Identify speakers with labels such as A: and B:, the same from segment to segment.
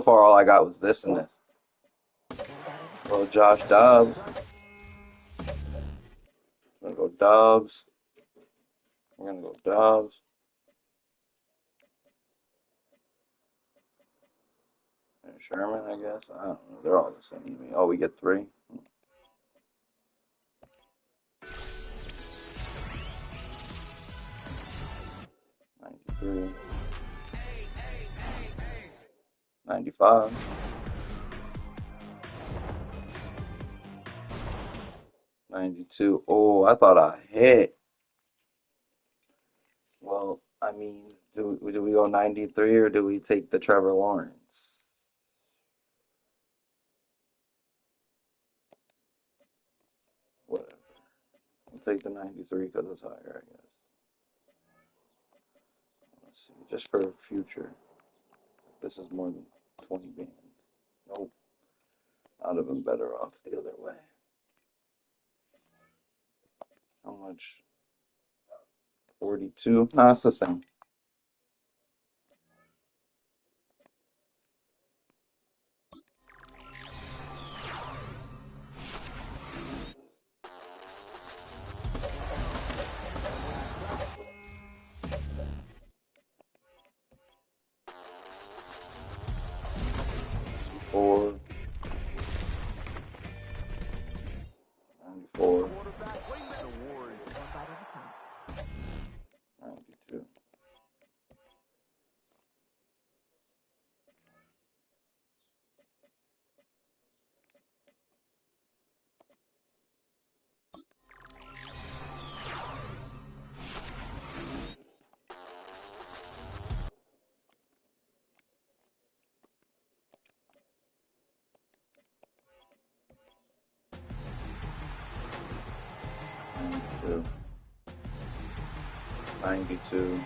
A: far, all I got was this and this. Well, Josh Dobbs. We're gonna go Dobbs. We're gonna go Dobbs. And Sherman, I guess. I don't know. They're all the same to me. Oh, we get three. 93. 95. 92. Oh, I thought I hit. Well, I mean, do we go 93 or do we take the Trevor Lawrence? Whatever. We'll take the 93 because it's higher, I guess. Let's see, just for future. This is more than 20 bands. Nope. I'd have been better off the other way. How much? 42? No, it's the same. Four, 94, 92. Two, 92,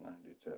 A: 92.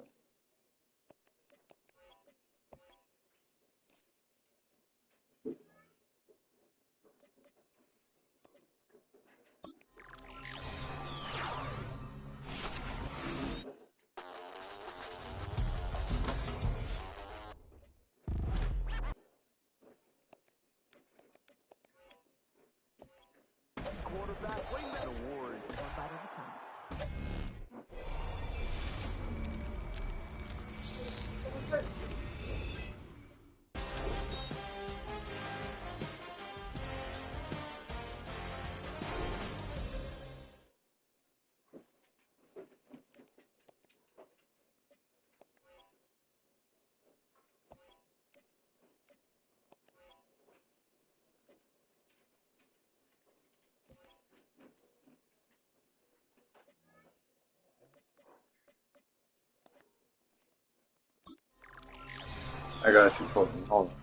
A: I got you, Courtney. Hold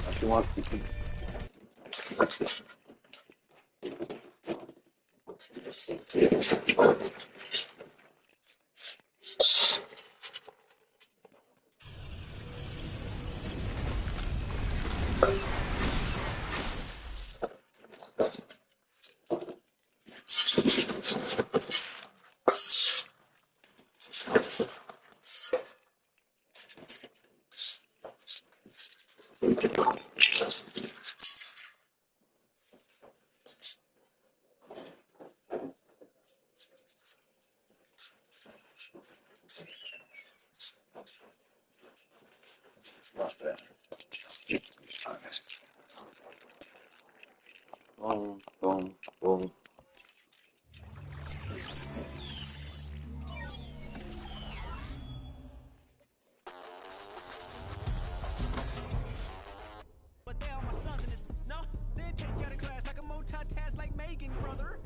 A: on. She wants to keep. Not that. Boom, boom, boom.
B: But they are my sons in this. No, they didn't take you out of class. I can multitask like Megan, brother.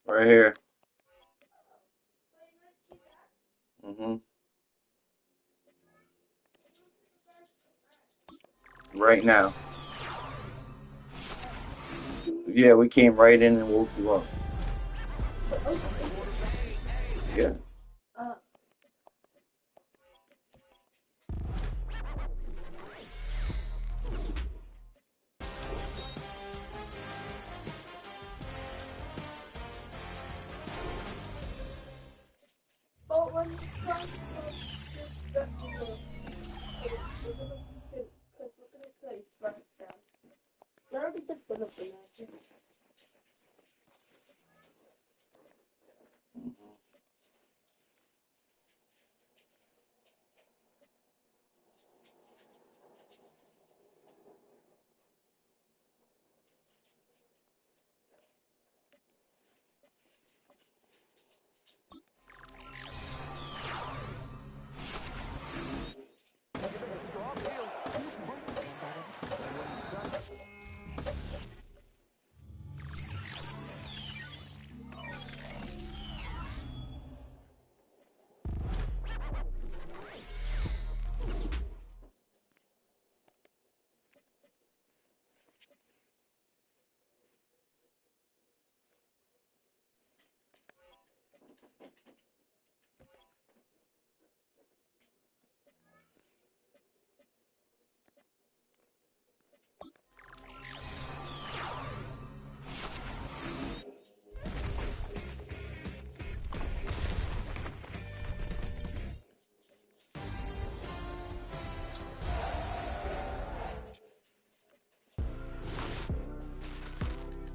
A: Right here. Mm-hmm. Right now. Yeah, we came right in and woke you up. Yeah.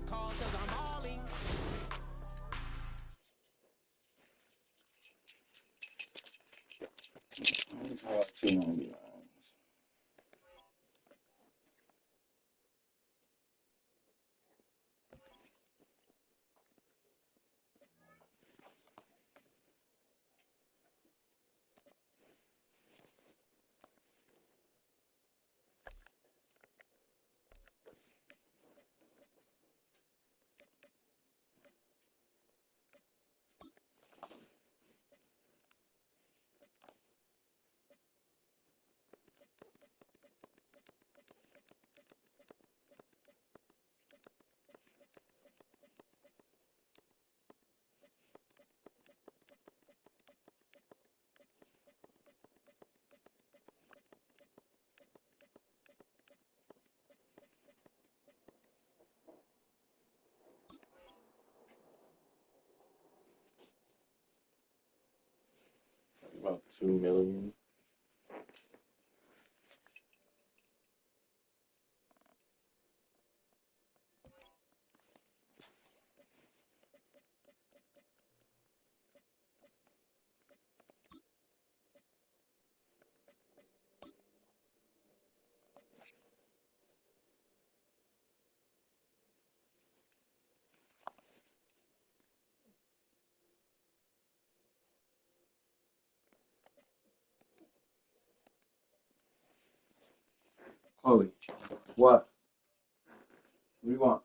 B: Call 'cause I'm balling.
A: I got 299.
C: About 2 million.
A: Chloe, what? What do you want?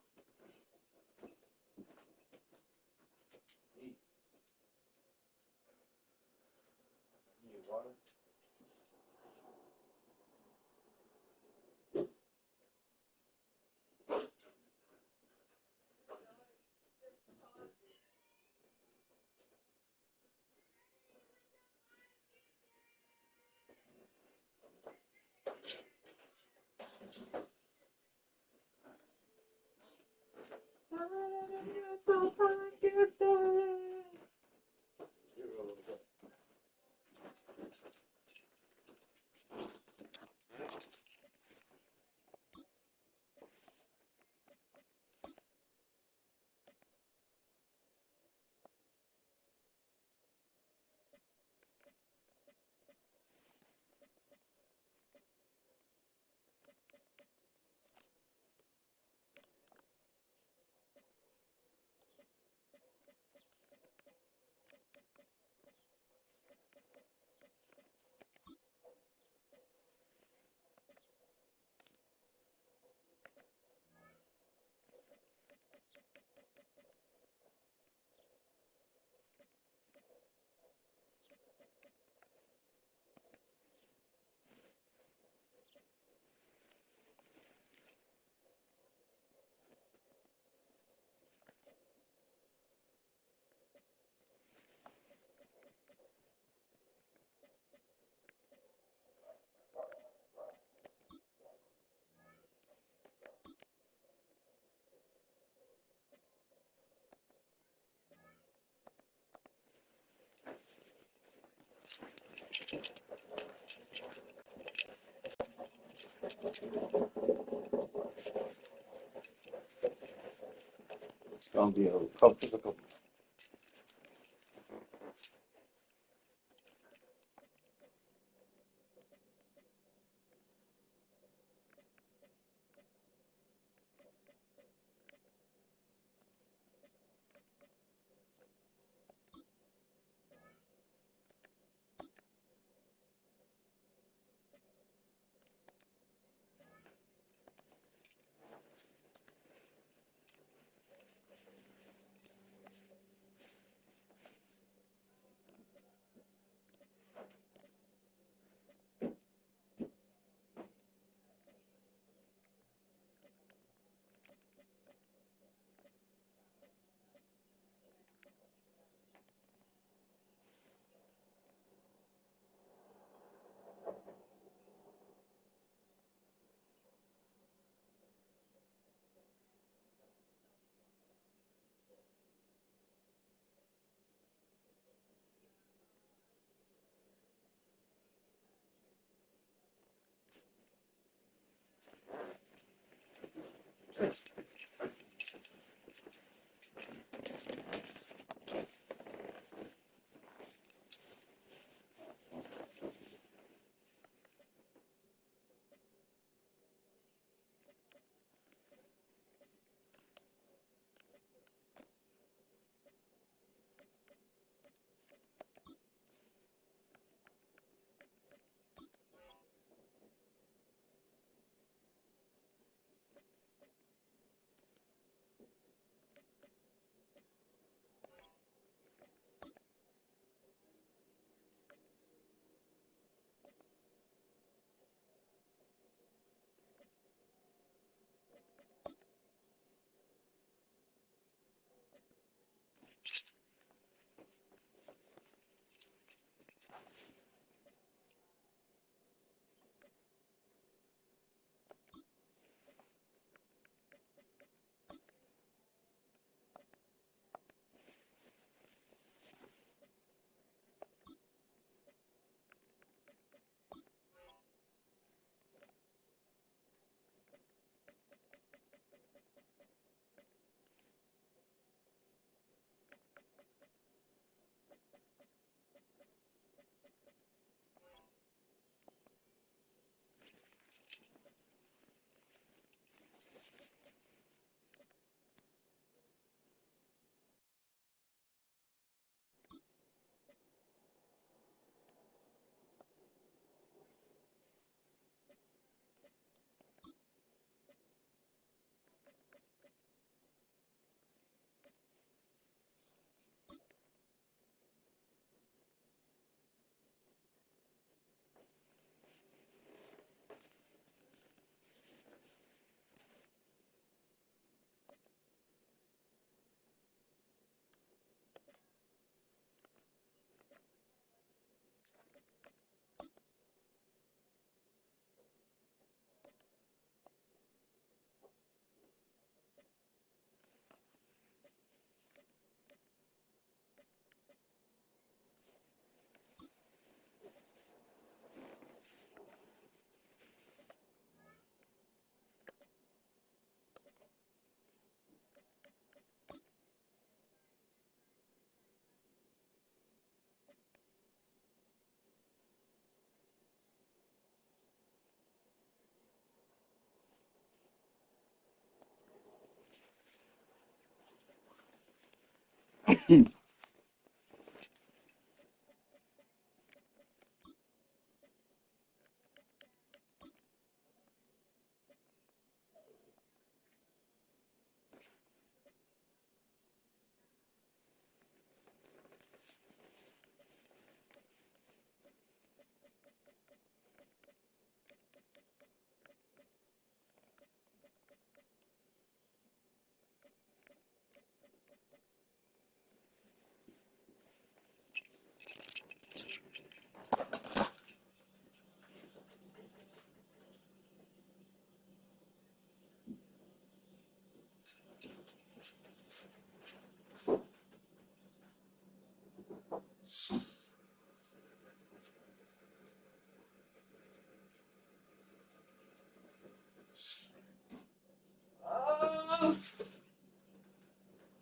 A: It's gonna be a couple, just a couple.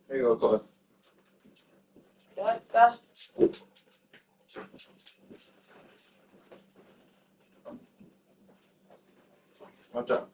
A: There you go, Claude.
D: What?
A: Watch out.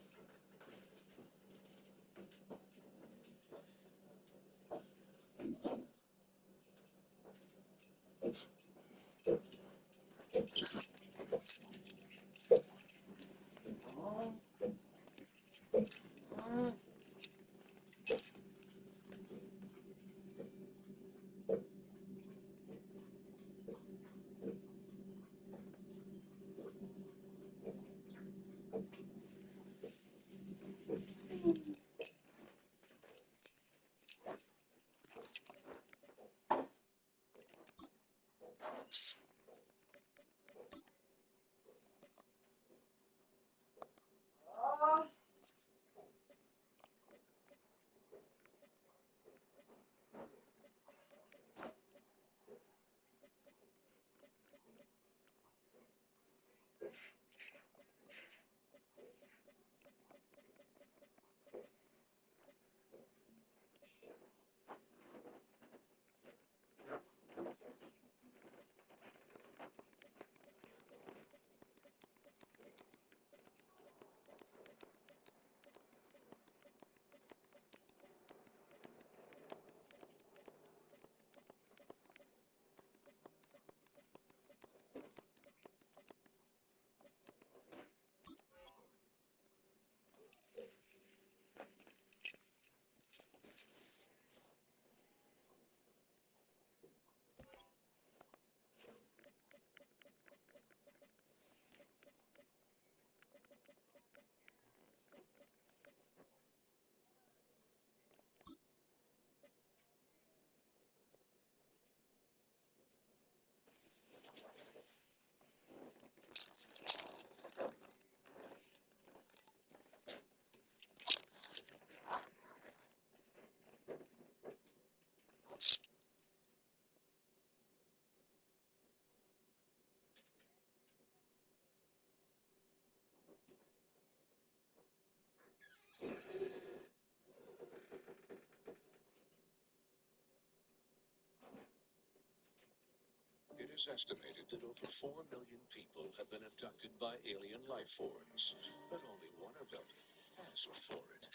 E: It is estimated that over 4 million people have been abducted by alien life forms, but only one of them asked for it.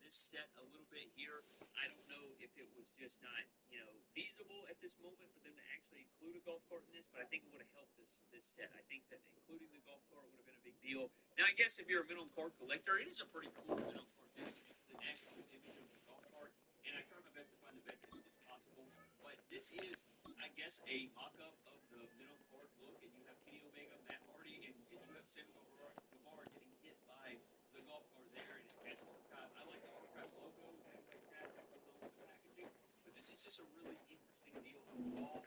F: This set a little bit here. I don't know if it was just not, feasible at this moment for them to actually include a golf cart in this, but I think it would have helped this set. I think that including the golf cart would have been a big deal. Now, I guess if you're a minimum cart collector, it is a pretty cool minimum cart image. It's the national image of the golf cart, and I try my best to find the best images possible. But this is, I guess, a mock-up of the minimum cart look, and you have Kenny Omega, Matt Hardy, and you have Samuel Guevara getting hit by the golf cart there, and it has archive. I like the archive logo and things like that. That's going on with the packaging. But this is just a really interesting deal overall.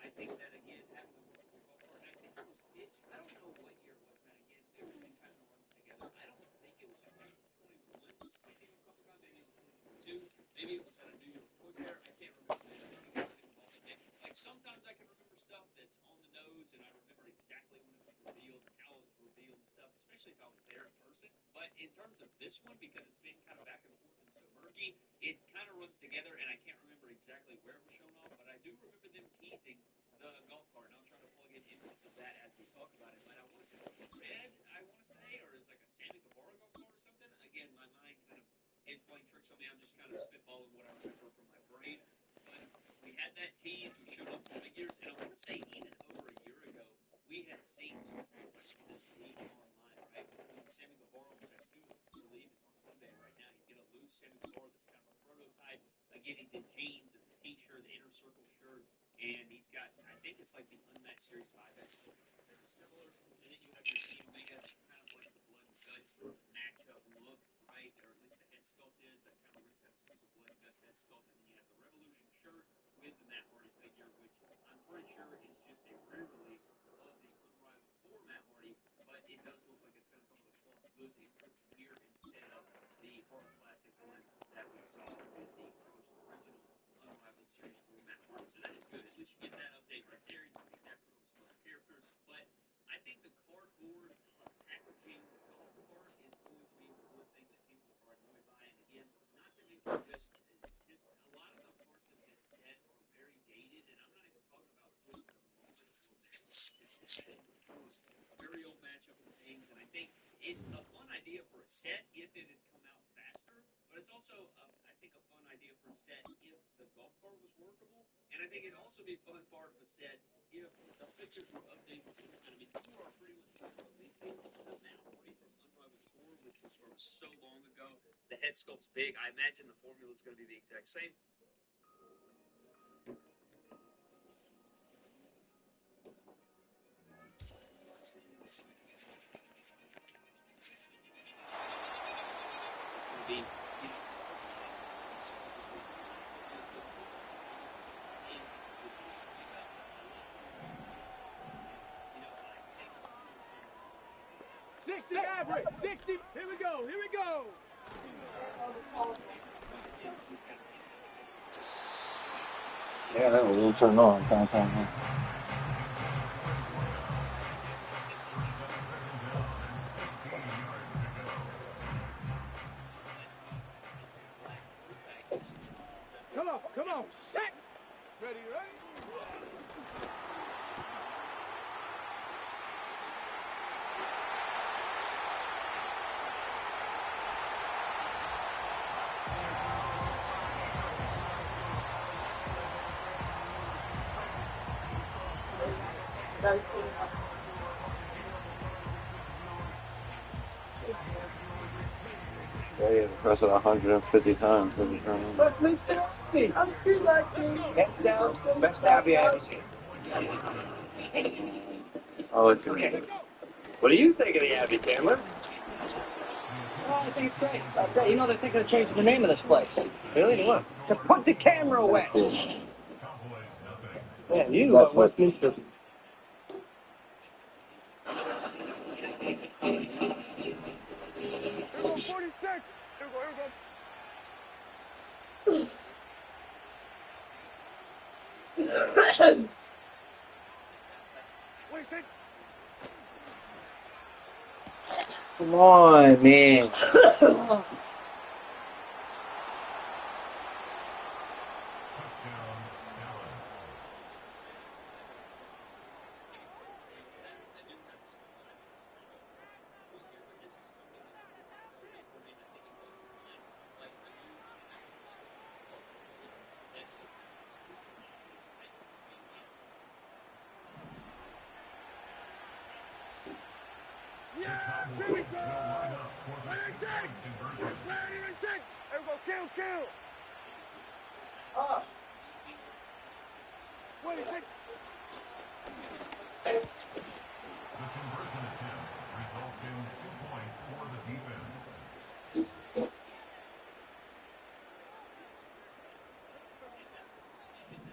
F: I think that again, having the golf cart, and I think it was pitched. I don't know what year it was, man. Again, everything kind of runs together. I don't think it was 2021 San Diego Comic Con. Maybe it's 2022. Maybe it was at a New York toy fair. I can't remember. Like sometimes I can remember stuff that's on the nose, and I remember exactly when it was revealed, how it was revealed, and stuff. Especially if I was there in person. But in terms of this one, because it's been kind of back and forth and so murky, it kind of runs together, and I can't remember exactly where it was shown off, but I do remember them teasing the golf cart, and I'll try to plug in images of that as we talk about it. But I want to say it's red, I want to say, or it's like a Sammy Guevara golf cart or something. Again, my mind kind of is playing tricks on me. I'm just kind of spitballing what I remember from my brain. But we had that tease, we showed up for figures, and I want to say even over a year ago, we had seen some things like this leak online, right? Between Sammy Guevara, which I still believe is on Monday right now. You get a loose Sammy Guevara that's kind of a prototype. Again, he's in jeans and the t-shirt, the inner circle shirt, and he's got, I think it's like the Unmatched Series 5X, very similar. And then you have your Kenny Omega, that's kind of like the blood and guts matchup look, right? Or at least the head sculpt is. That kind of looks like some blood and guts head sculpt. And then you have the Revolution shirt with the Matt Hardy figure, which I'm pretty sure is just a re-release of the Unrivaled 4 Matt Hardy, but it does look like it's going to come with a cloth goods import here instead of the hard plastic one that we saw with the first original Unrivaled Series 4 Matt Hardy. So that is good. At least you get that update right there. You can get that from some other characters. But I think the cardboard packaging golf cart is going to be the one thing that people are annoyed by. And again, not to mention just a lot of the parts of this set are very dated, and I'm not even talking about just the moment or a very old matchup of things, and I think it's a fun idea for a set if it had come out faster, but it's also, I think, a fun idea for a set if the golf cart was workable, and I think it'd also be a fun part of a set if the pictures were updated some kind. I mean, people are pretty much releasing the Matt Hardy from Unrivaled 4, which was from so long ago. The head sculpt's big. I imagine the formula is going to be the exact same. It's going to be,
B: average, 60. Here we go. Here we go.
A: Yeah, that was a little turned on. Kind of turned on.
B: Come on. Set. Ready.
A: Yeah, you had to press it 150 times every time.
G: But listen, I'm too lucky. Hands down, best Abby I ever seen.
A: I'll let you
G: Okay. What do you think of the Abbey, Chandler? Oh, I think it's great. You know, they're thinking of changing the name of this place. Really? Look, to put the camera away. Man, you Westminster.
A: Come on, man.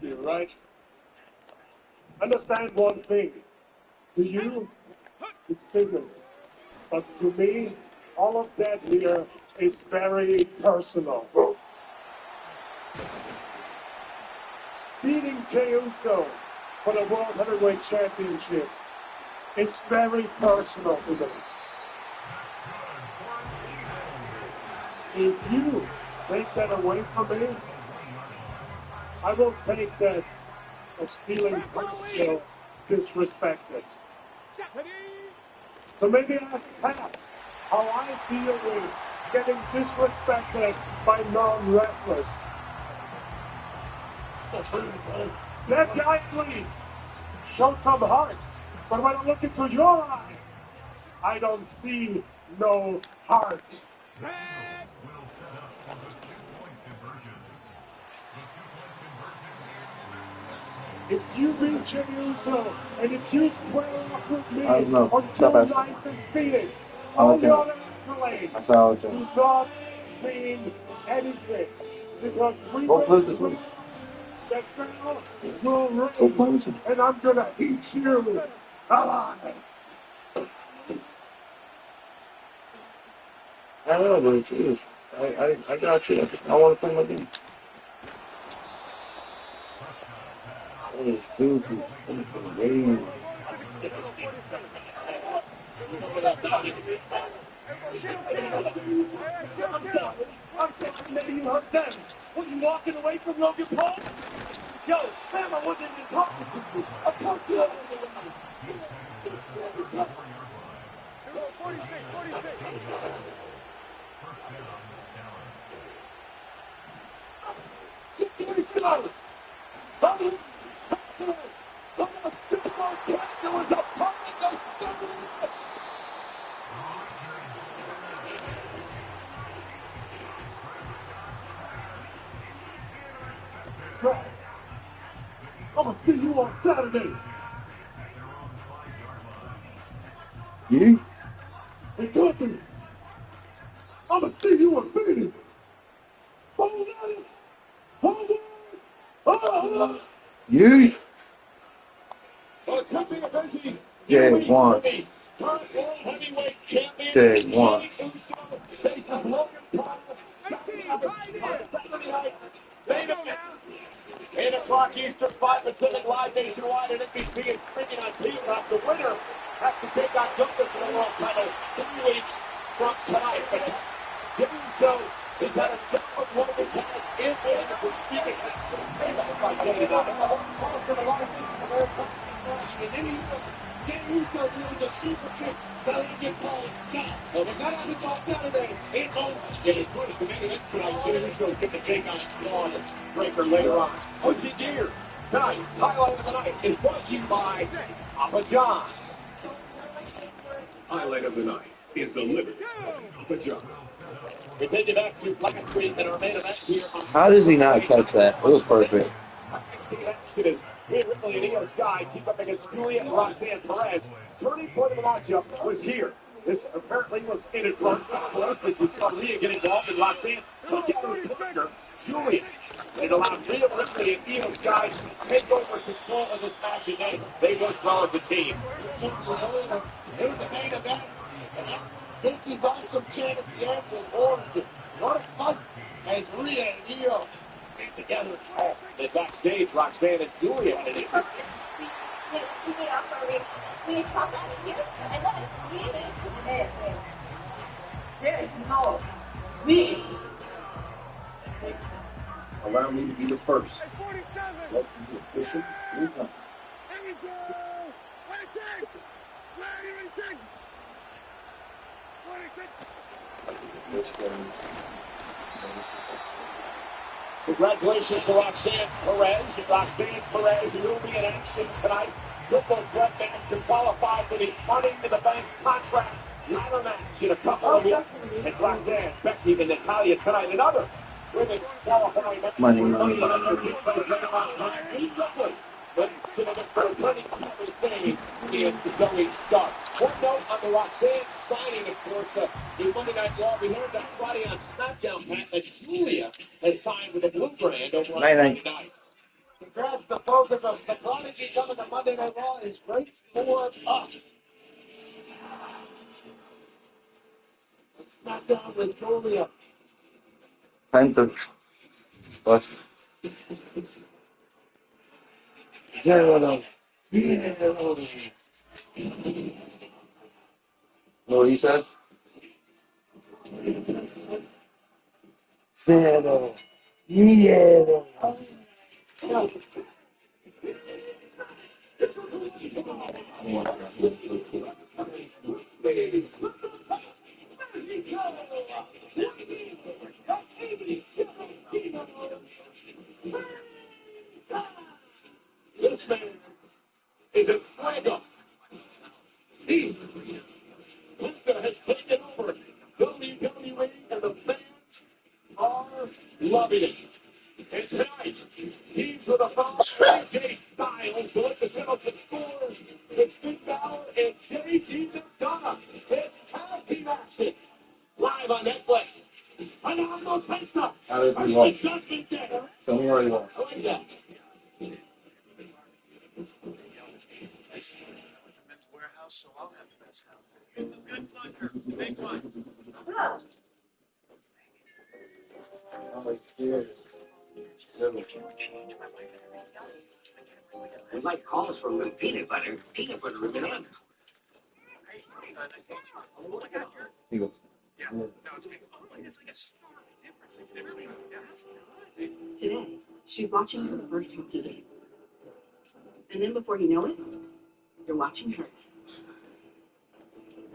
H: You're right. Understand one thing. To you, it's business. But to me, all of that here is very personal. Beating Jey Uso for the World Heavyweight Championship, it's very personal to me. If you take that away from me, I will take that as feeling personal disrespected. So maybe I have how I feel with getting disrespected by non-wrestlers. Let guys leave. Show some heart. But when I look into your eyes, I don't see no heart. If you beat Jey Uso, and if you square up with me on June 9th in Phoenix, all the other accolades do not mean anything. Because we will that girl will reign, and I'm going to eat you alive.
C: I know, but it's serious. I got you. I want to play my game. This dude is fucking game.
H: Maybe you heard them. Were you walking away from Logan Paul? Yo, Sam, I wasn't even talking to you. Of course you wasn't. 46. I'm gonna see you on Saturday.
A: You?
H: Hey, Gunther, I'm gonna see you in Phoenix. Hold on. Hold on.
A: You? Day one. Day one.
H: Eight o'clock Eastern, 5 Pacific, live nationwide at NBC and streaming on Peacock. The winner has to take on Gunther for the world title 3 weeks from tonight. But doing so, he's had a separate one of his guys in there for speaking. And then he Jey Uso doing the super kick. Get Paul shot. Well, we got on the ball Saturday. It's on. Getting pushed. The main event tonight. Jey Uso get the take on Braun Breaker later on. Switching gears. Tonight, highlight of the night is brought to you by Papa John. Highlight of the night is the living Papa John. We take you back to last week and our main event here.
A: How does he not catch that? It was perfect.
H: Rhea Ripley and Io Sky keep up against Julia and Roxanne Perez. Turning point of the matchup was here. This apparently was inadvertent for us as we saw Rhea get involved and Roxanne took out her partner, Julia. It allowed Rhea Ripley and Io Sky to take over control of this match again. They worked well as a team. Here's the main event. Take his awesome chance at the end with Orange. What a fight. And Rhea and Io came together. Then backstage, Roxanne and Julia had an issue.
D: There is no we.
C: Allow me to be the first.
B: Hey, 47!
C: What is the official new time?
B: Here we go! What it take? Ready, what it take? What it take?
H: Congratulations to Roxanne Perez. Roxanne Perez will be in action tonight. Triple threat match to qualify for the Money in the Bank contract ladder match in a couple of weeks. And Roxanne, Becky, and Natalia tonight. Another women qualifying match.
A: Money.
H: But for plenty of things is Zoe Stark. One note on the Roxanne signing, of course, in Monday Night Raw. We heard that Friday on SmackDown, Pat, that Julia has signed with the Blue Brand over on Monday night. Congrats to both of them. The quality coming to Monday Night Raw is great for us. SmackDown with Julia.
A: Time to watch.
C: Zero. Know what he said? Zero. Miedo.
H: This man is a fuego. See, Linda has taken over WWE, and the fans are loving it. And tonight, teams with a foul, AJ Styles, with the Simpson scores. It's Finn Balor and JT McDonough. It's tag team action. Live on Netflix. Phenomenal pizza.
C: How does he walk?
H: Judgment Day.
C: Tell me where he walks.
H: I like that.
E: Men's warehouse, so I'll have the best outfit. Good puncher. Big one.
G: It's like calls for a little peanut butter would be on.
C: He goes.
E: Yeah. No, it's big. Oh, it's like a stark difference. It's really, yeah, that's good.
I: Today, she's watching her first hockey game. And then before you know it, you're watching hers.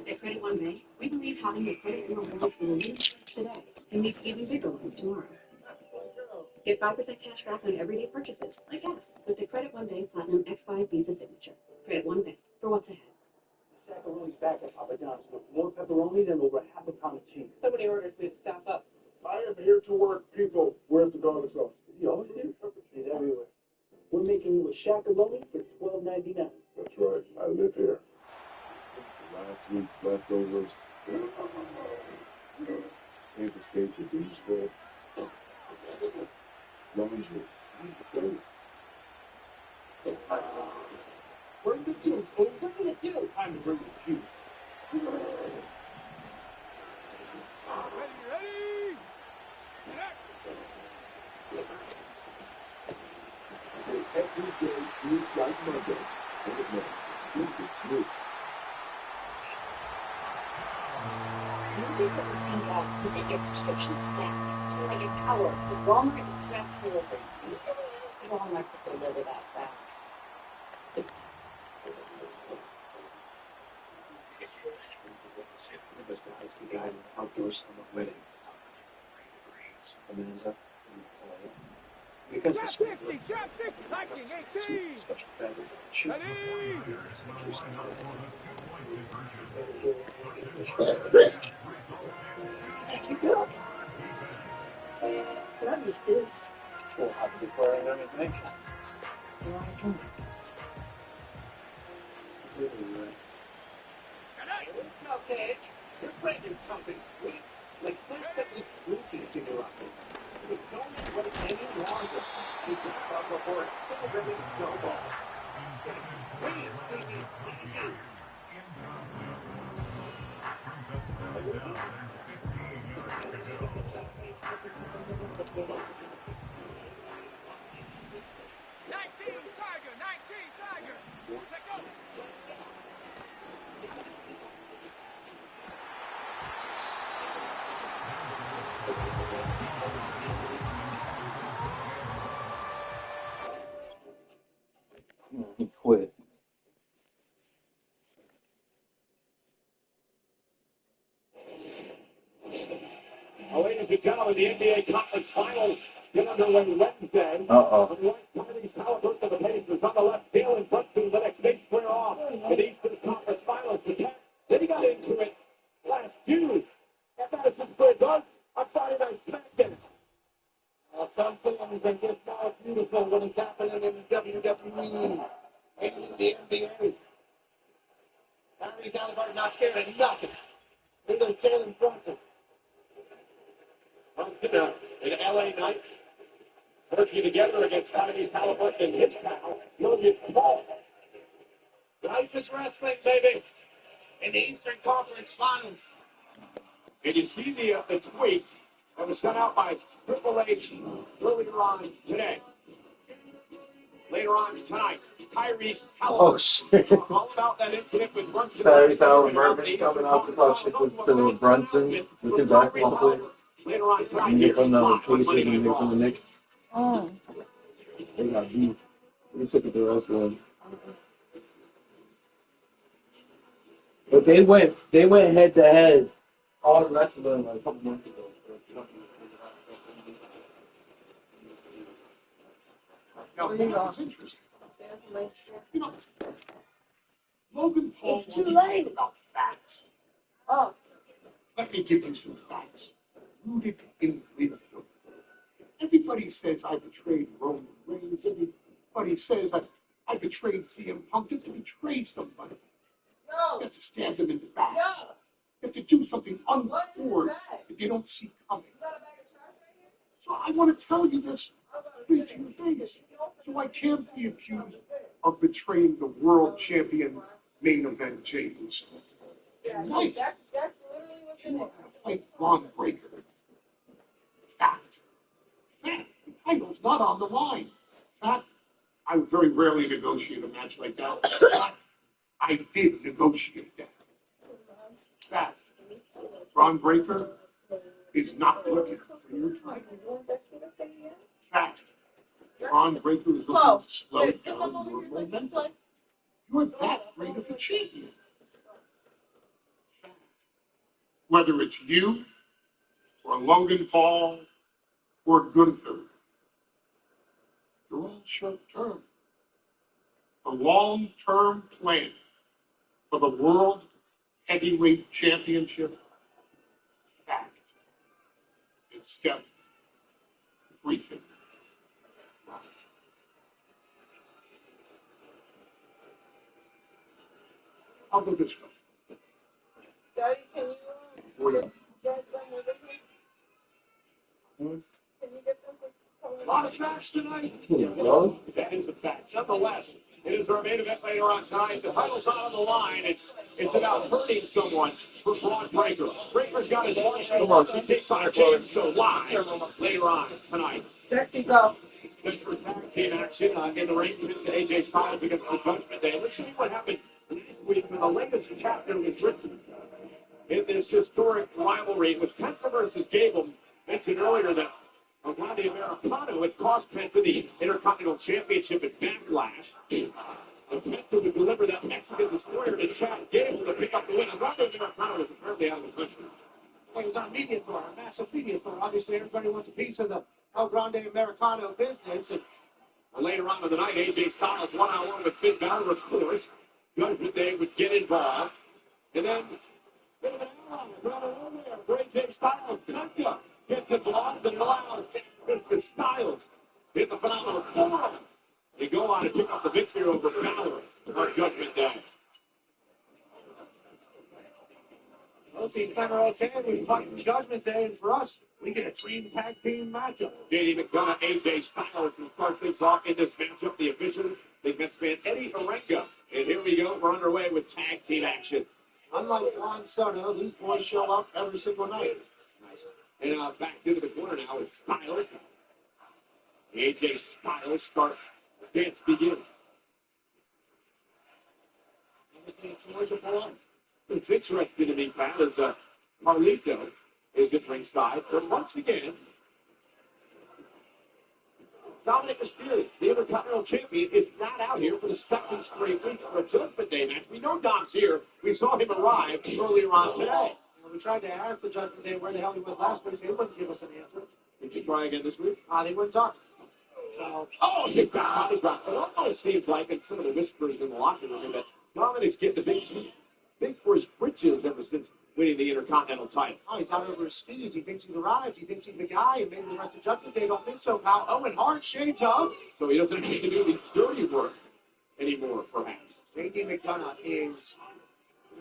I: At Credit One Bank, we believe having a credit bureau bonus will win today and make even bigger ones tomorrow. Get 5% cash back on everyday purchases, like gas, with the Credit One Bank Platinum X5 Visa Signature. Credit One Bank, for what's ahead.
G: Macaroni's back at Papa John's with more pepperoni than over half a pound of cheese.
D: So many orders, we have to staff up.
H: I am here to work, people. Where's the garlic sauce?
G: Is he always here? He's everywhere. We're making you a shakaroni for $12.99.
H: That's right. I live here. Last week's leftovers. Can't escape the beach spread. Laundry. Bring the juice. Oh, bring the juice. Time to bring the juice.
B: Ready?
H: Every day, juice like Monday. And it knows. Juice is juice.
I: Using what was in box to get your prescriptions fast, like a power with Walmart Express delivery. Walmart to deliver that fast.
G: Outdoor summer wedding. Because
B: Drop 60, drop 60, hiking, 18.
G: special fabric.
I: Thank you, Bill. Love you too.
G: We'll have to declare an information.
H: Okay, you're pregnant something sweet. Like sensitively gluten to your apple. But don't wait any longer. You can start before it's still ready to snowball. Please, baby, please.
B: Tiger. Take go.
A: He quit.
H: Well, ladies and gentlemen, the NBA Conference Finals get underway Wednesday.
A: Uh-oh.
H: On the right, Tyrese Halliburton of the Pacers. On the left, Jalen Brunson, the next big square off. The Eastern Conference Finals. Then he got into it last June at Madison Square Garden on Friday Night SmackDown. Well, some things are just not beautiful when it's happening in the WWE and in the NBA. Tyrese Halliburton not scared of nothing. Neither is Jalen Brunson. Brunson, an LA Knight, working together against Tyrese Halliburton and his pal, Logan Paul. Life is wrestling, baby, in the Eastern Conference Finals. And you see the tweet that was sent out by Triple H earlier on today. Later on tonight, Tyrese Halliburton.
A: Oh, shit.
H: All about that incident with Brunson.
A: Tyrese Halliburton's coming out to talk shit to Brunson, the two basketball players.
H: Later on tonight,
A: And you're from the police and you're from the Knicks.
D: Oh.
A: They got beef. They took it to wrestling. But they went head to head all the wrestling like a couple months ago.
H: Now, that's interesting. You know, Logan Paul
D: It's too late.
H: about facts.
D: Oh.
H: Let me give you some facts rooted in wisdom. Everybody says I betrayed Roman Reigns. Everybody says I betrayed CM Punk. You have to betray somebody.
D: No.
H: You have to stab them in the back.
D: No.
H: You have to do something untoward that you don't see coming. So I want to tell you this straight to your face. So I can't be accused of betraying the world champion main event Jey Uso. Tonight, you are going to fight Braun Breaker. Fact. The title's not on the line. Fact. I very rarely negotiate a match like that. But I did negotiate that. Fact. Braun Breaker is not looking for your title. Fact. Braun Breaker is looking to slow down your momentum. You're that great of a champion. Fact. Whether it's you, or Logan Paul, or Gunther, they're all short-term. The long-term plan for the World Heavyweight Championship, fact, is Steph freaking right. I'll go this way.
D: Daddy, can you get them with it? Can you get them with
H: A lot of facts tonight.
A: Well,
H: That is a fact. Nonetheless, it is our main event later on tonight. The title's not on the line. It's about hurting someone for Braun Breaker. Breaker's got his arsenal. He takes on Jey Uso live later on tonight.
D: Dexy, go.
H: Just for tag team action in the ring with AJ Styles against the Judgment Day. Let's see what happened this week when the latest chapter was written in this historic rivalry. It was Penta versus Gable. Mentioned earlier that Grande Americano had cost Penta the Intercontinental Championship at Backlash. Penta would deliver that Mexican destroyer to Chad Gable to pick up the win. And Grande Americano was apparently out of the country.
G: Well, it was on a media tour, a massive media tour. Obviously, everybody wants a piece of the El Grande Americano business. And
H: later on in the night, AJ Styles one-on-one with Finn Balor, of course. Judgment Day would get involved. And then, bit of an ally, brought it over there for AJ Styles. Penta gets involved and allows Mr. Styles in the phenomenal forum. They go on to pick up the victory over Balor on Judgment Day.
G: both these men are okay. We're fighting Judgment Day, and for us, we get a dream tag team matchup.
H: JD McDonough, AJ Styles will start things off in this matchup. The official, big Mets fan Eddie Orengo. And here we go. We're underway with tag team action.
G: Unlike Juan Soto, these boys show up every single night.
H: Nice.
B: And back into the corner now is Styles. AJ Styles starts. Dance begins. It's interesting to me, Pat, as Carlito is at ringside. But once again, Dominic Mysterio, the Intercontinental Champion, is not out here for the second straight week for a Judgment Day match. We know Dom's here. We saw him arrive earlier on today.
H: We tried to ask the Judgment Day where the hell he was last week. They wouldn't give us an answer.
B: Did you try again this week?
H: They wouldn't talk. So,
B: Big drop. It almost seems like, in some of the whispers in the locker room, that Dominic's getting big for his britches ever since winning the Intercontinental title.
H: oh, he's out over his skis. He thinks he's arrived. He thinks he's the guy, and maybe the rest of Judgment Day don't think so, pal. Oh, and hard shades of.
B: So he doesn't need to do the dirty work anymore, perhaps.
H: J.D. McDonough is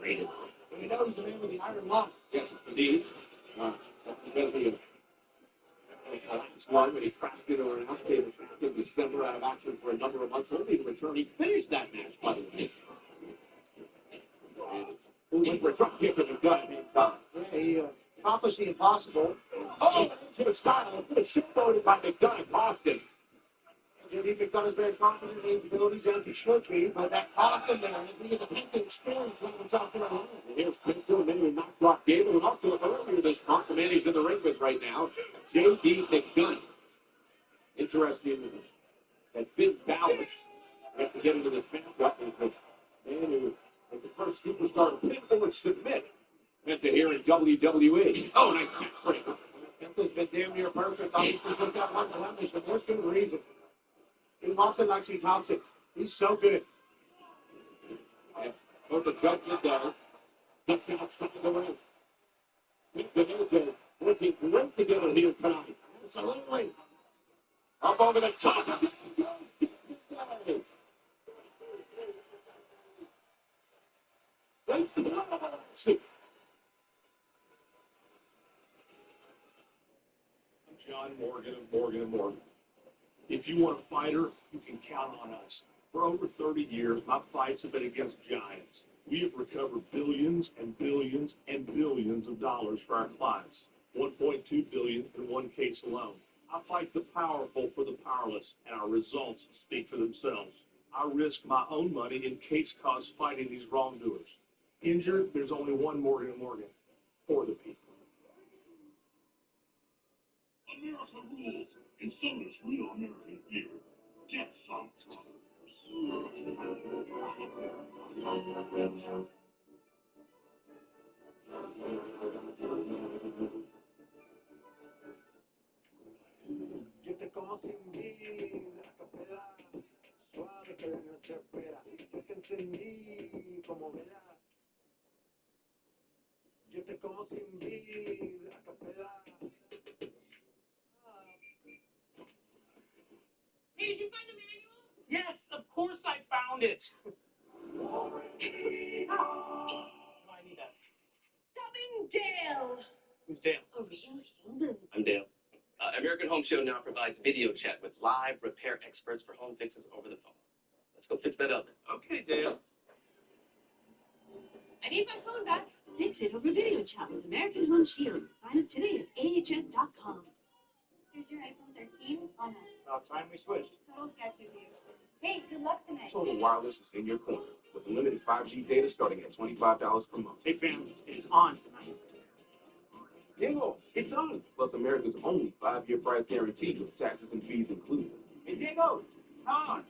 H: rated. And you know he's the man with the iron lung.
B: Yes, indeed. That's because we last one when he crashed into an announce table in December out of action for a number of months, only to return. He finished that match, by the way. And went for a drop kick at McDonough meantime.
H: Yeah, he accomplished the impossible.
B: Oh, into the style. It's showboated by McDonough, cost him.
H: J.D. McDonough's very confident in his abilities, as he should be, but that cost him there as being the Pinto experience when in South Carolina.
B: And here's Pinto, and then we knocked off Gable, and also earlier this month, the man he's in the ring with right now, J.D. McDonough. Interesting that Finn Balor gets to get into this matchup as the man who is the first superstar to pin or submit meant to hear in WWE. Oh, nice catch break.
H: Pinto's been damn near perfect. Obviously, just got one blemish, but there's good reason. He walks in Lexi Thompson. He's so good.
B: And both the Judgment Day gets outside the ring. Pinto working great together here tonight.
H: Absolutely.
B: Up over the top.
J: John Morgan of Morgan & Morgan. If you want a fighter, you can count on us. For over 30 years, my fights have been against giants. We have recovered billions and billions and billions of dollars for our clients. $1.2 billion in one case alone. I fight the powerful for the powerless, and our results speak for themselves. I risk my own money in case costs fighting these wrongdoers. Injured, there's only one Morgan & Morgan. For the people.
K: America rules, and so does real American fear. Get some.
H: Yo te como sin vida, a capela, suave que la noche espera. Yo te encendí como vela. Yo te como sin vida, a capela.
G: Hey, did you find the manual? Yes, of course I found it. Oh, I need that.
D: Stopping Dale.
G: Who's Dale?
D: A real human.
L: I'm Dale. American Home Show now provides video chat with live repair experts for home fixes over the phone. Let's go fix that oven.
G: Okay, Dale.
D: I need my phone back. Fix it over video chat with American Home Shield. Sign up today at ahs.com.
M: Here's your iPhone 13 on us.
G: About time we switched.
M: Total sketch of you. Hey, good luck tonight.
B: Total Wireless is in your corner with unlimited 5G data starting at $25 per month.
G: Hey, family, it's on tonight.
B: Diego, it's on. Plus America's only 5-year price guarantee with taxes and fees included.
G: Hey, Diego, come on.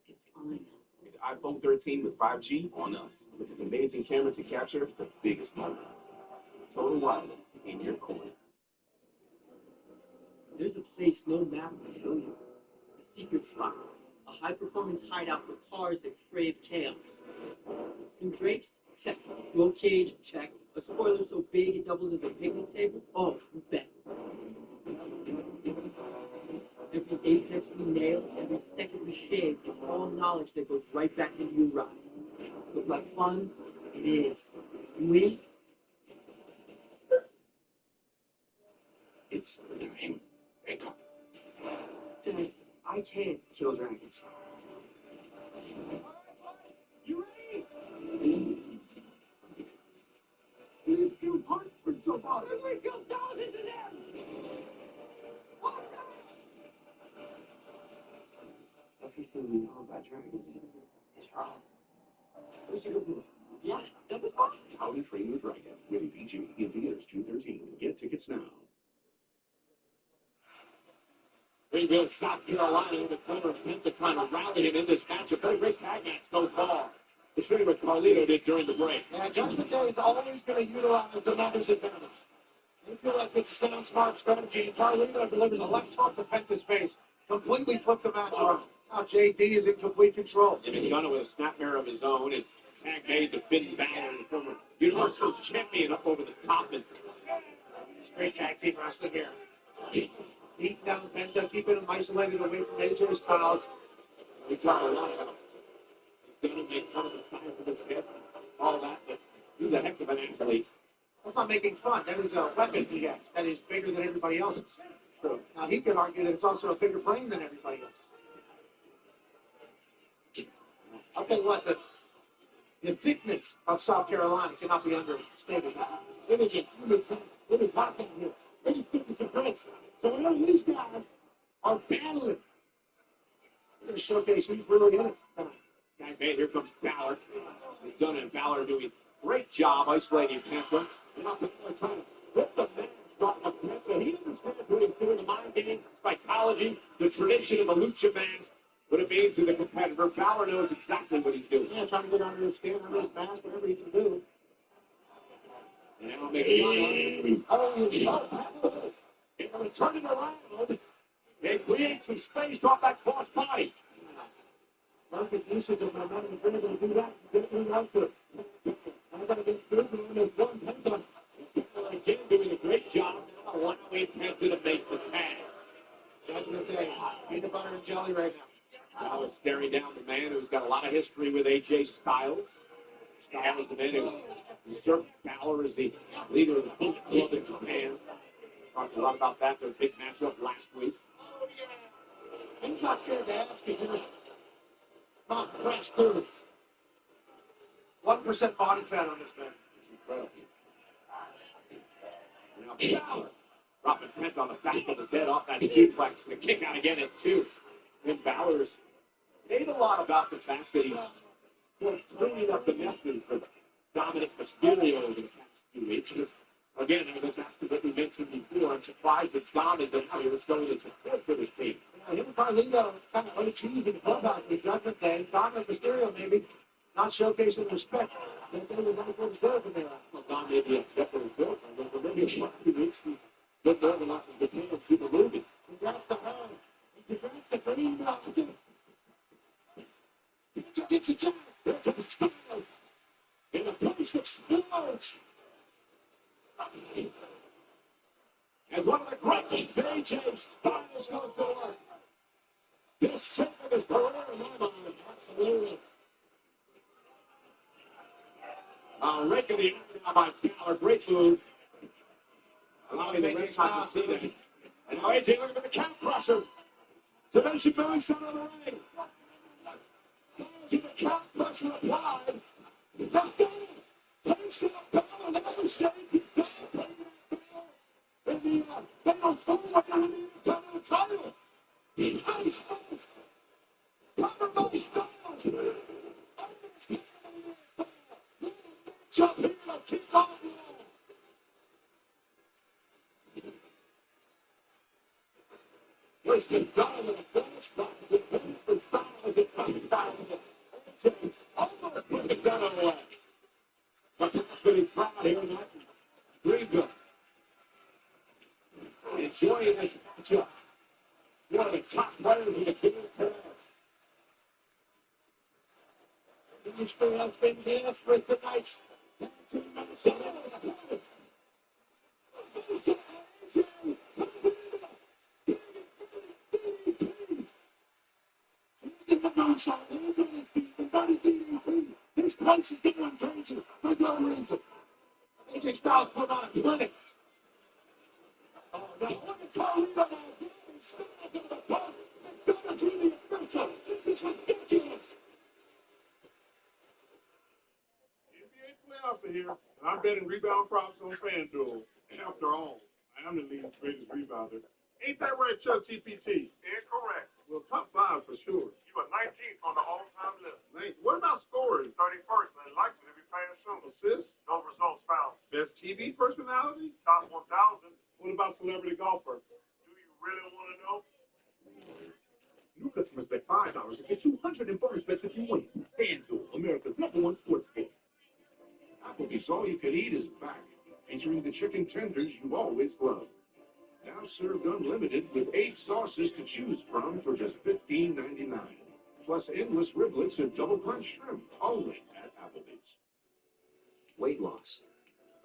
D: It's on.
B: With the iPhone 13 with 5G on us with its amazing camera to capture the biggest moments. Total Wireless in your corner.
N: There's a place no map will show you. A secret spot. A high-performance hideout for cars that crave chaos. New brakes? Check. Roll cage? Check. A spoiler so big it doubles as a picnic table? Oh, you bet. Every apex we nail, every second we shave, it's all knowledge that goes right back into your ride. Look like fun? It is. You win?
B: It's time. Wake up.
N: Dad, I can't kill dragons.
H: You ready? Please kill Prince of
B: Everything we know about dragons is wrong. Where's the good
N: Yeah, that was fun.
B: How to Train Your Dragon. Rated PG. In theaters June 13. Get tickets now. Greenville, South Carolina, the corner of Penta trying to rally him in this matchup. Very great tag match so far. The same what Carlito did during the break.
H: Yeah, Judgment Day is always going to utilize the numbers advantage. They feel like it's a sound, smart strategy. Carlito delivers a left hook to Penta's face. Completely flipped the match around. Now JD is in complete control.
B: Jimmy Gunner with a snapmare of his own, and tag made to Finn Balor, the former Universal Champion, up over the top. And
H: great tag team wrestling here. Beating down Penta, keeping him isolated away from AJ Styles.
B: we talk a lot about Gunner make fun of the size of his head, all that, but he's a heck of an athlete.
H: That's not making fun. That is a weapon he has. That is bigger than everybody else's. So now he could argue that it's also a bigger brain than everybody else's. I'll tell you what, the thickness of South Carolina cannot be understated. It is a human thing. It is hot down here. It is thickness of bricks. So whenever these guys are battling, we're going to showcase who's really in it tonight.
B: Tag made, here comes Balor. Gunner and Balor doing a great job isolating Penta. They're not trying to rip the man starting up Penta. He understands what he's doing, the mind games, the psychology, the tradition of the lucha mask. What it means to the competitor. Balor knows exactly what he's doing.
H: Yeah, trying to get under his skin, under his mask, whatever he can do.
B: And now makes and returning around. They create some space off that cross body.
H: Perfect usage of momentum. If they're going to do that, they're going to have to. I'm going to get screwed when there's one Penta.
B: Again, doing a great job now allowing Penta to make the tag.
H: Judgment Day. Peanut butter and jelly right now.
B: Balor staring down the man who's got a lot of history with AJ Styles. Styles, the man who usurped Balor as the leader of the Bullet Club in Japan. Talked a lot about that, their big matchup last week.
H: He's not scared to ask if you're not pressed through. 1% body fat on this man.
B: Incredible. Now Balor dropping Penta on the back of his head off that suplex. And a kick out again at 2. And Balor's made a lot about the fact that he's cleaning up the messes of Dominic Mysterio over the past 2 weeks. Again, I go back to what we mentioned before. I'm surprised that Dom is out here showing his support for this team.
H: Him and Carlito kind of OGs in the clubhouse with Judgment Day. Dominic Mysterio maybe not showcasing the respect that they would like to observe in their eyes.
B: Well, Dom may be upset with his girlfriend, but maybe it's one 2 weeks he's been more than enough to get him see the movie.
H: Congrats to her. Congrats to Green. It's a job.
B: Here comes Styles. And the place explodes. As one of the greats, AJ Styles goes to work. This shape of his career in my mind.
H: Absolutely.
B: Rake of the arm now by Balor. Great move. Allowing the ring side to see that. And now AJ looking for the count crusher. Submission Billy center of the ring. To the count pressure applied. Takes to the Balor. That's the stage. He's got to play in the fatal four-way in the title. Nice fist. Covered by Styles. Jump here to keep on the wall. Here's Gonzalez with a finish by the for Styles at 5,000. Almost put the gun away. But that's what he's proud here tonight. Greenville. Enjoying this matchup. One of the top players in the game today.
H: The history has been guessed for tonight's tag team match. This place is going crazy for no reason. AJ Styles put on a clinic. Oh no, look at Carlito now. He's spinning into the post. They're going to do the official. This is ridiculous.
J: NBA playoffs are here, and I'm betting rebound props on FanDuel. And After all, I am the league's greatest rebounder. Ain't that right, Chuck TPT? Incorrect. Well, top 5 for sure. You are 19th on the all-time list. What about scoring? 31st, and likely to be playing soon. Assists? No results found. Best TV personality? Top 1,000. What about celebrity golfer? Do you really want to know? New customers bet $5 to get $200 in bonus bets if you win. FanDuel, America's #1 sports book.
E: Applebee's All You Can Eat is back, featuring the chicken tenders you've always loved. Now served unlimited with 8 sauces to choose from for just $15.99. Plus endless riblets and double crunch shrimp, only at Applebee's.
B: Weight loss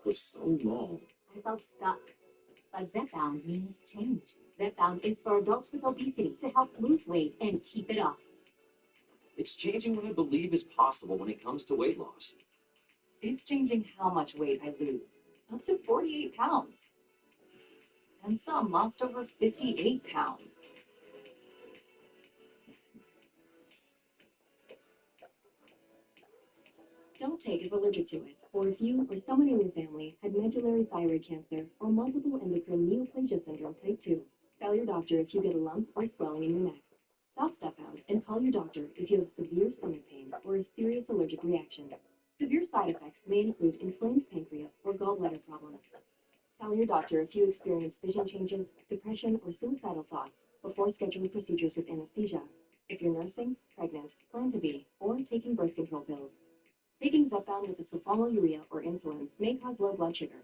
B: for so long.
I: I felt stuck. But Zepbound means change. Zepbound is for adults with obesity to help lose weight and keep it off.
B: It's changing what I believe is possible when it comes to weight loss.
O: It's changing how much weight I lose, up to 48 pounds. And some lost over 58 pounds.
I: Don't take if allergic to it, or if you or someone in your family had medullary thyroid cancer or multiple endocrine neoplasia syndrome type 2. Tell your doctor if you get a lump or swelling in your neck. Stop Zepbound and call your doctor if you have severe stomach pain or a serious allergic reaction. Severe side effects may include inflamed pancreas or gallbladder problems. Tell your doctor if you experience vision changes, depression, or suicidal thoughts before scheduling procedures with anesthesia. If you're nursing, pregnant, plan to be, or taking birth control pills. Taking Zepbound with a sulfonylurea or insulin may cause low blood sugar.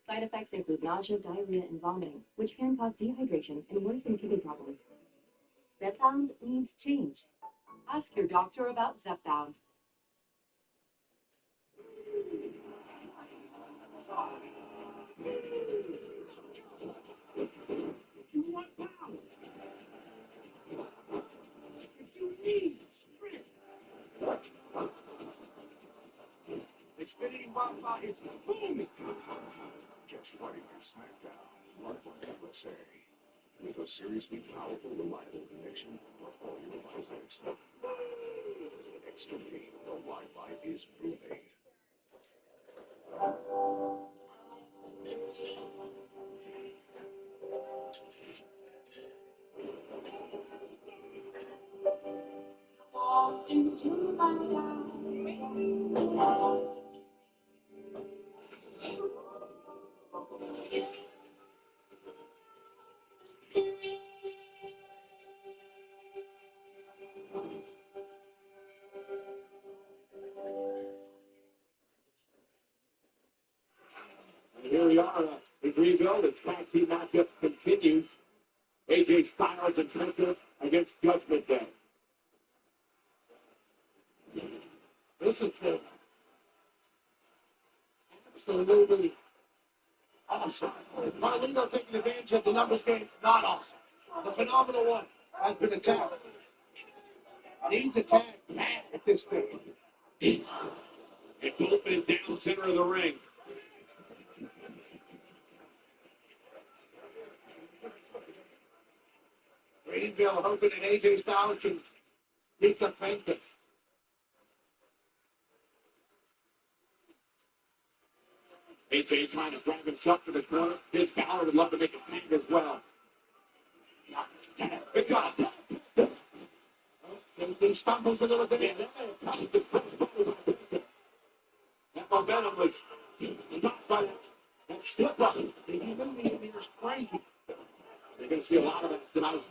I: Side effects include nausea, diarrhea, and vomiting, which can cause dehydration and worsen kidney problems. Zepbound needs change.
O: Ask your doctor about Zepbound.
J: You want power. You need strength. Xfinity Wi-Fi is booming.
E: Catch Friday Night SmackDown, live on USA, with a seriously powerful, reliable connection for all your devices. Xfinity, the Wi-Fi is booming.
I: Walk into my life.
B: And here we are in Greenville. The tag team matchup continues. AJ Styles and Penta against Judgment Day.
H: This is the absolutely awesome. Marlino taking advantage of the numbers game, not awesome. The phenomenal one has been attacked. Needs attacked bad at this thing.
B: And both in down center of the ring.
H: Greenville hoping that AJ Styles can beat the Penta.
B: AJ trying to drive himself to the corner. His Balor would love to make a tag as well. Good job.
H: He stumbles a little bit.
B: That momentum was stopped by that slip up.
H: The humility in there is crazy.
B: You're going to see a lot of that tonight.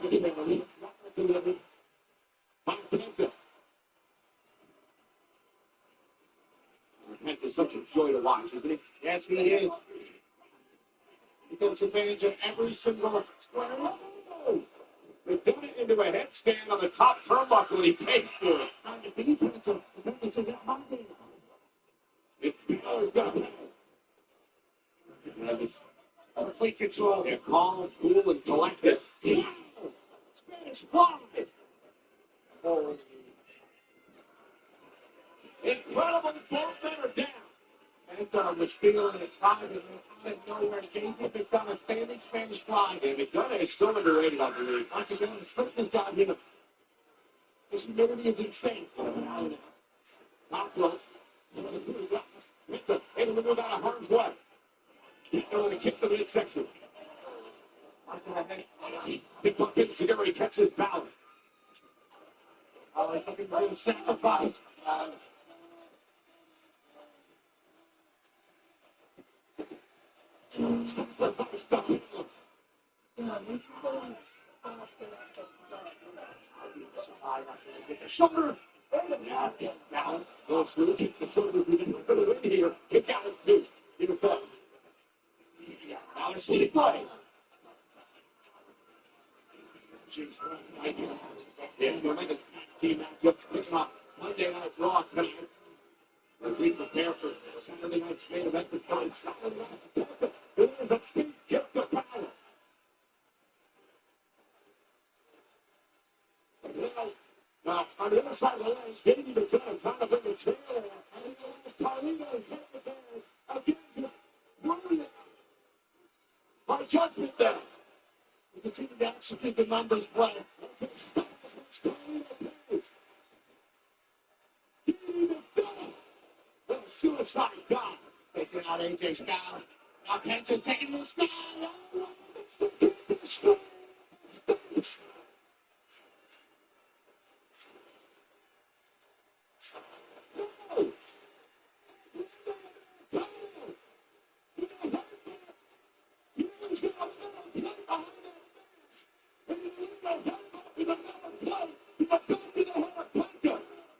B: Penta. Penta's such a joy to watch, isn't he?
H: Yes, he is. He takes advantage of every single square.
B: They put it into a headstand on the top turnbuckle and he paid for it.
H: Trying to beat Penta. Penta says, that's my game.
B: If Balor's got to pay.
H: Complete control.
B: They're calm, cool, and collected.
H: Spanish fly. Oh,
B: incredible, both men are down.
H: Penta was feeling it, trying to out of nowhere. Casey McDonough standing Spanish fly.
B: And McDonough is so underrated, I believe.
H: Once again, the slickness out here. His humility is insane.
B: Top rope. Penta able to move out of harm's way. He's going to kick the midsection. Pick up Pinsiguri catches Ballard.
H: He's looking for the sacrifice.
B: Shoulder. Now, goes through, kick the shoulder through the win here. Kick out of two. In the front. Now it's sleep play. Yes, we're making a team matchup. Picking up Monday Night Raw tonight. As we prepare for Saturday night's main event this time. It is a big kick to power. Now, on the other side of the line, Jamie McKenna trying to bring the chair in. And it's Carlino and Kevin Bears. Again, just brilliant. By judgment there. We continue to execute the numbers well. Suicide dive. Taking out AJ Styles. Now Penta's taking the Styles.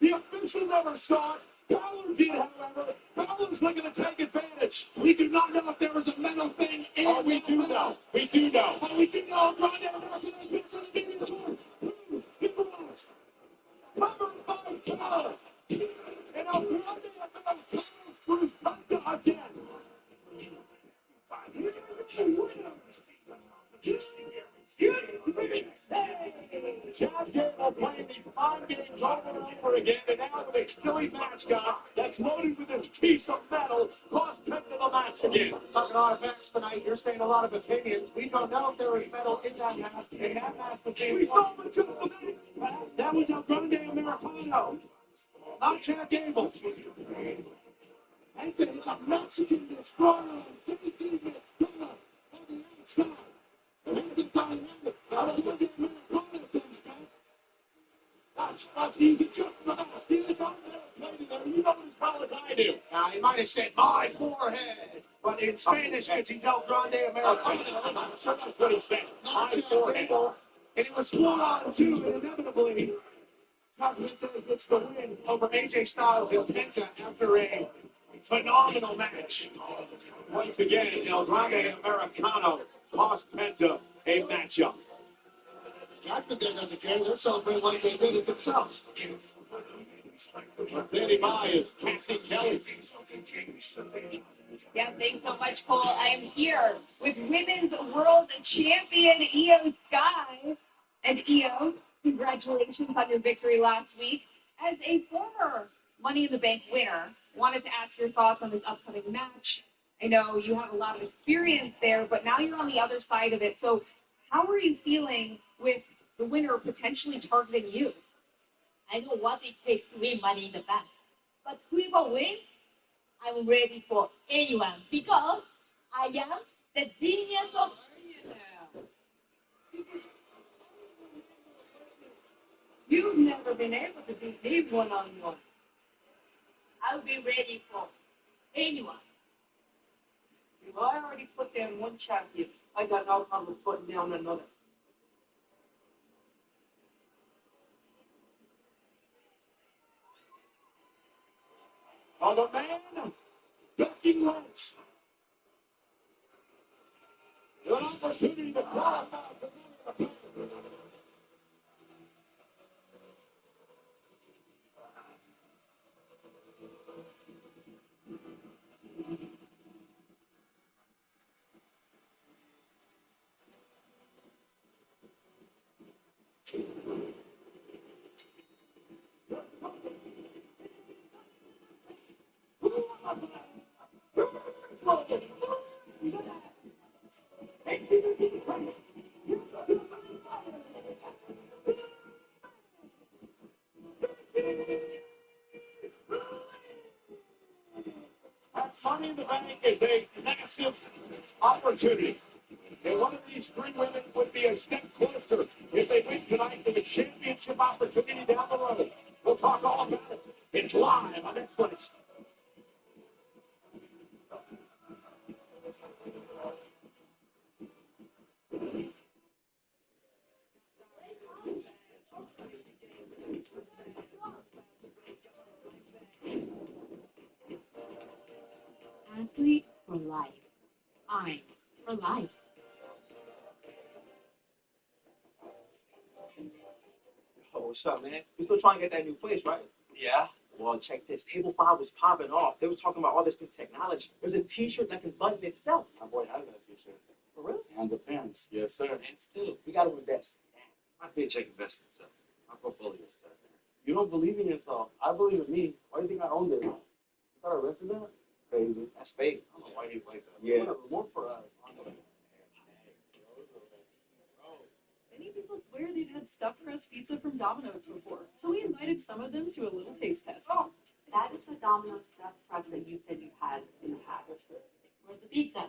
B: The official never saw it. Ballard did, however. Ballard's looking to take advantage. We do not know if there was a mental thing in it. Oh, we do know. We do know. But we do know Grande American has been for the beginning of the tour. He was covered by Ballard. And now Grande American through Penta again. Chad Gable playing these mind games over and over again, and now with a silly mascot that's loaded with this piece of metal, lost Penta the match again. Talking a lot of facts tonight, you're saying a lot of opinions. We don't know if there was metal in that mask, and that mask became... We saw it just a minute. That was El Grande Americano, not Chad Gable. It's a Mexican destroyer on 15-minute on the outside. That's easy, just the mask. You know it as well as I do. Now, he might have said, my forehead, but in Spanish, because he's El Grande Americano. I'm sure that's what he said. My forehead. And it was 4-on-2, and inevitably, Cosmento gets the win over AJ Styles and Penta after a phenomenal match. Once again, El Grande Americano lost Penta a matchup. Judgment there doesn't care. They're celebrating like they did it themselves. Standing by is Cassie Kelly.
P: Yeah, thanks so much, Cole. I am here with Women's World Champion Io Sky. And Io, congratulations on your victory last week. As a former Money in the Bank winner, wanted to ask your thoughts on this upcoming match. I know you have a lot of experience there, but now you're on the other side of it. So how are you feeling with the winner potentially targeting you?
Q: I know what it takes to win Money in the Bank. But whoever wins, I'm ready for anyone because I am the genius of...
N: You've never been able to beat me one-on-one.
Q: I'll be ready for anyone.
N: If I already put down one champion, I got no problem putting down another.
B: Oh, the man, ducking legs. An opportunity to qualify for the Money in the Bank is a massive opportunity. And one of these three women would be a step closer if they win tonight to the championship opportunity down the road. We'll talk all about it. It's live on Netflix.
O: Athlete for life. Eyes for life.
G: Oh, what's up, man? We still trying to get that new place, right? Yeah. Well, check this. Table 5 was popping off. They was talking about all this new technology. There's a T-shirt that can button itself. My boy has that T-shirt. For real?
C: And the pants.
G: Yes, sir. Pants too. We got to invest. My paycheck invested, sir. My portfolio is set.
C: You don't believe in yourself. I believe in me. Why do you think I owned it? You thought I rented that?
G: Crazy. That's fake.
C: I don't know why he's like that.
G: Yeah.
C: Whatever. Work for us.
R: Many people swear they've had stuffed crust pizza from Domino's before, so we invited some of them to a little taste test.
I: Oh, that is the Domino's stuffed crust that you said you've had in the past. Where's the pizza?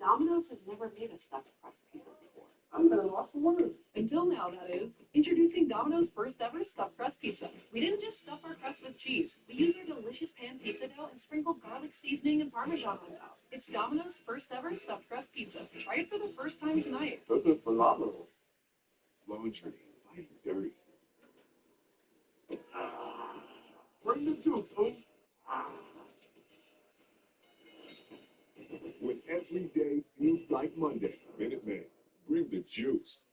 I: Domino's has never made a stuffed crust pizza before.
C: I'm gonna lost for words.
R: Until now, that is. Introducing Domino's first ever stuffed crust pizza. We didn't just stuff our crust with cheese. We used our delicious pan pizza dough and sprinkled garlic seasoning and Parmesan on top. It's Domino's first ever stuffed crust pizza. Try it for the first time tonight.
C: This is phenomenal.
E: Laundry, fighting dirty. Bring the juice, folks. When every day feels like Monday, Minute Maid, bring the juice.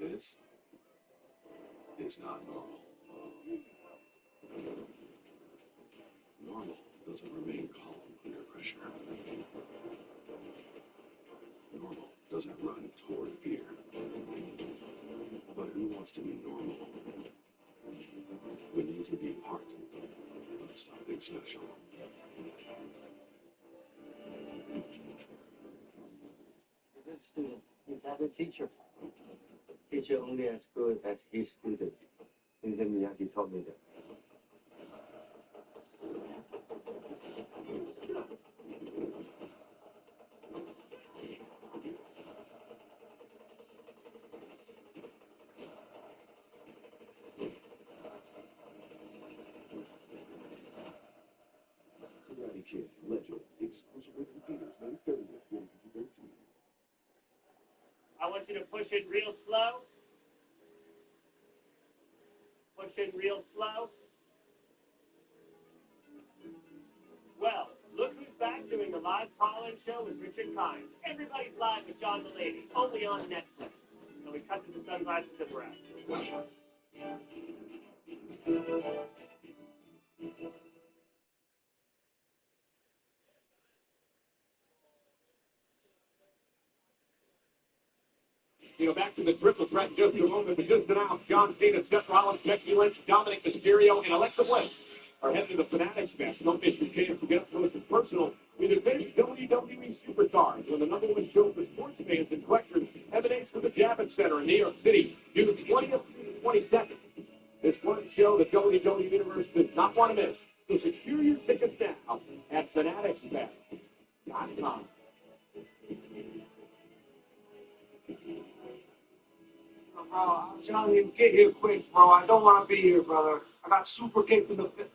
E: This is not normal. Normal doesn't remain calm under pressure. Normal doesn't run toward fear. But who wants to be normal when you can be part of something special?
G: A good student is like a teacher. Teacher only as good as his student. Mr. Miyagi told me that.
E: Karate Kid Legends, exclusively from theaters May 30th, 2013.
B: I want you to push it real slow. Push it real slow. Well, look who's back doing a live call-in show with Richard Kind. Everybody's live with John Mulaney, only on Netflix. So we cut to the sunglasses and we're out. You know, back to the triple threat in just a moment, but just now, John Cena, Seth Rollins, Becky Lynch, Dominic Mysterio, and Alexa Bliss are headed to the Fanatics Fest. Don't miss your chance to get up close and personal with advanced WWE superstars when the number one show for sports fans and collectors emanates from the Javits Center in New York City, June 20th through the 22nd. This one show the WWE Universe does not want to miss. So secure your tickets now at fanaticsfest.com.
S: Bro, I'm telling you, get here quick, bro. I don't want to be here, brother. I got super kicked in the fit.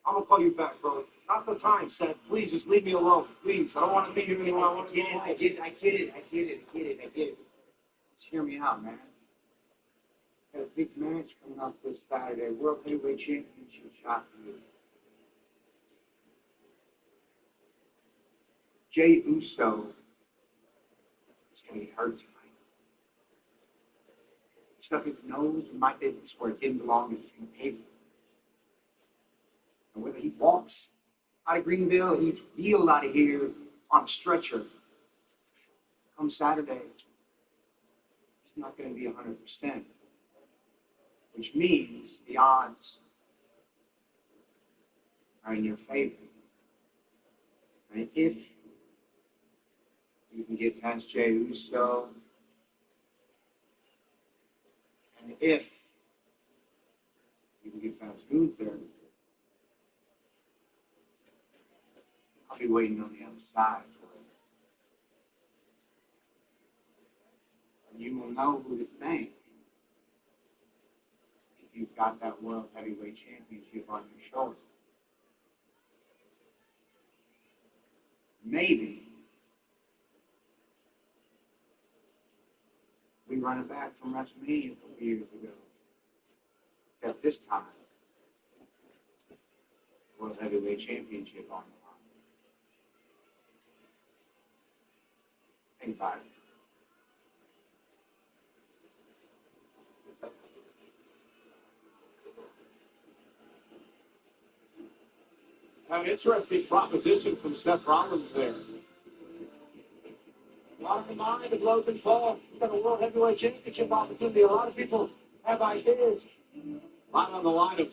S: I'm going to call you back, bro. Not the time, Seth. Please, just leave me alone. Please. I don't want to be here anymore. I get it. Just hear me out, man. Got a big match coming up this Saturday. World Heavyweight Championship shot for you. Jey Uso is going to get hurt tonight. He stuck his nose in my business where it didn't belong and he's going to pay for it. And whether he walks out of Greenville or he's wheeled out of here on a stretcher, come Saturday, he's not going to be 100%, which means the odds are in your favor. And if you can get past Jey Uso, and if you can get past Gunther, be waiting on the other side. You will know who to thank if you've got that World Heavyweight Championship on your shoulder. Maybe we run it back from WrestleMania 4 years ago. Except this time, World Heavyweight Championship on the line. Think about it.
B: An interesting proposition from Seth Rollins there. A lot of the mind of Logan Paul. He's got a World Heavyweight Championship opportunity. A lot of people have ideas. A lot on the line of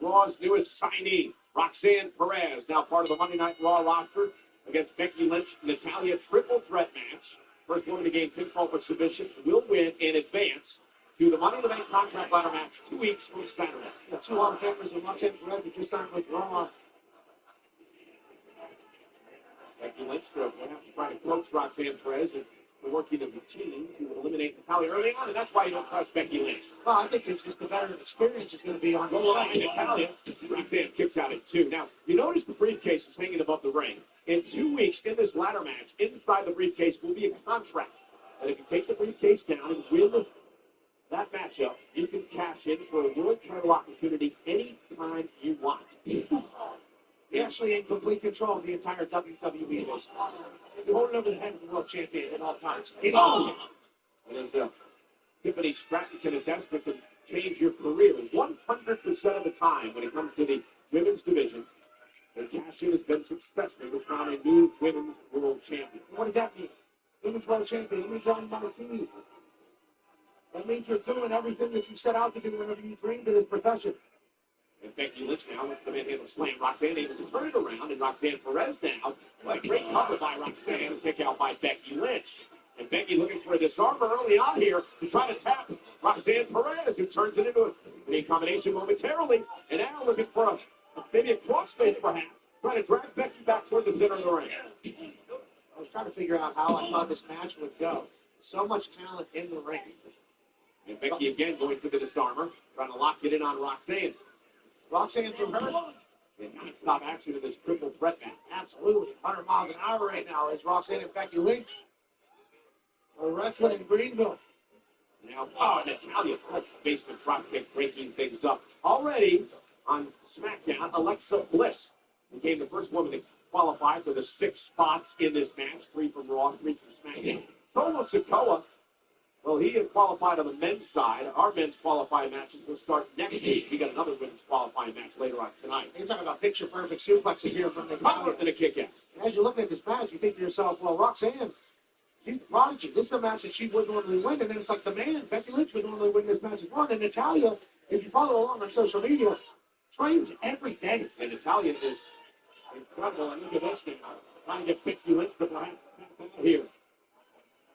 B: Raw's newest signee, Roxanne Perez, now part of the Monday Night Raw roster against Becky Lynch. Natalya triple threat match. First woman to gain pinfall for submission will win in advance to the Money in the Bank contract ladder match 2 weeks from Saturday.
C: The 2 Hall of Famers and Roxanne Perez who just signed with Raw.
B: Becky Lynch perhaps trying to coach Roxanne Perez and we're working as a team to eliminate Natalya early on, and that's why you don't trust Becky Lynch.
C: Well, I think it's just the better experience is going to be on the
B: line. Natalya, Roxanne kicks out at 2. Now, you notice the briefcase is hanging above the ring. In 2 weeks, in this ladder match, inside the briefcase will be a contract. And if you take the briefcase down and win that matchup, you can cash in for a world title opportunity anytime you want.
C: You're actually in complete control of the entire WWE list. You're holding over the head of the world champion at all times.
B: And as Tiffany Stratton can attest, it can change your career 100% of the time when it comes to the women's division. And cash-in has been successful to crown a new women's world champion.
C: What does that mean? Women's world champion. That means you're on Marquis. That means you're doing everything that you set out to do whenever you dreamed of this profession.
B: And Becky Lynch now with the manhandle slam. Roxanne able to turn it around, and Roxanne Perez now. What a great cover by Roxanne, and kick out by Becky Lynch. And Becky looking for a disarmer early on here to try to tap Roxanne Perez, who turns it into a combination momentarily. And now looking for maybe a crossface perhaps, trying to drag Becky back toward the center of the ring.
C: I was trying to figure out how I thought this match would go. So much talent in the ring.
B: And Becky again going for the disarmer, trying to lock it in on Roxanne.
C: Roxanne's in her.
B: And non-stop action in this triple threat match.
C: Absolutely. 100 miles an hour right now as Roxanne and Becky Lynch are wrestling in Greenville.
B: Now, Natalya, basement drop kick, breaking things up. Already on SmackDown, Alexa Bliss became the first woman to qualify for the 6 spots in this match. 3 from Raw, 3 from SmackDown. Solo Sikoa, well, he had qualified on the men's side. Our men's qualifying matches will start next week. We got another women's qualifying match later on tonight.
C: You're talking about picture-perfect suplexes here from Natalya.
B: And a kick out.
C: As you're looking at this match, you think to yourself, well, Roxanne, she's the prodigy. This is a match that she would normally win. And then it's like the man, Becky Lynch, would normally win this match as well. And Natalya, if you follow along on social media, trains every day.
B: And Natalya is incredible. And look at this now. Trying to get Becky Lynch to perhaps here.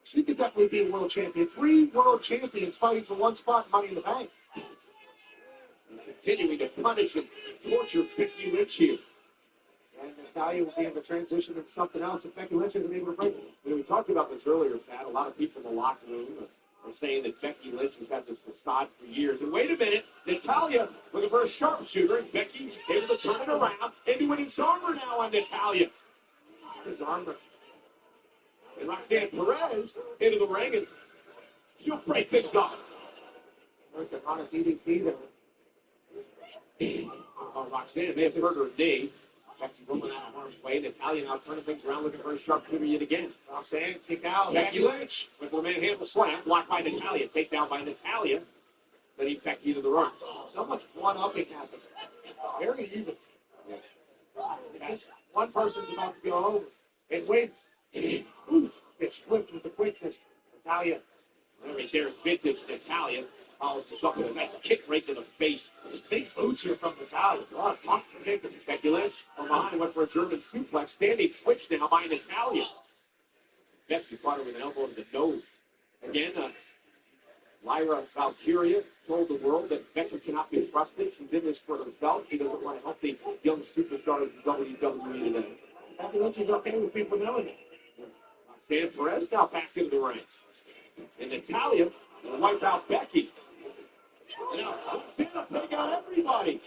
C: She could definitely be a world champion. 3 world champions fighting for 1 spot in Money in the Bank.
B: And continuing to punish and torture Becky Lynch here.
C: And Natalya will be able to transition into something else if Becky Lynch isn't able to break it.
B: We talked about this earlier, Pat. A lot of people in the locker room are saying that Becky Lynch has had this facade for years. And wait a minute, Natalya looking for a sharpshooter, and Becky able to turn it around and do an disarmer now on Natalya. Disarmer. And Roxanne Perez into the ring, and she'll break things off.
C: On a DDT there.
B: Roxanne may have hurt her knee. Becky rolling out of harm's way. Natalya now turning things around, looking for a sharpshooter yet again.
C: Roxanne kick out.
B: Becky Lynch with the manhandle slam, blocked by Natalya. Takedown by Natalya. Letting Becky into the run.
C: So much one-upping happening. Very even. Yes. One person's about to go over and win. It's flipped with the quickness. Natalya.
B: There's vintage Natalya. Follows this up with a nice kick right to the face.
C: These big boots here from Natalya. A lot of pop kick.
B: Becky Lynch from behind went for a German suplex. Standing switch now by Natalya. Becky fought her with an elbow to the nose. Again, Lyra Valkyria told the world that Becky cannot be trusted. She's in this for herself. She doesn't want to help the young superstars in WWE today.
C: Becky Lynch is okay with people knowing it.
B: Roxanne Perez now back into the ring. And Natalia will wipe out Becky. And now Roxanne will take out everybody.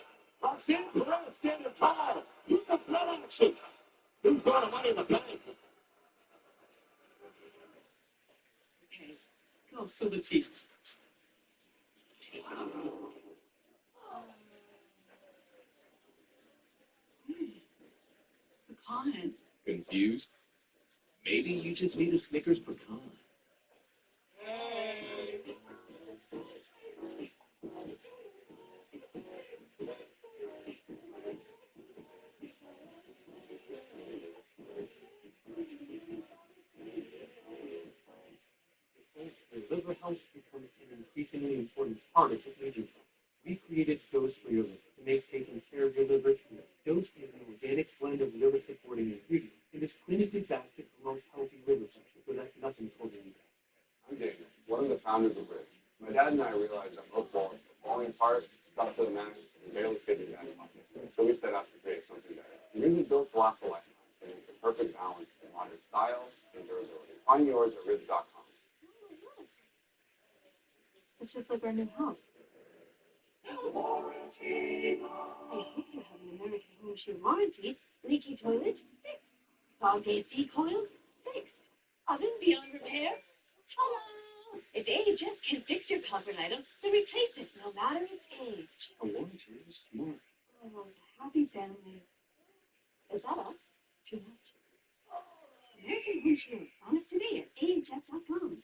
B: Roxanne Perez standing tall. Who's the threat action? Who's going to Money in the Bank?
N: Okay, go, Silver Teeth. Pecan.
J: Confused? Maybe you just need a Snickers pecan.
G: Liver health becomes an increasingly important part of what we do. We created Dose for Your Liver to make taking care of your liver easier. Dose is an organic blend of liver-supporting ingredients. It is clinically backed to promote healthy liver function so that nothing's holding you back.
T: I'm Daniel, one of the founders of RIT. My dad and I realized that most balls were falling apart, stuck to the max, and barely fit in dad's pocket. So we set out to create something better. The ring is built to last a lifetime, and it's the perfect balance in modern style and durability. Find yours at RIT.com.
I: It's just like our new house. I hope you have an American Home Machine warranty. Leaky toilet, fixed. Clogged AC coils, fixed. Oven beyond repair, ta-da! If AHS can fix your comfort item, then replace it, no matter its age.
J: A warranty is smart.
I: Oh, happy family. Is that us? Too much. American Home Shield. Sign up today at ahs.com.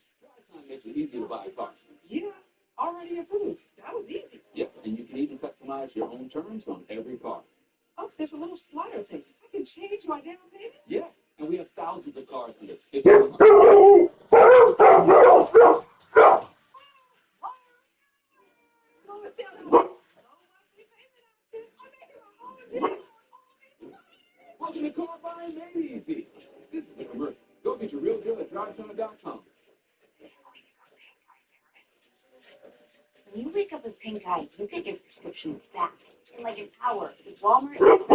U: Time makes it easy to buy a car.
C: Yeah, already approved. That was easy.
U: Yep, and you can even customize your own terms on every car.
C: Oh, there's a little slider thing. I can change my down payment?
U: Yeah, and we have thousands of cars under $50. Welcome to Car Buying Made Easy. This is the commercial. Go get your real deal at drivetime.com.
I: When you wake up with pink eye, you get your prescription fast. In like an hour. Walmart could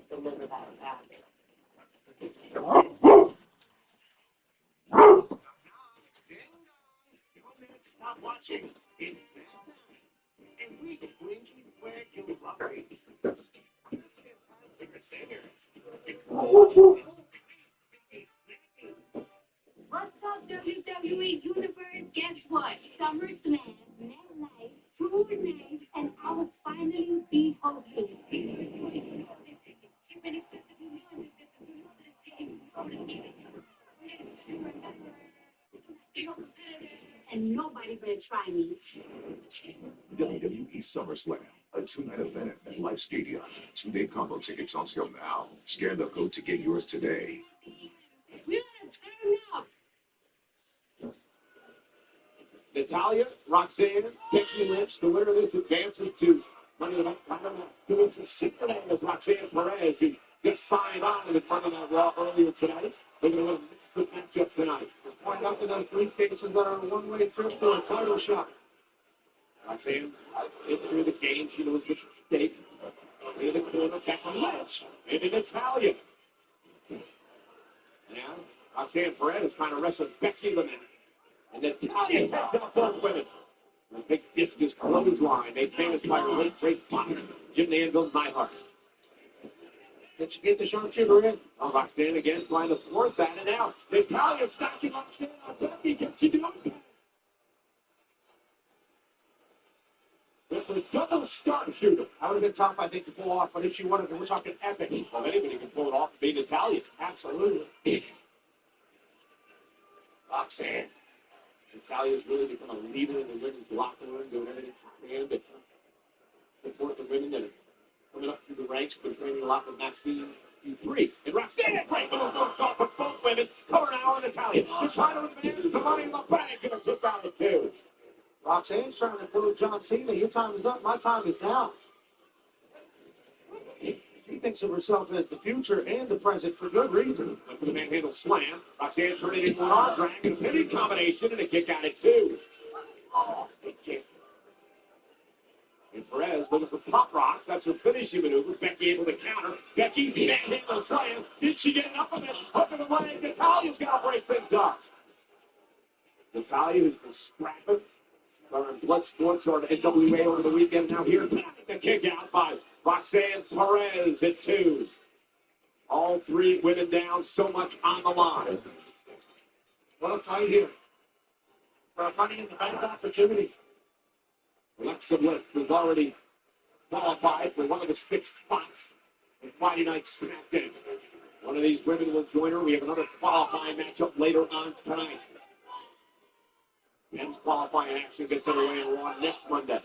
I: deliver that fast.
B: Stop watching. It's snack time. And which Blinky swear you'll love these. Singers.
P: What's up, WWE Universe? Guess what? SummerSlam, Night, 2 nights, and I will finally be okay. And nobody better try me.
E: WWE SummerSlam, a 2-night event at MetLife Stadium. 2-day combo tickets on sale now. Scan the code to get yours today.
P: We're gonna turn up.
B: Natalia, Roxanne, Becky Lynch, the winner of this advances to Money in the Bank. Who is the secret name is Roxanne Perez, who just signed on in Money in the Raw earlier tonight. They're going to mix the matchup tonight.
C: Point out to those briefcases that are a one-way trip to a title shot.
B: Roxanne is through the game. She knows what's at stake. In the corner, Becky Lynch. And in Natalia. Now, Roxanne Perez is trying to wrestle Becky Lynch. And Natalia takes out both women. The big discus clothesline, made famous by her late great father, Jim the Anvil Neidhart.
C: Did you get the sharpshooter in?
B: Oh, Roxanne again trying to thwart that, and now Natalia stacking Roxanne on Becky. Can she do it? With a double sharpshooter.
C: That would have been tough, I think, to pull off, but if she wanted to, we're talking epic.
B: Well, anybody can pull it off and beat Natalia.
C: Absolutely.
B: Roxanne. Natalia's really become a leader in the women's locker room, doing everything she can to support the women that are coming up through the ranks. Been training a lot with Maxine Q3. And Roxanne, great little moves off of both women. Cover now on Natalia. They're trying to advance the Money in the Bank, and it's hit down to 2.
C: Roxanne's trying to prove John Cena, your time is up, my time is down. She thinks of herself as the future and the present for good reason.
B: Went for the manhandle slam. Roxanne turned it into an arm drag and a pinning combination and a kick out at 2. Oh, big kick. And Perez looking for pop rocks. That's her finishing maneuver. Becky able to counter. Becky can't handle the slam. Did she get enough of it? Hook of the leg. Natalia's got to break things up. Natalia, who's been scrapping. Learned blood sports or NWA over the weekend. Now here, the kick out by Roxanne Perez at 2. All three women down, so much on the line.
C: What a fight here. For a money in the bank opportunity.
B: Alexa Bliss has already qualified for one of the 6 spots in Friday Night SmackDown. One of these women will join her. We have another qualifying matchup later on tonight. Men's qualifying action gets underway in Raw next Monday.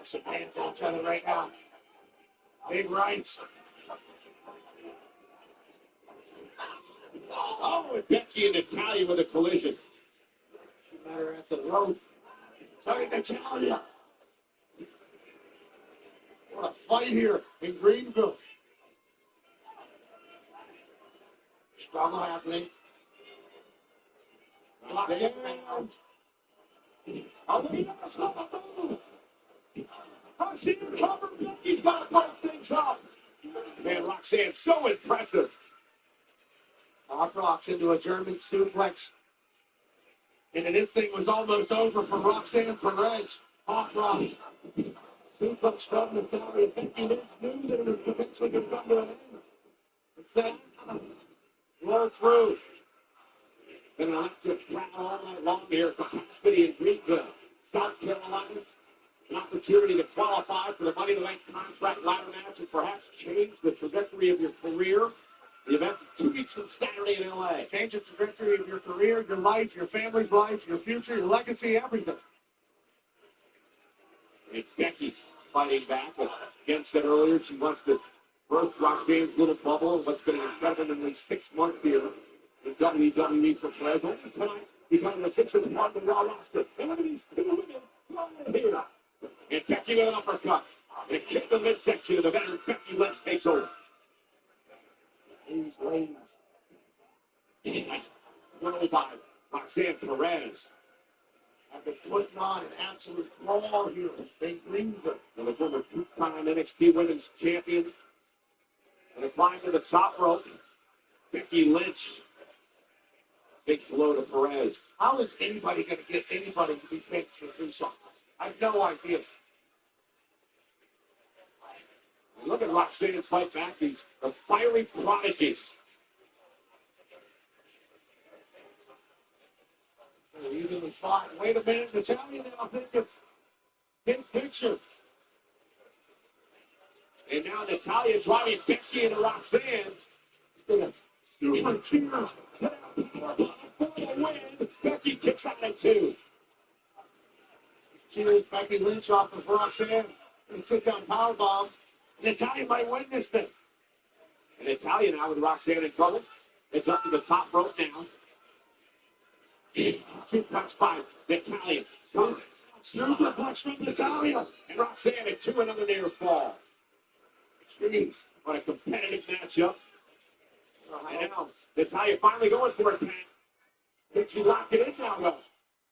C: Some hands on each other right now. Big rights.
B: Oh, and Becky and Natalia with a collision.
C: Matter at the rope. Sorry, Natalia. What a fight here in Greenville. Struggle happening. Roxanne. Oh, they just want to move. Roxanne covered. Becky's got to break things up.
B: Man, Roxanne, so impressive.
C: Hot rocks into a German suplex. And this thing was almost over for Roxanne Perez. Hot rocks. Suplex from Natalia. Becky Lynch knew that it was eventually going to come to an end. And said, blow through.
B: Been an electric crowd all night long here at the Park City in Greenville, South Carolina. An opportunity to qualify for the Money in the Bank contract ladder match and perhaps change the trajectory of your career. The event 2 weeks from Saturday in L.A.
C: Change the trajectory of your career, your life, your family's life, your future, your legacy, everything.
B: And Becky fighting back. As again said earlier, she wants to birth Roxanne's little bubble of what's been an incredibly 6 months here in WWE for Perez. Only tonight becoming the official part of the Raw roster. And look at these 2 women right here. And Becky with an uppercut. And a kick to the midsection of the veteran Becky Lynch takes over.
C: These ladies.
B: Nice. 105. Roxanne Perez.
C: Have been putting on an absolute brawl here in Greenville.
B: And the former 2-time NXT Women's Champion. And a climb to the top rope. Becky Lynch. Big blow to Perez.
C: How is anybody going to get anybody to be picked to do something? I have no idea.
B: Look at Roxanne fight back. The fiery prodigy.
C: Evenly fought. Wait a minute. Natalia now thinking big picture.
B: And now Natalia driving Becky into Roxanne.
C: Super cheers.
B: For the win. Becky kicks out at 2.
C: Cheers Becky Lynch off of Roxanne. And sit down powerbomb. Natalia might win this thing.
B: And Natalia now with Roxanne in trouble. It's up to the top rope now. Suplex by Natalia.
C: Suplex from Natalia.
B: And Roxanne at 2, another near fall.
C: Jeez.
B: What a competitive matchup. And now Natalia finally going for it, Pat.
C: Did she lock it in now, though?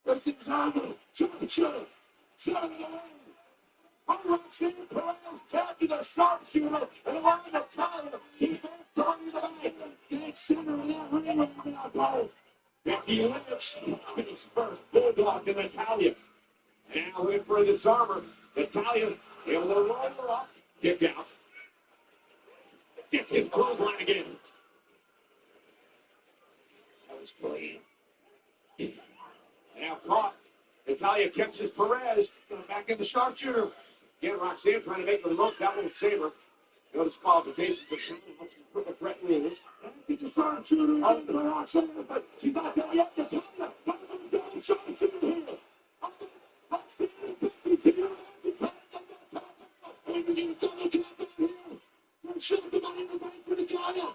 C: This is over. Sharpshooter. 7 of the lane. Roxanne Perez tapped to the sharpshooter and allowing Natalia to advance toward the back. Dead center of that ring right now, Paul.
B: Becky Lynch finished first. Bulldog to Natalia. And now looking for a disarmer. Natalia able to roll her up. Kick out. Gets his clothesline again.
C: That was clean.
B: Now caught. Natalia catches Perez.
C: Back in the sharpshooter.
B: Again, Roxanne trying to make the most. That won't save her. No disqualifications to count. What's the triple threat rules?
C: Get the sharpshooter on the Roxanne, but she's not there yet. Natalia, not going to get the sharpshooter here. Roxanne and Becky figure out to we get a double tap out here. No shot the Money in the Bank for Natalia.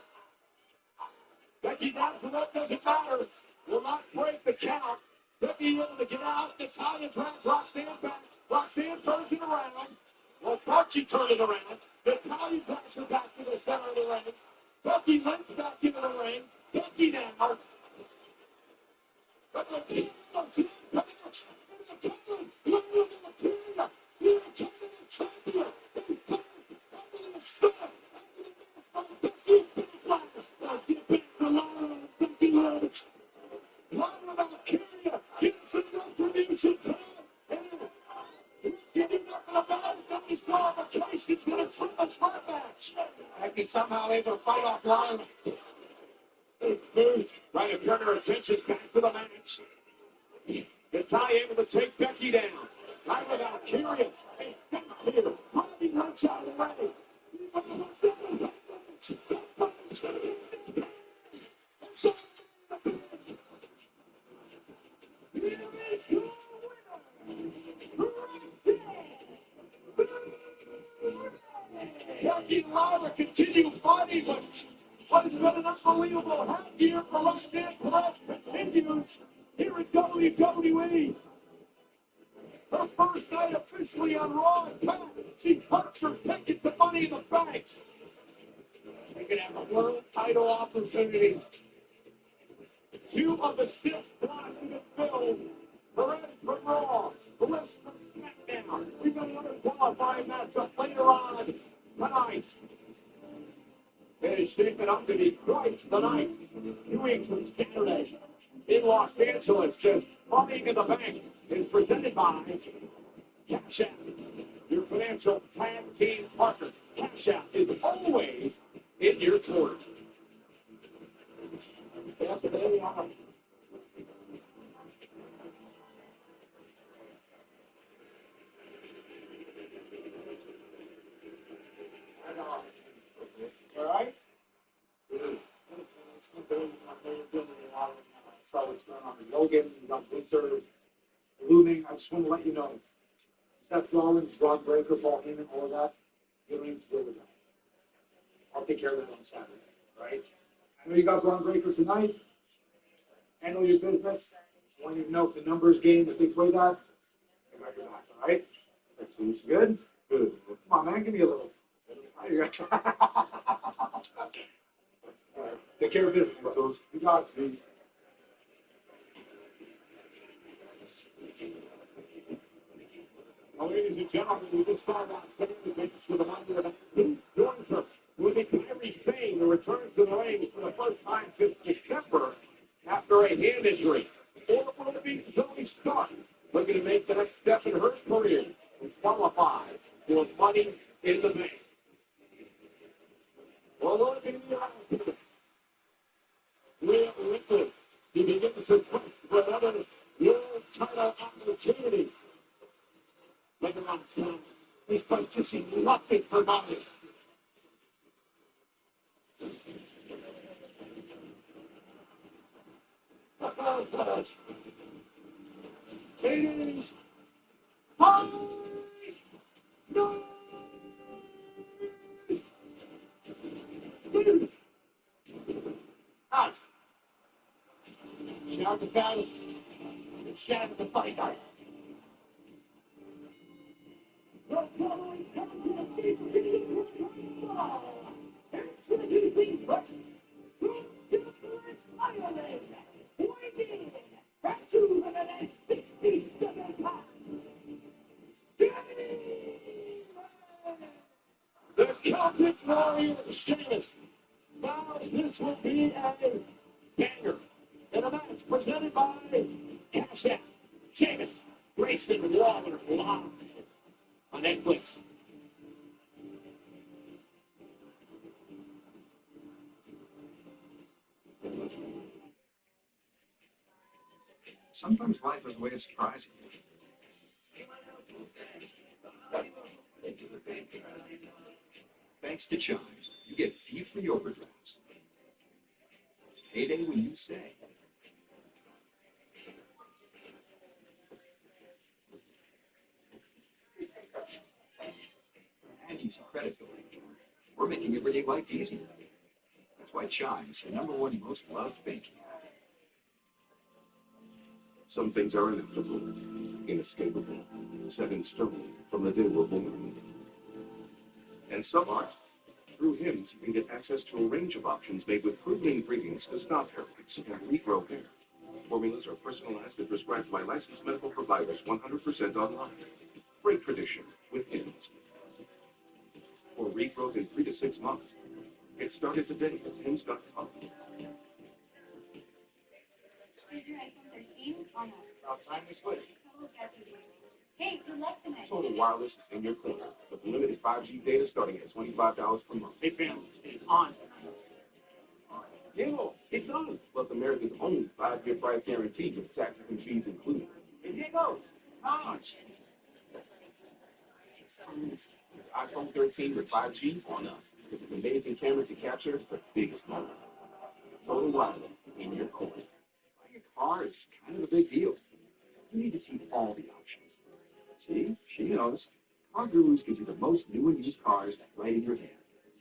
B: Becky down to what doesn't matter. Will not break the count. Becky able to get out. Natalia drags Roxanne back. Roxanne turns it around. Well, Archie turned it around. Natalia drags her back to the center of the ring. Becky Lynch back into the ring. Becky now. But the Becky somehow able to fight off Lyle. Trying to turn her attention back to the match. Natalia able to take Becky down. Right without Valkyria. And steps here. Tommy runs out of the way. Becky and Lila continue fighting, but what has been an unbelievable half year for Roxanne Perez continues here in WWE. Her first night officially on Raw and Pat, she cuts her ticket to Money in the Bank. They could have a world title opportunity. 2 of the 6 slots have been filled. Perez from Raw, Bliss from SmackDown. We've got another qualifying matchup later on tonight. It is shaping up to be quite the night. 2 weeks from Saturday in Los Angeles. Just Money in the Bank is presented by Cash App, your financial tag team partner. Cash App is always in your corner. Yes, they are. All right?
C: So what's going on with Logan, you got Wizard looming. I just want to let you know, Seth Rollins, Braun Breaker, Paul Heyman, all of that, you don't need to deal with that. I'll take care of that on Saturday, right? I know you got Braun Breaker tonight. Handle your business. I want you to know if the numbers game, if they play that, I got your back, all right? That seems good? Good. Come on, man, give me a little. There you go. Take care of business, bro. You got it, please.
B: Well, ladies and gentlemen, we just started on stage for the Monday of the joins her. Will be Kyrie Sane, who returns to the ring for the first time since December after a hand injury. Or will it be Zoe Stark, looking to make the next step in her career and qualify for Money in the Bank? Well, will it be Rhea Ripley? He begins to quest for another world title opportunity. Later on, he's purchasing nothing for money. It is time. No. Nice. Shout the battle. Shout the fight night. The Celtic Warrior Sheamus vows this will be a banger in a match presented by Cash App. Sheamus, Grayson Waller live on Netflix.
E: Sometimes life is a way of surprising you. Thanks to Chime, you get fee-free overdrafts. Payday when you say. And easy credit billing. We're making everyday life easier. That's why Chime's the #1 most loved banking app.
J: Some things are inevitable, inescapable, set in stone from the day we're born. And some aren't. Through Hims, you can get access to a range of options made with proven ingredients to stop hair loss and regrow hair.
E: Formulas are personalized and prescribed by licensed medical providers 100% online. Break tradition with Hims. For regrowth in 3 to 6 months. Get started today at Hims.com.
M: Here's your iPhone 13 on us.
B: About time we switch.
M: Total gadget deals. Hey, good luck tonight.
E: Total Wireless is in your corner with limited 5G data starting at $25 per month.
B: Hey, fam, it's on.
E: Yo, it's on. Plus America's only 5-year price guarantee with taxes and fees included.
B: Hey, Diego, on.
E: iPhone 13 with 5G on us. With its amazing camera to capture the biggest moments. Total Wireless in your corner. Buying a car is kind of a big deal. You need to see all the options. See, she knows. Car Gurus gives you the most new and used cars right in your hand.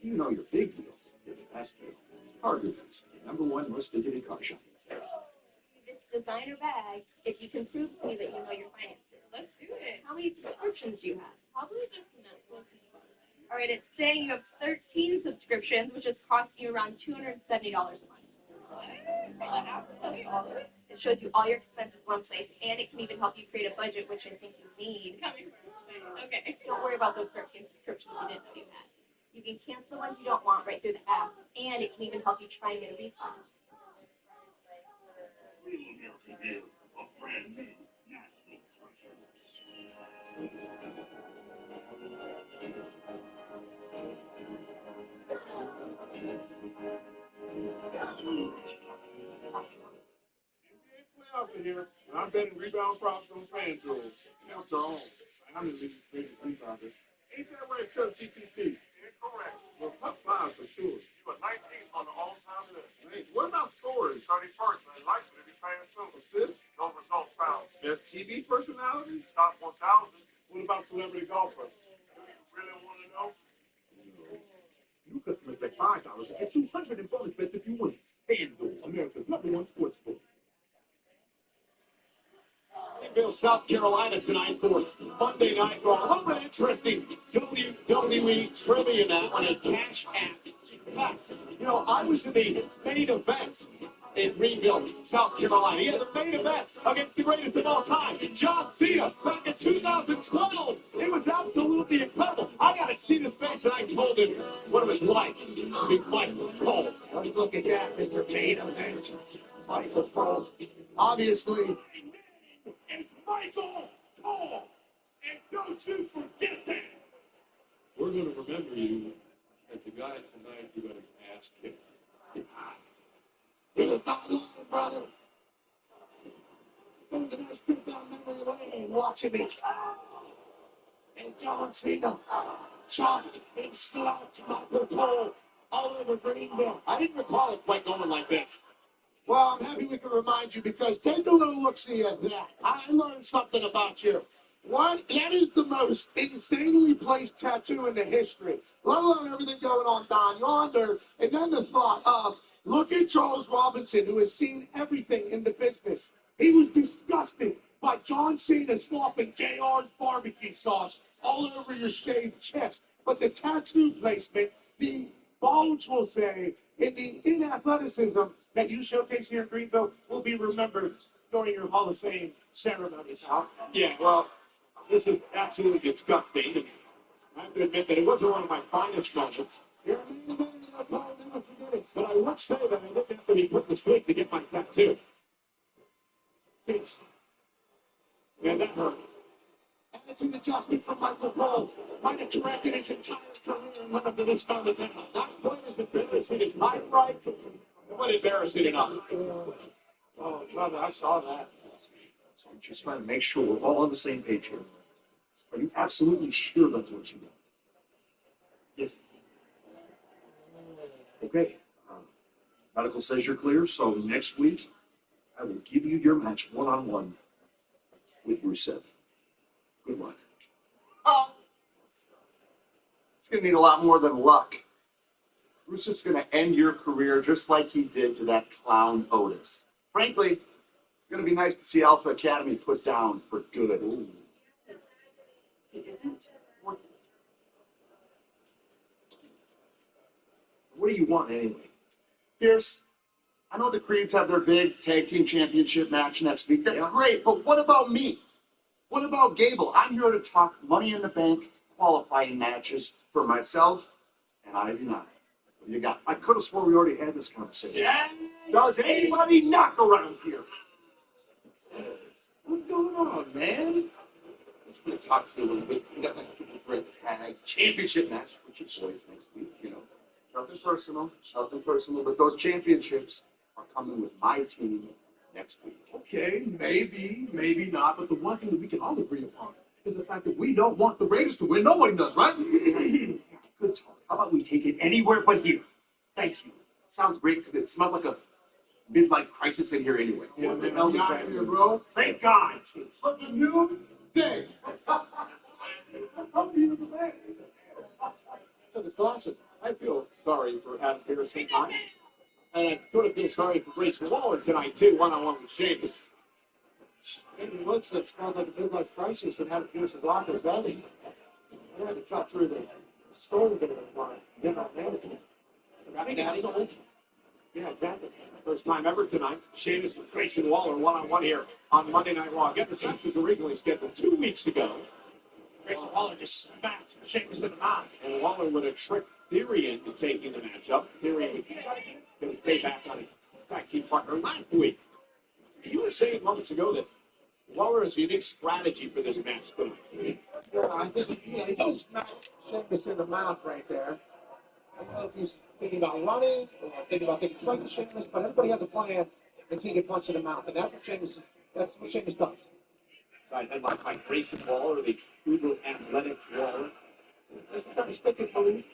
E: So you know your big deal, you're the best deal. Car Gurus, the #1 most visited car shopping site.
F: This designer bag, if you can prove to me that you know your finances. Let's do it. How many subscriptions do you have? Probably just enough. All right, it's saying you have 13 subscriptions, which is costing you around $270 a month. It shows you all your expenses in one place, and it can even help you create a budget, which I think you need. Okay. Don't worry about those 13 subscriptions. You didn't do that. You can cancel the ones you don't want right through the app, and it can even help you try and get a refund.
K: We will never forgive a brand new national treasure.
J: Playoffs in here, and I'm betting rebound props on FanDuel. After all, I'm the league's greatest rebounder. Ain't that right, Chuck GPT?
K: Incorrect.
J: Well, top 5 for sure.
K: You are 19th on the all-time list.
J: Hey, what about scoring?
K: 31st, and likely to be paying soon.
J: Assists?
K: No results found.
J: Best TV personality?
K: Top 1,000.
J: What about celebrity golfer?
K: Really want to know?
J: New customers bet $5 and get $200 in bonus bets if you win. FanDuel, America's #1 sports book. Greenville, South Carolina tonight for Monday Night Raw. A little bit interesting WWE trivia now on a cash app. In fact, I was in the main event in Greenville, South Carolina. Yeah, the main event against the greatest of all time, John Cena, back in 2012. It was absolutely incredible. I got to see his face, and I told him what it was like to be Michael Cole.
C: Look at that, Mr. Main Event. Michael Cole. Obviously,
J: It's Michael Cole. And don't you forget that. We're going to remember you as the guy tonight who got his ass kicked.
C: it was not lying, brother. It was a nice trip down memory lane watching me. And John Cena chopped and slapped Michael Cole all over Greenville.
J: I didn't recall it quite going like this.
C: Well, I'm happy we can remind you because take a little look-see at that. I learned something about you. That is the most insanely placed tattoo in the history. Let alone everything going on down yonder. And then the thought of, look at Charles Robinson, who has seen everything in the business. He was disgusted by John Cena slopping JR's barbecue sauce all over your shaved chest. But the tattoo placement, the bulge will say, in the athleticism that you showcase here in Greenville will be remembered during your Hall of Fame ceremony.
J: Yeah, well, this is absolutely disgusting. And I have to admit that it wasn't one of my finest moments.
C: You're a man of the I'll probably never forget it.
J: But I would say that I didn't have to be put to sleep to get my tattoo. Yeah, that hurt.
C: Attitude adjustment from Michael Cole might have directed his entire career and led him to this moment.
J: Not quite as embarrassing as high price, but embarrassing enough.
C: Oh, brother, I saw that.
V: So I'm just trying to make sure we're all on the same page here. Are you absolutely sure that's what you want? Yes. Okay. Medical says you're clear, so next week I will give you your match one-on-one with Rusev. Good luck.
S: It's going to need a lot more than luck. Rusev's going to end your career just like he did to that clown Otis. Frankly, it's going to be nice to see Alpha Academy put down for good. Ooh.
N: He isn't worth it.
S: What do you want anyway? Pierce,
A: I know the Creeds have their big tag team championship match next week. That's great, but what about me? What about Gable? I'm here to talk Money in the Bank qualifying matches for myself and Ivy Nine. What do you got?
V: I could have sworn we already had this conversation.
J: Yeah? Does anybody knock around here?
B: What's going on, man? Let's gonna talk to you a little bit. We got that super threat tag championship match with your boys next week, you know.
A: Nothing personal, but those championships are coming with my team next week.
J: Okay, maybe not, but the one thing that we can all agree upon is the fact that we don't want the Raiders to win. Nobody does, right?
A: Good talk. How about we take it anywhere but here? Thank you.
B: Sounds great because it smells like a midlife crisis in here anyway.
J: Yeah, what the hell is that here, bro? Thank God. What's a new day?
B: So this glasses, I feel sorry for Adam Pearce sometimes. And I sort of feel sorry for Grayson Waller tonight, too, one-on-one with Sheamus.
C: Maybe looks that smelled like a midlife crisis and had to finish his office. That he had to cut through the storm there and get on management.
B: Yeah, exactly. First time ever tonight. Sheamus and Grayson Waller one-on-one here on Monday Night Raw. Again, this match was originally scheduled 2 weeks ago.
C: Grayson Waller just smacked Sheamus in the mouth.
B: And Waller would have tricked Theory into taking the matchup. Theory would get his payback on his tag team partner last week. You were saying moments ago that Waller has a unique strategy for this match tonight.
C: Yeah, I think he just smacked Sheamus in the mouth right there. I don't know if he's thinking about running or thinking about taking punch to Sheamus, but everybody has a plan and taking a punch in the mouth, and that's what Sheamus does.
B: Right, headlined by Grayson Waller, the uber athletic Waller.
C: Just trying to stick it to him.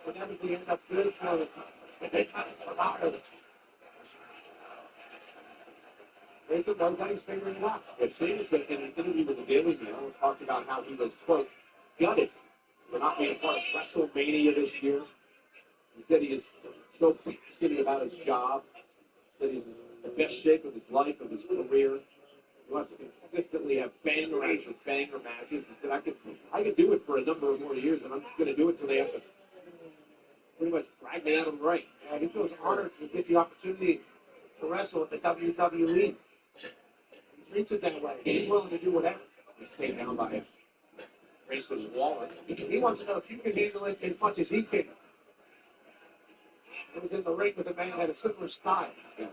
C: When everything ends up good for it, they kind of out of it.
B: Grayson knows that he's figuring it out. But Sheamus, in an interview with the Daily Mail, talked about how he was, quote, gutted for not being a part of WrestleMania this year. He said he is so passionate about his job, that he's in the best shape of his life, of his career. He wants to consistently have banger after banger matches. He said, I could do it for a number of more years, and I'm just going to do it until they have to pretty much drag me out of the ring.
C: Yeah, he feels honored to get the opportunity to wrestle at the WWE. He treats it that way. He's willing to do whatever.
B: He's taken down by Grayson Waller.
C: He wants to know if you can handle it as much as he can. He was in the ring with a man that had a similar style.
B: Yeah.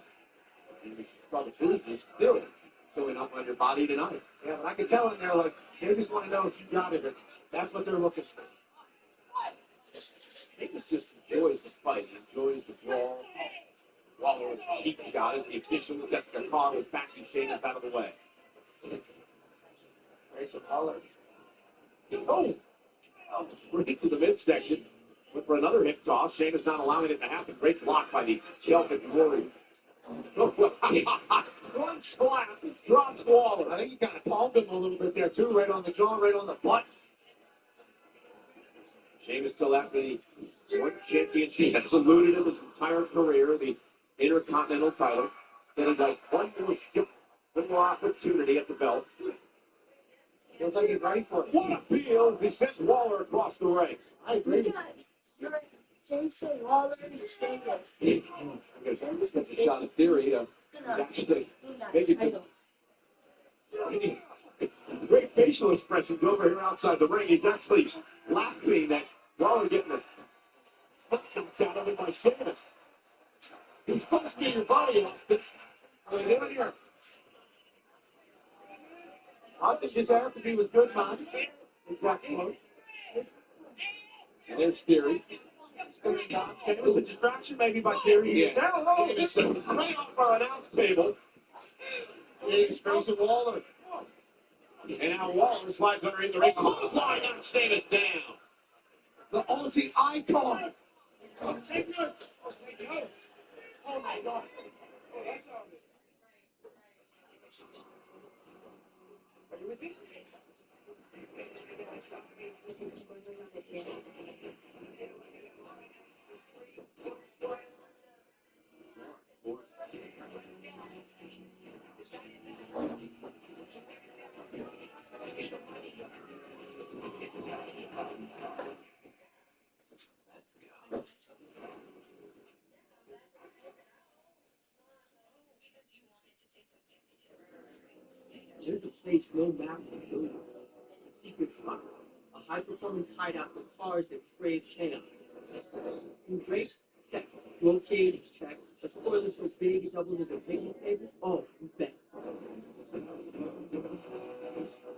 B: And you saw the bruises still showing up on your body tonight.
C: Yeah, but I can tell in there, like, they just want to know if you got it. That's what they're looking for.
B: Sheamus just enjoys the fight. He enjoys the brawl. Waller was a cheap shot as the official Jessica Carr was backing Sheamus out of the way.
C: Grayson Waller.
B: Oh! Right to the midsection. Went for another hip toss. Sheamus not allowing it to happen. Great block by the Celtic Warrior. One slap drops Waller.
C: I think he kind of palmed him a little bit there, too, right on the jaw, right on the butt.
B: Sheamus still after the one championship has eluded him his entire career, the Intercontinental title. Then he'd like one more opportunity at the belt.
C: Feels like he's ready for it.
B: What a feel as he sends Waller across the ring.
C: I agree.
Q: You're Jason Waller, you say this.
B: That's a shot of Theory. Actually, maybe great facial expressions over here outside the ring. He's actually laughing at Waller getting the smack out of him by Sheamus. He's supposed to be your body, Austin. What are you doing here?
C: I think his afterbeat was good, man. Exactly.
B: And there's Theory.
C: It was a distraction maybe by Theory.
B: Yeah. Hello, this is right off our announce table.
C: He's Grayson Waller.
B: And now Waller slides underneath the ring. Clothesline on Sheamus down.
C: The Aussie icon.
J: Oh my God. Are you with me?
N: place no map will show you. A secret spot. A high-performance hideout with cars that crave chaos. In Drake's check. Locate, check. A spoiler so big it doubles as a picnic table? Oh, you bet.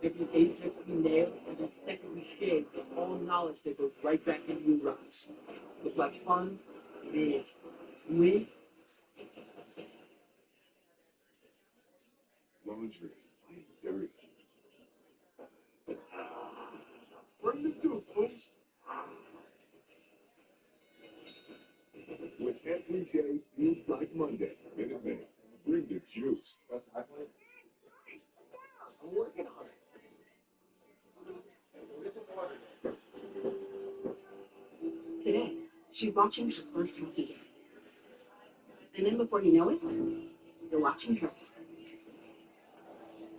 N: Every apex we nail, every second we shave, is all knowledge that goes right back into your runs. Look like fun? It is. Win?
E: Laundry. Dirty. Bring the juice, folks. With every day feels like Monday. Minute Man. Bring the juice.
G: I'm working on it.
I: Today, she's watching her first hockey game. And then before you know it, you're watching her.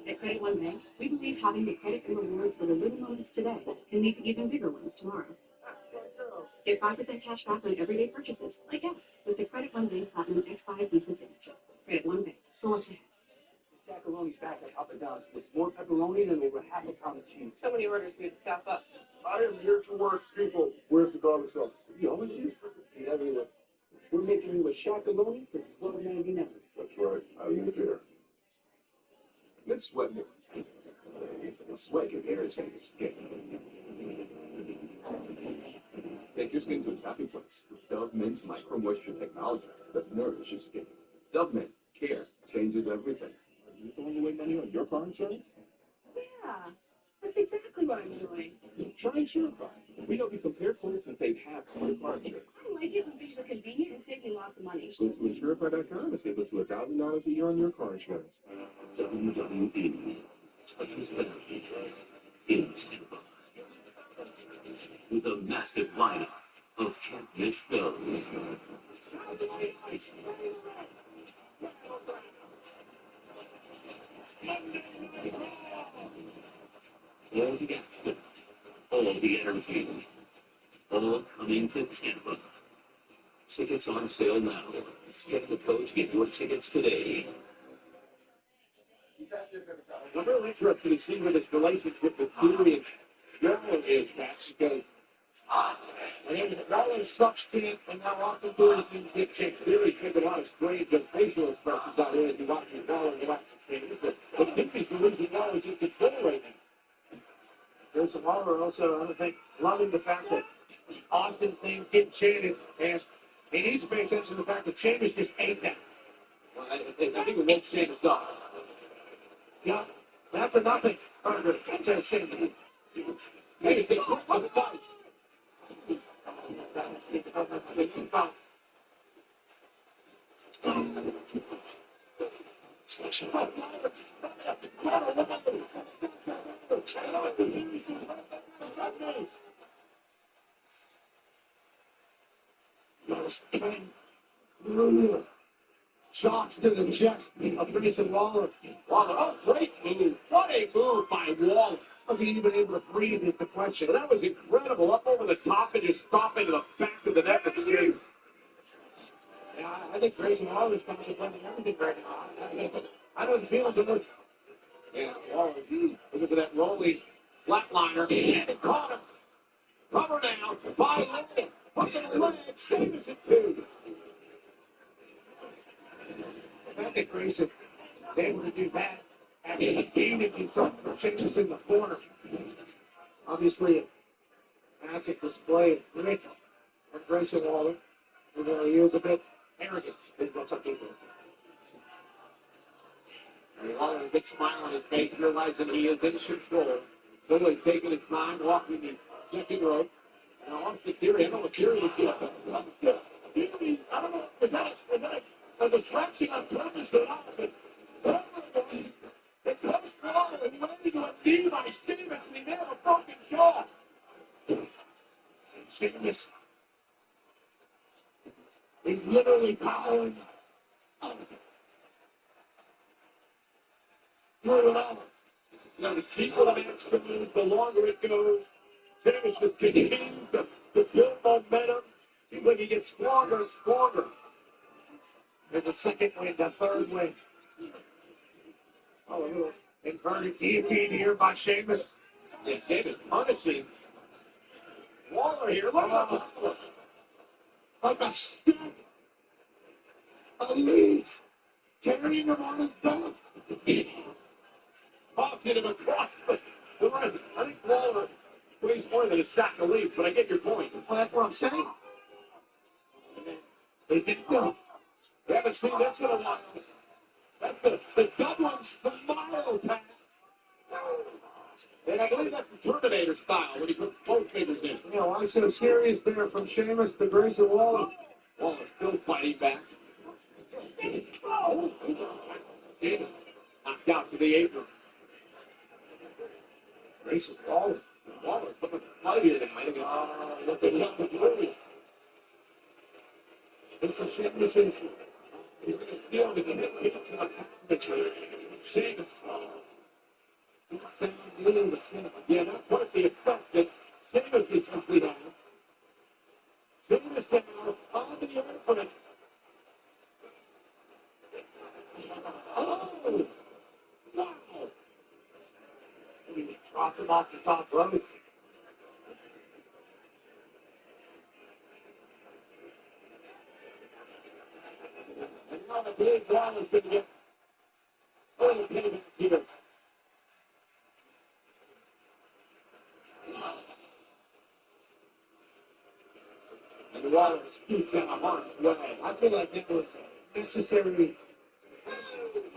I: At Credit One Bank, we believe having the credit and rewards for the little moments today can lead to even bigger ones tomorrow. Get 5% cash back on everyday purchases, like gas, with the Credit One Bank Platinum X5 Visa Signature. Credit One Bank, for what's ahead.
G: Macaroni back up and down with more pepperoni than over half a pound of cheese.
D: So many orders we had to staff up.
E: I am here to work, people. Where's the garlic sauce?
G: You always do. You never look. We're making you a shakaloni for $12.99.
E: That's right. I'll leave it there. Let's sweat more. The sweat can irritate your skin.
U: Take your skin to its happy place with Dove Mint Micro Moisture Technology that nourishes your skin. Dove Mint Care changes everything. Are you throwing away money on your car insurance?
D: Yeah, that's exactly what I'm doing.
U: Try Insurify. We help you compare quotes and save half on your car insurance.
D: I like it when things are convenient and save me lots of money.
U: Go to Insurify.com and save up to $1,000 a year on your car insurance. WWE touches therapy in Tampa with a massive lineup of can't-miss shows. All the action, all the energy, all coming to Tampa. Tickets on sale now. Scan the code to get your tickets today.
B: I'm really interested to see where this relationship with Fury and Joe is, Matt, because Rollins sucks feet, and now Austin Theory can get changed. Theory's making a lot of strange facial expressions out there as he watches Rollins the last changes. But I think he's the reason Rollins in control right now.
C: There's some horror also, I don't think, loving the fact that Austin's name's getting chanted, and he needs to pay attention to the fact that Sheamus just ate that.
B: Well, I think it won't Sheamus up.
C: Yeah, that's a nothing. That's a Sheamus.
B: Hey, say, what the fuck?
C: Shots to the chest of Grayson Waller.
B: Waller, oh, great move. What a move by Waller.
C: Wasn't even able to breathe his deflection.
B: That was incredible. Up over the top and just stop into the back of the neck of Sheamus.
C: Yeah, I think Grayson Waller's contemplating everything right now. I don't feel good.
B: Yeah, Waller, look at that rolling flatliner. And it caught him. Cover down by leg. Hook in the leg. Sheamus at 2.
C: I think Grayson is able to do that after gaining himself from Sheamus in the corner. Obviously, a massive display of grit from Grayson Waller. He was a bit arrogant, is what some people think.
B: And Waller with a big smile on his face, realizing he is in control. Literally taking his time, walking the second rope. And Austin Theory, I don't know what Theory was doing. I don't know, was that a distraction on purpose or not? But whatever it was, it comes Waller and he went into a knee by Sheamus and he nailed a broken jaw.
C: Sheamus is literally powering through it all.
B: You know, the deeper the match goes, the longer it goes. Sheamus just continues to build momentum. Seems like he gets stronger and stronger.
C: There's a second win, a third win. Oh, Inverted guillotine here by Sheamus.
B: Yeah, Sheamus punishing Waller here. Look at that.
C: Like a stack of leaves carrying him on his back.
B: Tossing him across the ring. I think Waller weighs more than a sack of leaves, but I get your point.
C: Well, that's what I'm saying. Is it no?
B: We haven't seen this in a while. That's the Dublin smile pass. And I believe that's the Terminator style when he puts both fingers in.
C: You know, why so serious there from Sheamus to Grayson Waller?
B: Waller still fighting back. Sheamus knocks out to the apron.
C: Grayson Waller.
B: Waller putting a fight here tonight against what they love to do.
C: This is Sheamus.
B: He's going to steal the hits and a picture. Sheamus. Yeah, not quite the effect that Sheamus is simply having. Sheamus down on the apron. Oh! Wow!
C: He dropped him off the top rope.
B: And now the big Waller's going to get early payback here. And Waller scoots out of harm's way.
C: I feel like that was a necessary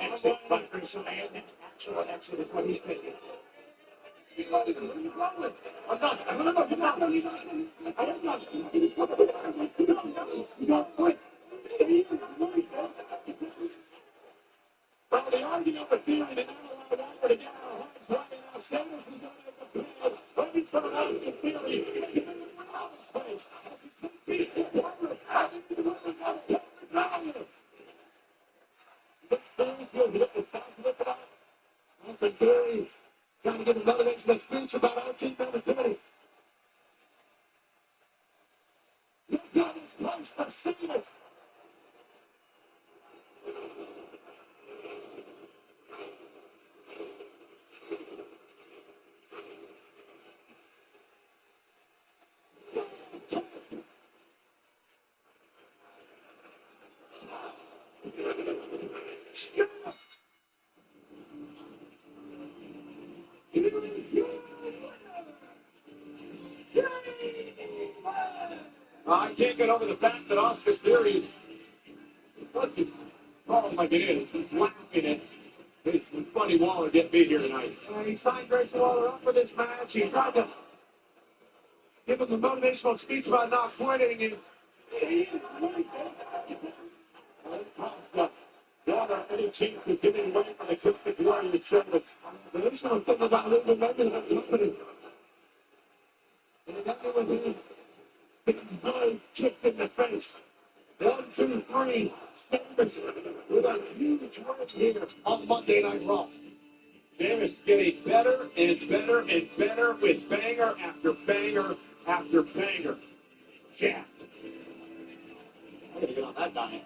C: exit by Grayson, and an actual exit is what he's thinking.
B: I'm not. Well, the argument with theory that not allowed Walker to get out of harm's way, now Sanders is going to make a play. Let me turn around to theory. He's in the ground space. He's the Walker. I think he's looking at the ground. Theory feels a bit responsible for that.
C: I think Theory trying to give a motivational speech about our team number 30.
B: He's got his place for Sheamus. I can't get over the fact that Austin Theory wants to call it like it is. He's laughing at this funny Waller getting beat here tonight.
C: He signed Grayson Waller up for this match. He tried to give him the motivational speech about not quitting. And
B: Waller, any chance of getting away from the kick the glory to show that
C: Grayson was thinking about moving members of the company. And then with him, getting blood kicked in the face. 1, 2, 3. Sheamus with a huge win here on Monday Night Raw.
B: Sheamus getting better and better and better with banger after banger after banger. Jacked. I'm going to get on that diet.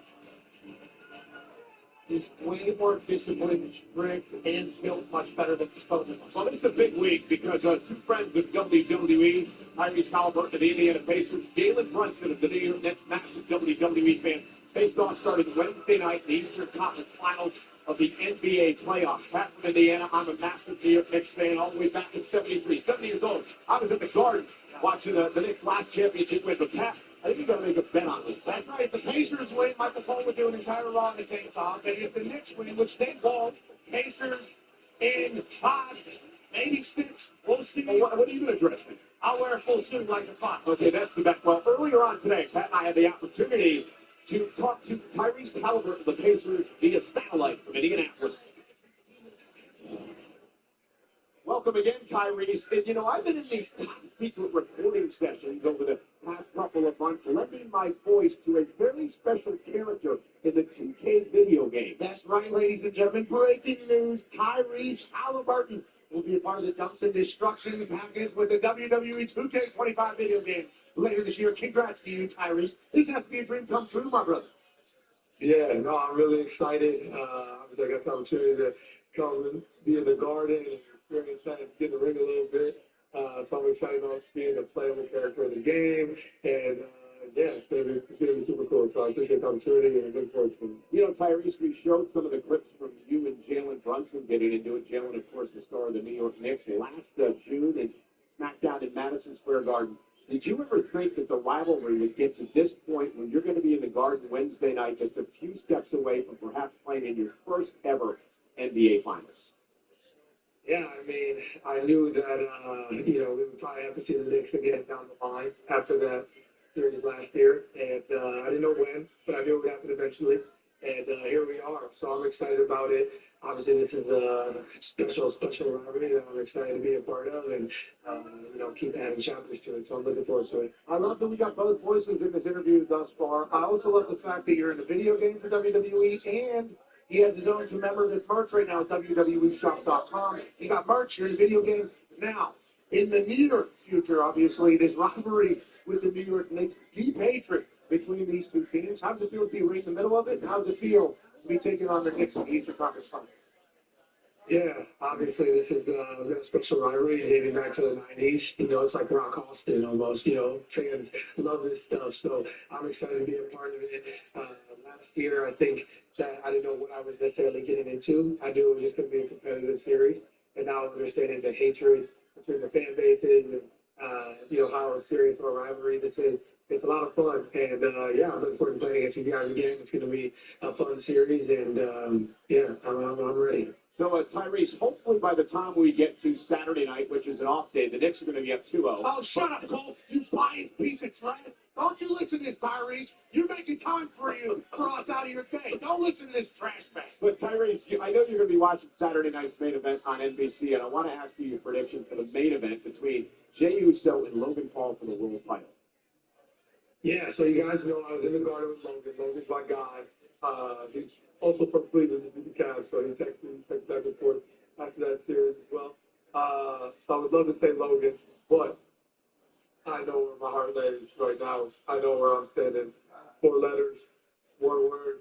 C: He's way more disciplined, strict, and built much better than his opponent.
B: So this is a big week because two friends of WWE, Tyrese Halliburton of the Indiana Pacers, Jalen Brunson of the New York Knicks, massive WWE fan, faced off starting Wednesday night in the Eastern Conference Finals of the NBA playoffs. Pat from Indiana, I'm a massive New York Knicks fan all the way back in 73, 70 years old. I was at the Garden watching the Knicks last championship win, but Pat, I think you got to make a bet on this.
C: That's right. If the Pacers win, Michael Cole would do an entire Raw to take off. And if the Knicks win, which they called Pacers in 5, 86, we'll see.
B: Well, what are you going to dress me?
C: I'll wear a full suit like a fox.
B: Okay, that's the bet. Well, earlier on today, Pat and I had the opportunity to talk to Tyrese Halliburton of the Pacers via satellite from Indianapolis. Welcome again, Tyrese. And, you know, I've been in these top-secret recording sessions over the past couple of months, lending my voice to a very special character in the 2K video game.
C: That's right, ladies and gentlemen. Breaking news, Tyrese Halliburton will be a part of the Dumps and Destruction package with the WWE 2K25 video game later this year. Congrats to you, Tyrese. This has to be a dream come true, my brother.
H: Yeah, no, I'm really excited. Obviously, I got the opportunity to come and be in the garden and experience that and get in the ring a little bit. So I'm excited about being a playable character in the game. And yeah, it's gonna be super cool. So I appreciate the opportunity and I'm looking forward to it.
B: You know, Tyrese, we showed some of the clips from you and Jalen Brunson getting into it. Jalen, of course, the star of the New York Knicks last June and SmackDown in Madison Square Garden. Did you ever think that the rivalry would get to this point when you're going to be in the Garden Wednesday night, just a few steps away from perhaps playing in your first ever NBA Finals?
H: Yeah, I mean, I knew that, we would probably have to see the Knicks again down the line after that series last year. And I didn't know when, but I knew it would happen eventually. And here we are. So I'm excited about it. Obviously, this is a special rivalry that I'm excited to be a part of and, keep adding chapters to it. So I'm looking forward to it.
C: I love that we got both voices in this interview thus far. I also love the fact that you're in a video game for WWE and he has his own commemorative merch right now at WWEshop.com. You got merch, you're in a video game. Now, in the near future, obviously, this rivalry with the New York Knicks, deep hatred between these two teams. How does it feel to be right in the middle of it? And how does it feel to be taking on the Knicks in the Eastern Conference Finals?
H: Yeah, obviously this is a special rivalry dating back to the 90s. It's like Rock Austin almost. Fans love this stuff. So I'm excited to be a part of it. Last year, I think that I didn't know what I was necessarily getting into. I knew it was just going to be a competitive series. And now I'm understanding the hatred between the fan bases and, how serious of a rivalry this is. It's a lot of fun. And, I'm looking forward to playing against you guys again. It's going to be a fun series. And, I'm ready.
B: So, Tyrese, hopefully by the time we get to Saturday night, which is an off day, the Knicks are going to be up 2-0.
C: Oh, shut up, Cole. You biased piece of trash. Don't you listen to this, Tyrese. You're making time for us out of your day. Don't listen to this trash bag.
B: But, Tyrese, I know you're going to be watching Saturday night's main event on NBC, and I want to ask you your prediction for the main event between Jey Uso and Logan Paul for the world title.
H: Yeah, so you guys know I was in the garden with Logan. Logan's my guy. He's also from Cleveland, just beat the Cavs, so he texted back and forth after that series as well. So I would love to say Logan, but I know where my heart lays right now. I know where I'm standing. 4 letters, 1 word.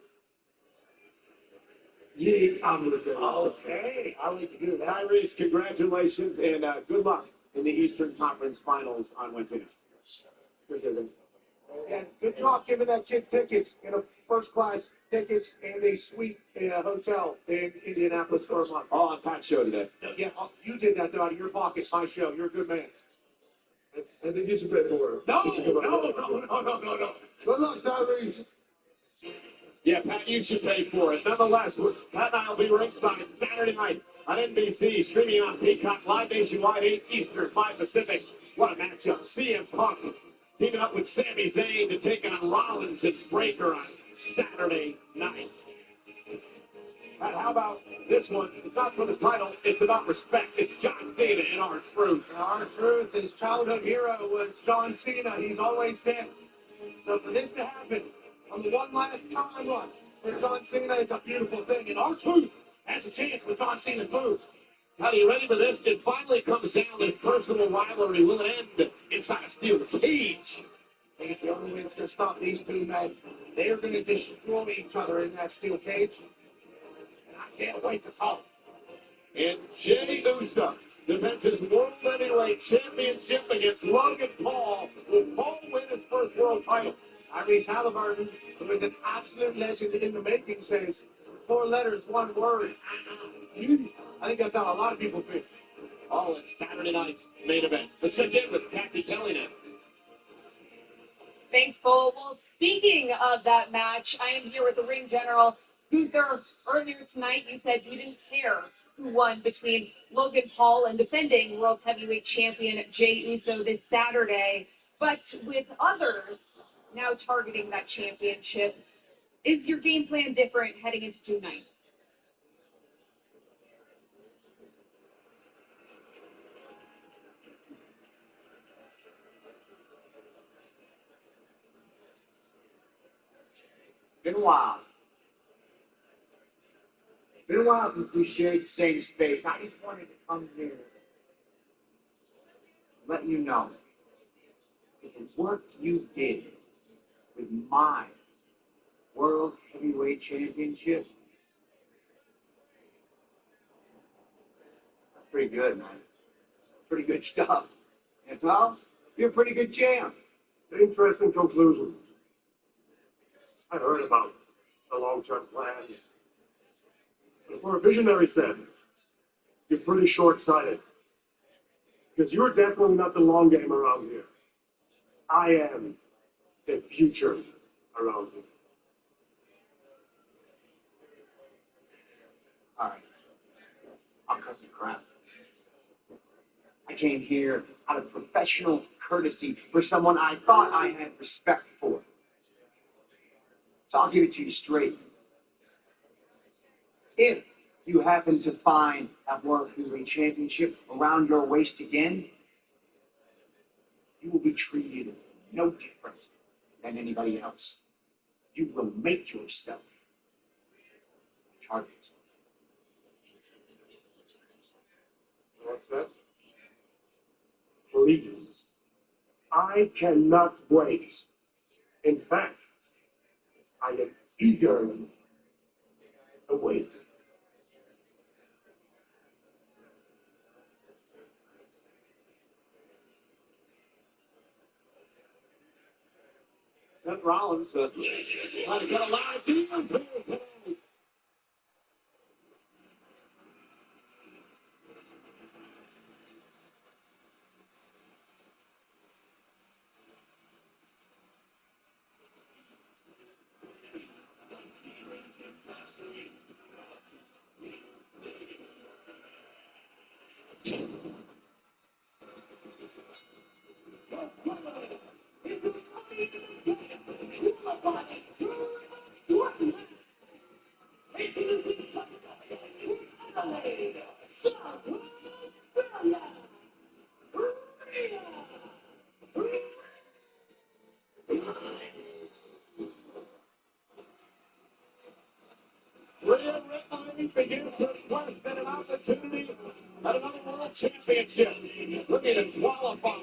H: Yeah, I'm with it.
C: Okay, I like to do that.
B: Tyrese, congratulations, and good luck in the Eastern Conference Finals on Wednesday night. Appreciate it.
C: And good job giving that kid tickets in a first-class tickets and a suite in a hotel in Indianapolis for a month.
B: Oh, on Pat's show today.
C: Yeah, you did that out of your pocket, my show. You're a good man.
H: I think you should pay for it.
C: No. Good luck, Tyrese.
B: Yeah, Pat, you should pay for it. Nonetheless, Pat and I will be ringside Saturday night on NBC, streaming on Peacock, live nationwide, 8 Eastern, 5 Pacific. What a matchup. CM Punk teaming up with Sami Zayn to take on Rollins and Breakker on Saturday night. And how about this one? It's not for the title, it's about respect. It's John Cena in R-Truth.
C: R-Truth, his childhood hero was John Cena. He's always said. So for this to happen on the one last time run for John Cena, it's a beautiful thing. And R-Truth has a chance with John Cena's moves.
B: Are you ready for this? It finally comes down. This personal rivalry will end inside a steel cage.
C: I think it's the only way that's going to stop these two men. They are going to destroy each other in that steel cage. And I can't wait to call it.
B: And Jey Uso defends his World Heavyweight Championship against Logan Paul. Will Paul win his first world title?
C: Tyrese Halliburton, who is an absolute legend in the making, says 4 letters, 1 word. I think that's how a lot of people feel.
B: Oh, it's Saturday night's main event. Let's check in with Kathy Kelly now.
P: Thanks, Cole. Well, speaking of that match, I am here with the ring general, Gunther. Earlier tonight, you said you didn't care who won between Logan Paul and defending World Heavyweight Champion Jey Uso this Saturday. But with others now targeting that championship, is your game plan different heading into June 9th?
S: Been a while. Been a while since we shared the same space. I just wanted to come here and let you know that the work you did with my World Heavyweight Championship Pretty good, man. Pretty good stuff. And Tom, you're a pretty good champ.
V: Interesting conclusion. I heard about the long-term plan. But for a visionary said, you're pretty short-sighted. Because you're definitely not the long game around here. I am the future around here.
S: All right. I'll cut the crap. I came here out of professional courtesy for someone I thought I had respect for. So I'll give it to you straight. If you happen to find that World Heavyweight Championship around your waist again, you will be treated no different than anybody else. You will make yourself a target.
V: What's that? Please. I cannot wait. In fact, I am eager to wait.
B: Seth Rollins trying to get a live deal today. Real Ripley begins to quest an opportunity at another world championship. Looking to qualify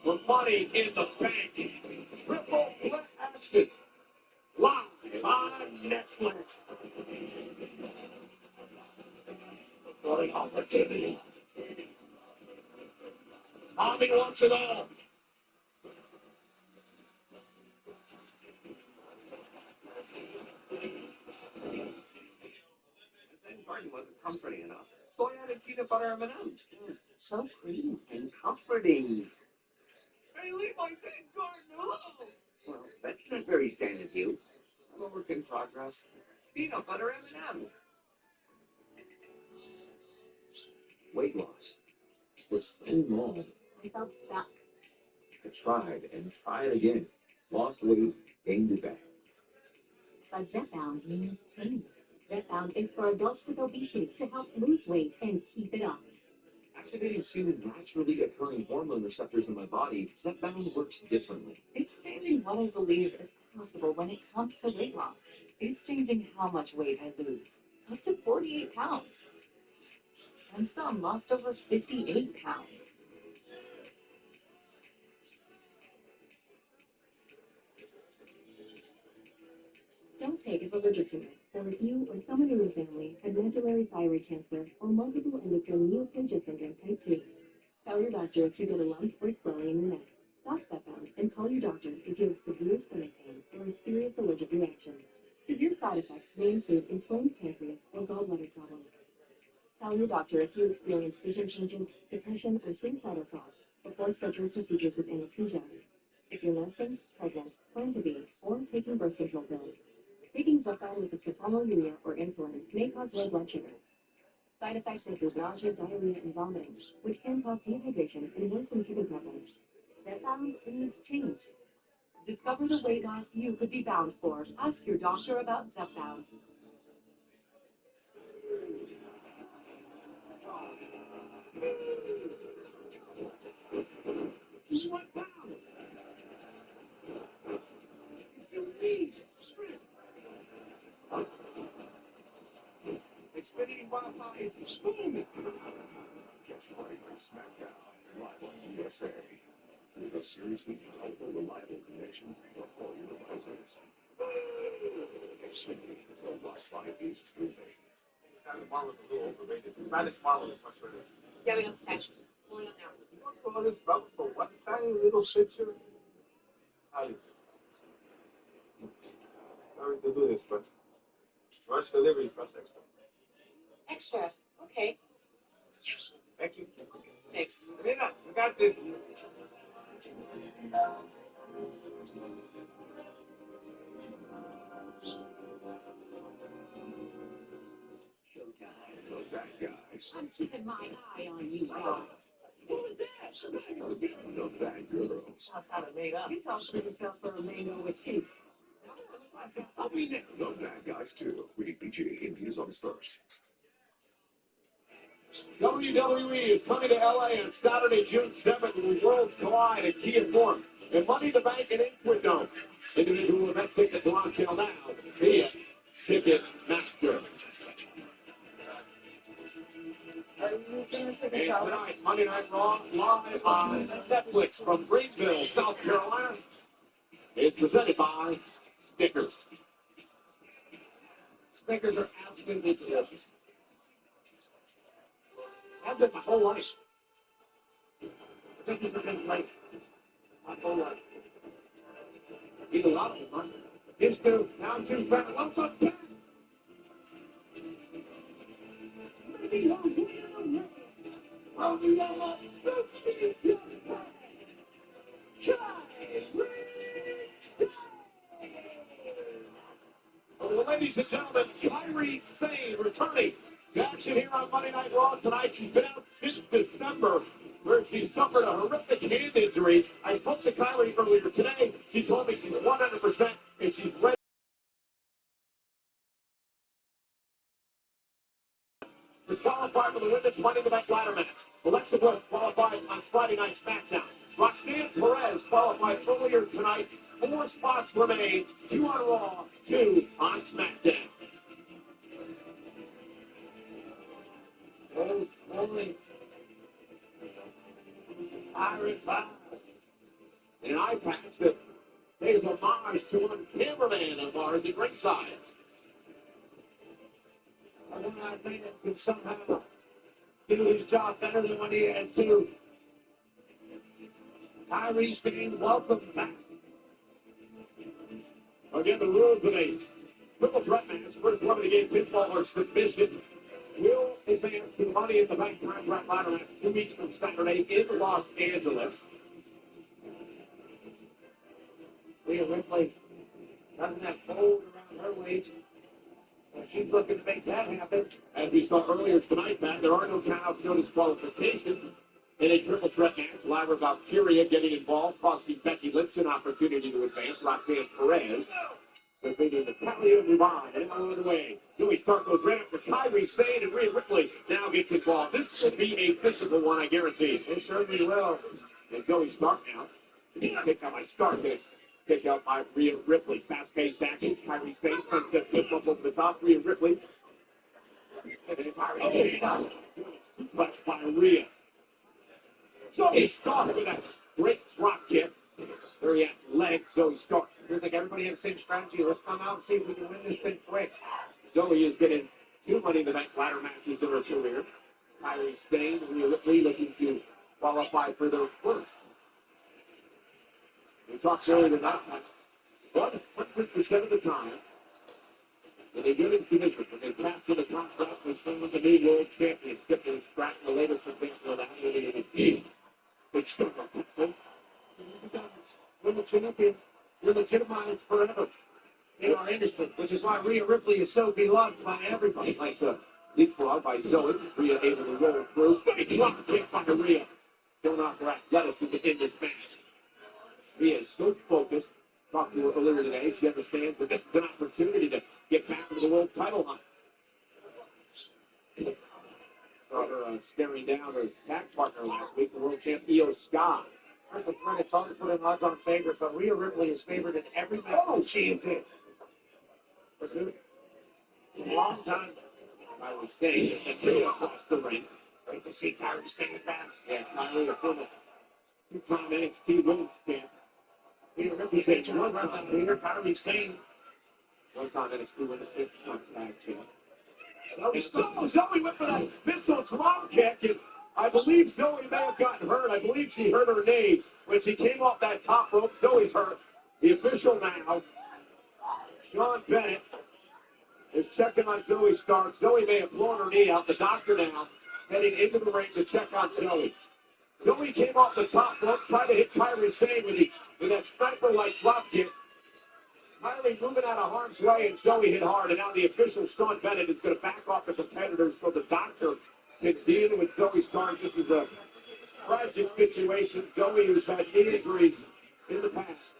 B: for money in the bank. Triple threat action. Live on Netflix. What an opportunity. Tommy wants it all.
G: That garden wasn't comforting enough, so I added peanut butter M&Ms. So clean and comforting. Hey, leave my dead garden alone! Well, that's not very sane of you. I'm a work in progress. Peanut butter M&Ms.
B: Weight loss was so long.
I: I felt stuck.
B: I tried and tried again. Lost weight, gained it back.
I: But Zepbound means change. Zepbound is for adults with obesity to help lose weight and keep it off.
B: Activating two naturally occurring hormone receptors in my body, Zepbound works differently.
R: It's changing what I believe is possible when it comes to weight loss. It's changing how much weight I lose, up to 48 pounds. And some lost over 58 pounds.
I: Don't take it for allergic to it, or if you or someone in your family had medullary thyroid cancer or multiple endocrine neoplasia syndrome type 2. Tell your doctor if you get a lump or swelling in your neck. Stop Zepbound and call your doctor if you have severe stomach pain or a serious allergic reaction. Severe side effects may include inflamed pancreas or gallbladder problems. Tell your doctor if you experience vision changes, depression, or suicidal thoughts before scheduling procedures with anesthesia. If you're nursing, pregnant, plan to be, or taking birth control pills. Taking Zepbound with sulfonylurea or insulin may cause low blood sugar. Side effects include nausea, diarrhea, and vomiting, which can cause dehydration and worsen kidney problems. Zepbound needs change.
R: Discover the weight loss you could be bound for. Ask your doctor about Zepbound.
B: What power? You need strength. Xfinity Wi-Fi is booming.
E: Catch Friday Night SmackDown live on USA with a seriously powerful, reliable connection for all your devices. Xfinity, the Wi-Fi is booming.
G: Spanish Marlowe is a little overrated. Spanish Marlowe is much better.
D: Yeah, we got statues. Pulling up now.
G: You want all this trouble for one tiny little picture? Ali. Sorry to do this, but first delivery is cost extra.
D: Extra. Okay.
G: Thank you.
D: Thanks.
G: Elena, you got this.
U: Those bad guys.
I: I'm keeping my eye on you, guys.
U: What was that? Those bad girls.
N: That's how they made up.
I: You talk pretty tough for a mango with teeth.
U: Those bad guys too. Reading PG and views on Spurs.
B: WWE is coming to LA on Saturday, June 7th, when the worlds collide at Kia Forum. And Money in the Bank and Inquit Dome. Individual event tickets are on sale now via Ticketmaster. And tonight, Monday Night Raw, live on Netflix from Greenville, South Carolina, is presented by Snickers. Snickers are absolutely delicious. I've been my whole life. Snickers have been great my whole life. Eat a lot of them, huh? It's too, now too fat. Welcome back. Well, ladies and gentlemen, Kyrie Sane returning to action here on Monday Night Raw tonight. She's been out since December, where she suffered a horrific hand injury. I spoke to Kyrie earlier today. She told me she's 100% and she's ready to qualify for the women's Money in the Bank ladder match. Alexa Bliss qualified on Friday Night SmackDown. Roxanne Perez qualified earlier tonight. 4 spots remain, 2 on Raw, 2 on SmackDown. Those points. Iron 5. And an eye patch that pays homage to one cameraman of ours at ringside. One I think that can somehow do his job better than what he has to. Kyrie Sane, welcome back. Again, the rules of a triple threat match. First one of the game, pinfall or submission, will advance to the Money in the Bank contract ladder match 2 weeks from Saturday in Los Angeles. Rhea Ripley doesn't have fold around her waist. She's looking to make that happen. As we saw earlier tonight, Matt, there are no countouts, no disqualifications in a triple threat match. Lyra Valkyria getting involved, costing Becky Lynch an opportunity to advance. Roxanne Perez defeating Natalia Ruban. And on the way, Zoe Stark goes right after Kyrie Sane, and Rhea Ripley now gets involved. This should be a physical one, I guarantee. It certainly will. And Zoe Stark now. Pick out by Stark. Pick out by Rhea Ripley. Fast-paced action. Kyrie Sane turns the flip up over the top. Rhea Ripley. And then Kyrie Sane. Suplex by Rhea. Zoe Stark with a great drop kick. Very athletic Zoe Stark. Feels like everybody has the same strategy. Let's come out and see if we can win this thing quick. Zoe has been in 2 Money in the Bank ladder matches in her career. Kyrie Sane and Rhea Ripley looking to qualify for their first. We talked earlier about 100% of the time, when they get into position, when they pass to the contract with some of the new world championship, and scratch the latest example of that, it's still we're the champion. We're legitimized forever in our industry, which is why Rhea Ripley is so beloved by everybody. Nice leapfrog by Zoe. Rhea able to roll through. Big drop kick by Rhea. Going off her athleticism in this match. Rhea is so focused. Talked to her earlier today. She understands that this is an opportunity to get back into the world title hunt. Saw her staring down her tag partner last week, the world champ Io Sky. It's hard to put in odds on favorites, but Rhea Ripley is favored in every match she is in. For good. A long time. Kyrie Sane just sent Rhea across the ring. Great to see Kyrie Sane back. Yeah, Kyrie, a former 2-time NXT Women's Champ. Rhea Ripley's a one-time leader. Kyrie Sane, 1-time NXT Women's 5th-time tag champ. Zoe went for that missile drop kick, and I believe Zoe may have gotten hurt. I believe she hurt her knee when she came off that top rope. Zoe's hurt. The official now, Sean Bennett, is checking on Zoe Stark. Zoe may have blown her knee out. The doctor now heading into the ring to check on Zoe. Zoe came off the top rope, tried to hit Kyrie Sane with that sniper-like drop kick. Kyrie moving out of harm's way, and Zoe hit hard. And now the official, Sean Bennett, is going to back off the competitors so the doctor can deal with Zoe Stark. This is a tragic situation. Zoe, who's had knee injuries in the past.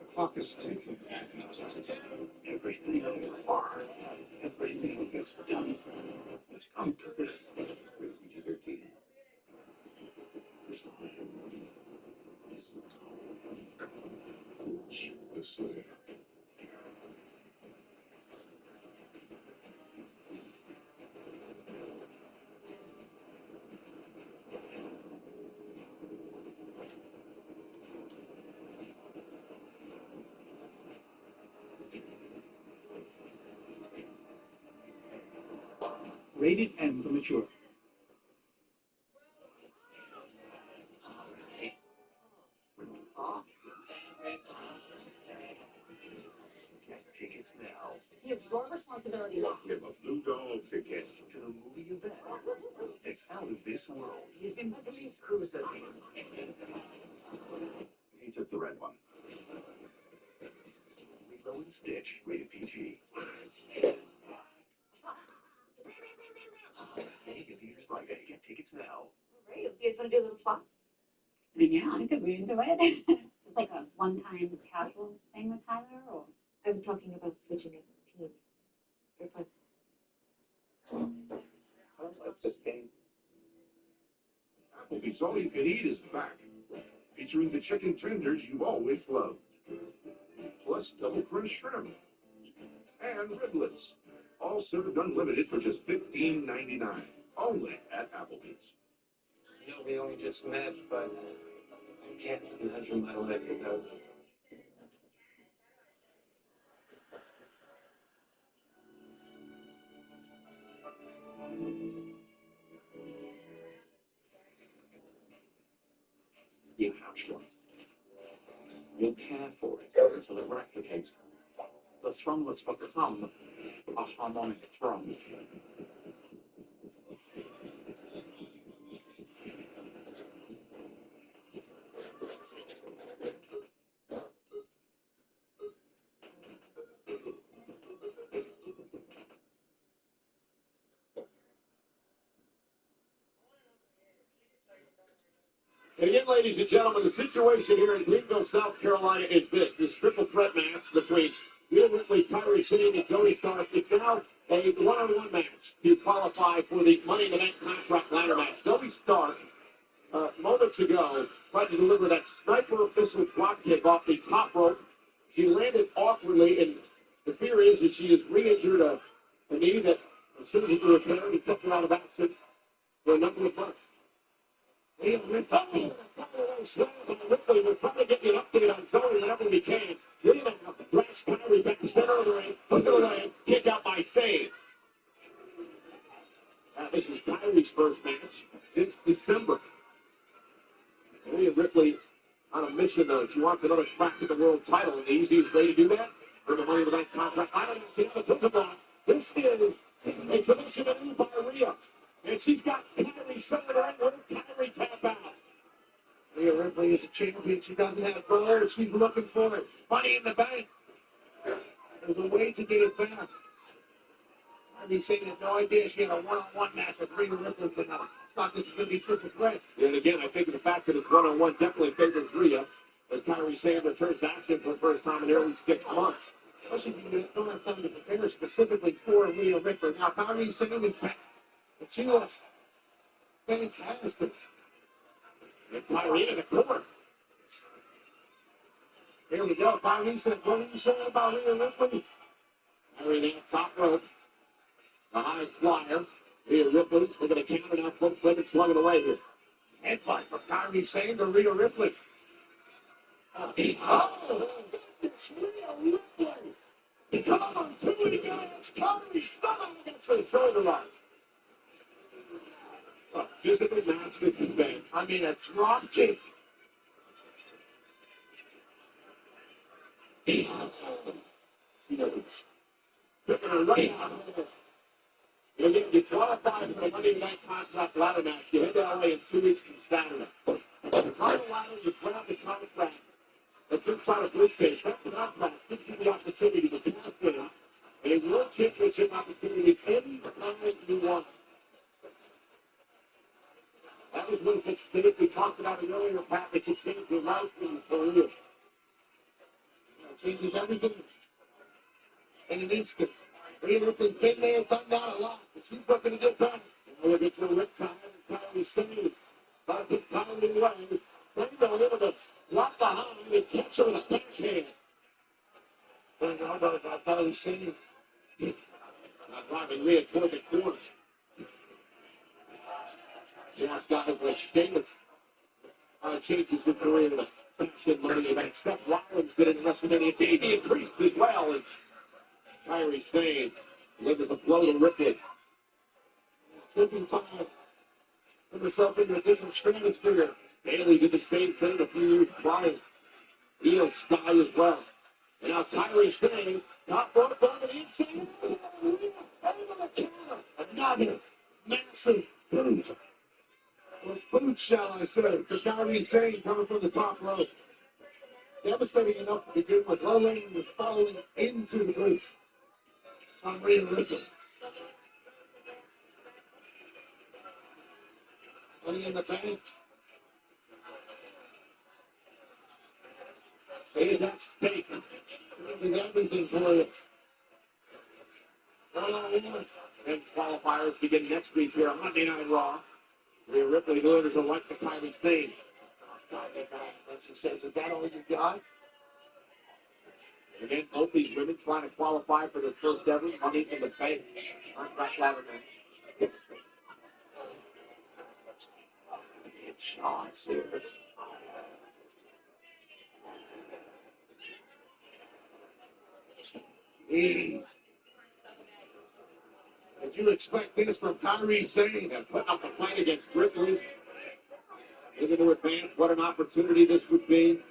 K: The clock is ticking. Everything is hard. Everything gets done. It's come to this. PG-13. The Slayer.
L: Rated M for mature.
K: Get tickets now.
I: It's your responsibility.
K: Give a Blue Dog ticket to the movie event. It's out of this world.
G: He's in the police cruiser.
K: He took the red one. Lilo and Stitch, rated PG. Hey, theaters Friday. Get tickets now.
I: Great. You guys want to do a little spot?
M: Yeah, I could be into it. Just like a one-time casual thing with Tyler, or
I: I was talking about switching up teams. They're fun.
G: I don't like this game.
E: Applebee's All You Can Eat is back, featuring the chicken tenders you've always loved, plus double crunch shrimp and riblets, all served unlimited for just $15.99, only at Applebee's.
H: You know, we only just met, but I can't imagine my life without you.
B: You hatch one. You'll care for it until it replicates the throne that's become a harmonic throne. And again, ladies and gentlemen, the situation here in Greenville, South Carolina is this triple threat match between Rhea Ripley, Kyrie Sane, and Zoe Stark. It's now a one-on-one match to qualify for the Money in the Bank contract ladder match. Zoe Stark, moments ago, tried to deliver that sniper missile drop kick off the top rope. She landed awkwardly, and the fear is that she has re-injured a knee that, as soon as he could repair, he kept her out of action for a number of months. We're trying to get you an update on Zoe whenever we can. Rhea now drags Kyrie back center of the ring, hook it away, kick out by Sane. This is Kyrie's first match since December. Rhea Ripley on a mission, though. She wants another crack at the world title, and the easiest way to do that for the Money in the Bank contract. I don't know if she has a put on. This is a submission move by Rhea. And she's got Kyrie center right where Kyrie tap out.
C: Rhea Ripley is a champion. She doesn't have gold. She's looking for it. Money in the Bank. There's a way to get it back. Kyrie Sane had no idea she had a one-on-one match with Rhea Ripley tonight. It's not this is going to be triple threat.
B: And again, I think the fact that it's one-on-one definitely favors Rhea as Kyrie Sane returns to action for the first time in nearly 6 months.
C: Especially if you don't have time to prepare specifically for Rhea Ripley. Now, Kyrie Sane is back. But she looks fantastic.
B: And Kyrie in the corner.
C: Here we go. Kyrie said, what are you saying about Rhea Ripley?
B: Kyrie there, top rope. The high flyer. Rhea Ripley, we're going to count it out. Both women slugging away here.
C: Headbutt from Kyrie Sane to Rhea Ripley. Oh, it's Rhea Ripley. Come on, 2 against Kyrie Sane against the shoulder lock.
B: Physical match this has been.
C: I mean, a drop kick.
B: Picking her right out of there. Again, you qualify for the Monday Night Contract ladder match. You head to LA in 2 weeks from Saturday. The Colorado, you grab the contract that's inside of briefcase. That contract gives you the opportunity to pass in a World Championship opportunity anytime you want. That was one mistake. We talked about it earlier, Pat. It can change your life and your career.
C: It changes everything in an instant. Rhea Ripley's been there, done that a lot, but she's looking to get better.
B: Now look at your riptide and Kyrie Sane. About to put Kyrie away. Sane got able to block behind and catch her with a backhand.
C: And how about Kyrie Sane?
B: Not driving Rhea toward the corner. Yes, guys like Sheamus changes his career to fashion money event. Seth Rollins did it in WrestleMania. Davey increased as well as Kyrie Sane delivers a blow to Ripley.
C: Taking time. Put herself into a different stratosphere.
B: Bailey did the same thing a few years prior. Io Sky as well. And now Kyrie Sane, top rope on the inside.
C: Another massive boot. Or boot, shall I say, to Kyrie Sane coming from the top rope. Devastating enough to begin with. Low Lane was falling into the boot on Rhea Ripley. Money in the bank.
B: Is at stake.
C: Did everything for you.
B: And qualifiers begin next week here on Monday Night Raw. Rhea Ripley delivers a right to Kyrie Sane.
C: And she says, is that all you got?
B: Again, both these women trying to qualify for their first ever Money in the Bank.
C: Contract ladder match. Shots here. Jeez. Did you expect this from Kyrie Sane?
B: And putting up a fight against Ripley. Looking to advance. What an opportunity this would be.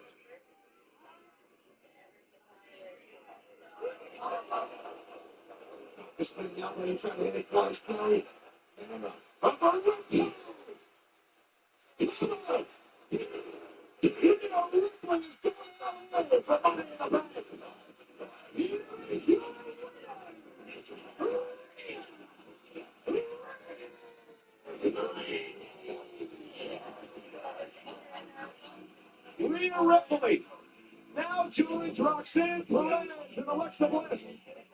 C: This one out there, trying to hit it twice now.
B: Rhea Ripley now joins Roxanne Perez and Alexa Bliss.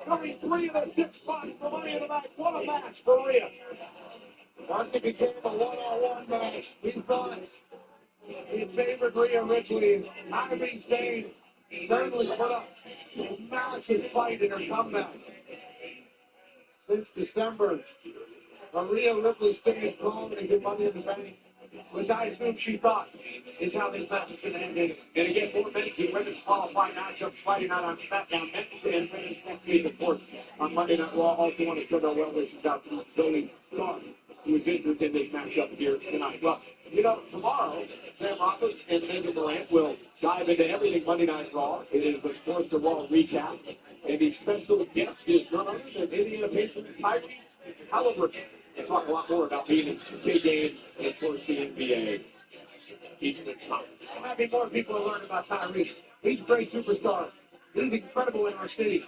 B: Coming 3 of their 6 spots for Money in the Bank. What a match for Rhea.
C: Once it became a one-on-one match, we thought he favored Rhea Ripley. Kyrie Sane certainly put up a massive fight in her comeback. Since December, Rhea Ripley stays calm and get Money in the Bank, which I assume she thought is how this match is going to end.
B: And again, more men's and women's qualifying matchups Friday night on SmackDown. Men's and women's next week, of course, on Monday Night Raw. Also want to send our well wishes out to Zoe Stark, who is injured in this matchup here tonight. Well, you know, tomorrow, Sam Roberts and Megan Morant will dive into everything Monday Night Raw. It is, of course, the Raw recap. And the special guest is none other than Indiana Pacers Tyrese Halliburton. We'll talk a lot more about being in 2K games and, of course, the NBA. He's the top.
C: I'm happy more people are learning about Tyrese. He's a great superstar. He's incredible in our city.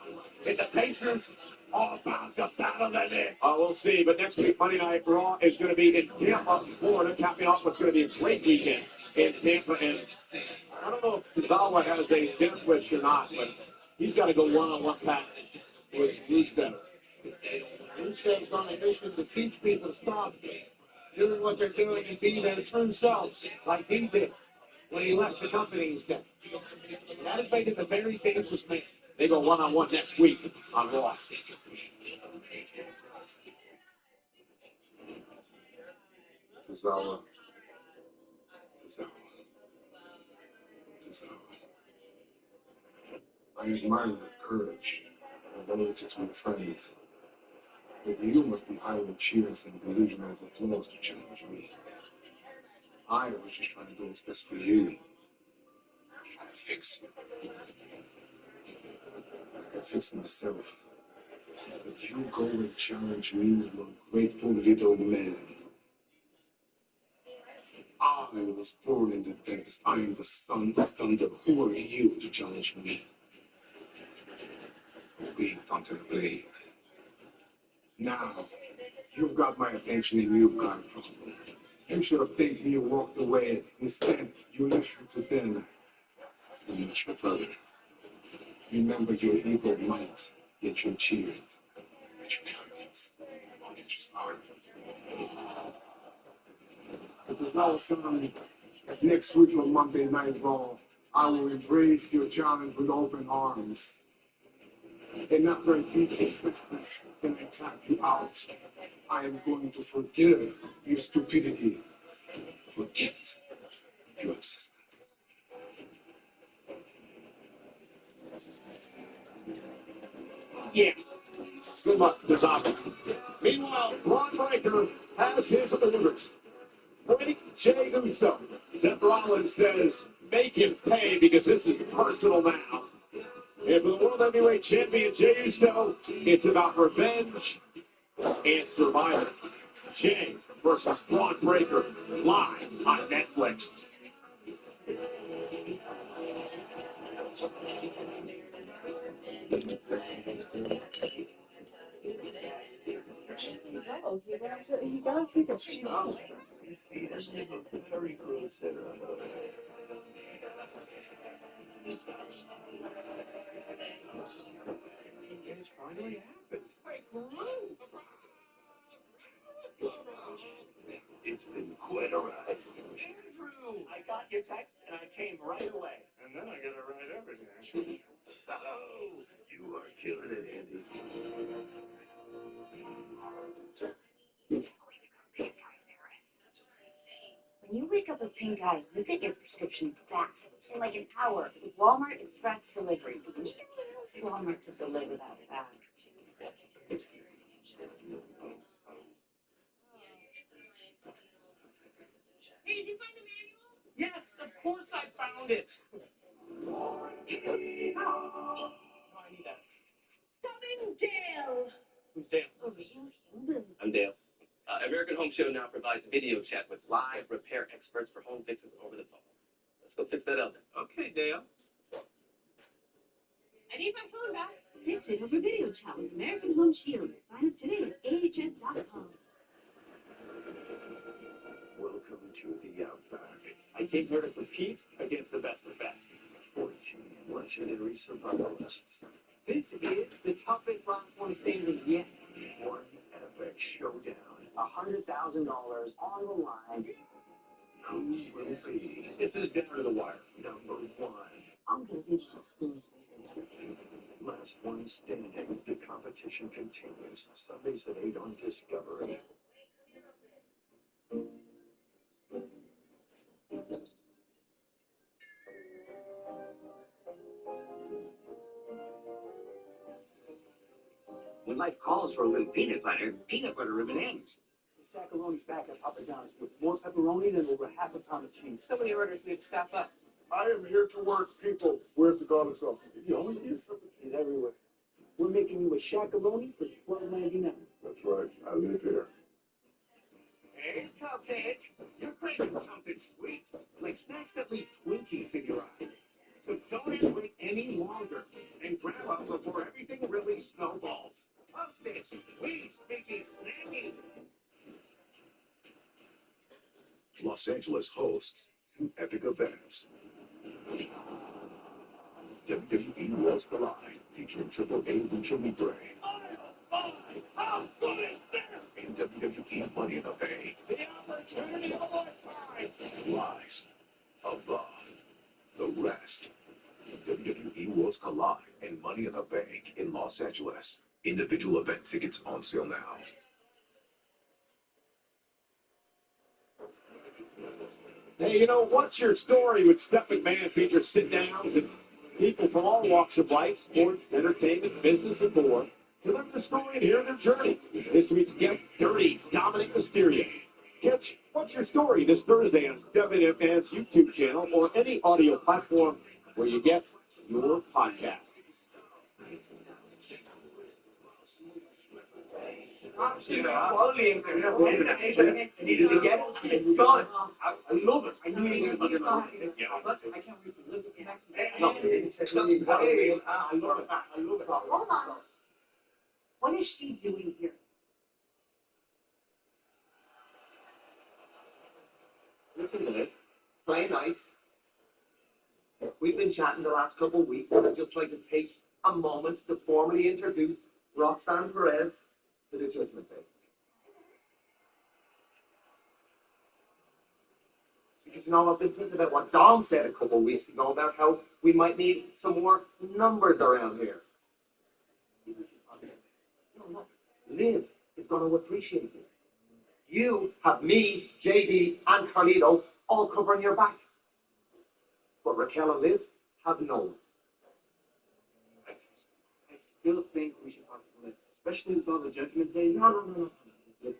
C: And the Pacers are about to battle the Knicks.
B: We'll see. But next week, Monday Night Raw is going to be in Tampa, Florida, capping off what's going to be a great weekend in Tampa. And I don't know if Tozawa has a death wish or not, but he's got to go one-on-one path with Rusev.
C: Rusev's on a mission to teach people to stop doing what they're doing and be their true selves, like he did when he left the company, he said. That is making a very dangerous man.
B: They go one-on-one next week on Raw.
A: Tozawa
V: So, I admire your courage and loyalty to your friends. But you must be hiring cheers and delusional applause to challenge me. I was just trying to do what's best for you. Trying to fix you. I can fix myself. But you go and challenge me, you ungrateful little man. I was born in the depths. I am the son of thunder. Who are you to challenge me? Beat onto the blade. Now, you've got my attention and you've got a problem. You should have thanked me and walked away. Instead, you listened to them. You're not your brother. Remember your ego might get you cheered. But your arrogance will get you slaughtered. It is our son. Next week on Monday Night Raw, I will embrace your challenge with open arms. And after I beat your sisters and I tap you out, I am going to forgive your stupidity, forget your existence.
B: Yeah. Good luck, Cesaro. Meanwhile, Braun Breaker has his maneuvers. Ready? Jay himself. Seth Rollins says, make him pay because this is personal now. And for the World Heavyweight Champion Jey Uso, it's about revenge and survival. Jay versus Braun Breaker, live on Netflix.
N: Oh, he gotta take a shot.
K: He's a very close hitter.
B: It's finally happened.
K: It's been quite a ride.
G: Andrew, I got your text and I came right away.
V: And then I gotta write everything.
K: Oh, you are killing it, Andy.
M: When you wake up with pink eye, you get your prescription fast, in like an hour, with Walmart Express delivery. Who else Walmart to deliver that fast?
G: Hey, did you find the manual? Yes, of course I found it. No, I need that.
D: Summon Dale.
G: Who's Dale?
M: A real human.
O: I'm Dale. American Home Show now provides video chat with live repair experts for home fixes over the phone. Let's go fix that oven.
G: Okay, Dale.
D: I need my phone back.
I: Fix it over video chat with American Home Shield. Sign up today at ahs.com.
K: Welcome to the Outback.
B: I came here to compete against the best of the best.
K: 14 legendary survivalists.
G: This is the toughest last one standing yet.
K: One epic showdown.
S: $100,000 on the line.
K: Who will be
B: This is down to the wire.
K: number one?
S: I'm gonna give you
K: Last one standing. The competition continues. Sundays at 8 on Discovery.
T: When life calls for a little peanut butter M&Ms.
G: Macaroni's back at Papa John's with more pepperoni than over half a pound of cheese. So many orders, we have to stop up.
V: I am here to work, people. Where's the garlic sauce? Is he always here?
G: He's everywhere. We're making you a shakaroni for $12.99.
V: That's right. I live here.
B: Hey, Cupcake, you're craving something sweet, like snacks that leave Twinkies in your eye. So don't wait any longer and grab up before everything really snowballs. Upstairs, please make it snacky.
E: Los Angeles hosts two epic events. WWE Worlds Collide, featuring Triple A Lucha Libre.
B: How good is this?
E: And WWE Money in the Bank.
B: The opportunity of a lifetime.
E: Rise above the rest. WWE Worlds Collide and Money in the Bank in Los Angeles. Individual event tickets on sale now.
B: Hey, what's your story with Steph McMahon features sit-downs and people from all walks of life, sports, entertainment, business, and more, to learn the story and hear their journey. This week's guest, Dirty Dominic Mysterio. Catch What's Your Story this Thursday on Steph McMahon's YouTube channel or any audio platform where you get your podcast.
G: I love it. I knew you were going to I can't wait to live with the next day.
M: Hold on. What is she doing here?
G: Listen to this. Play nice. We've been chatting the last couple of weeks, and I'd just like to take a moment to formally introduce Roxanne Perez to the Judgment Day. Because, I've been thinking about what Dom said a couple of weeks ago about how we might need some more numbers around here. Liv is going to appreciate this. You have me, JD, and Carlito all covering your back. But Raquel and Liv have no one.
K: I still think we should talk to Liv, especially with all the Judgment Day.
G: No. Listen.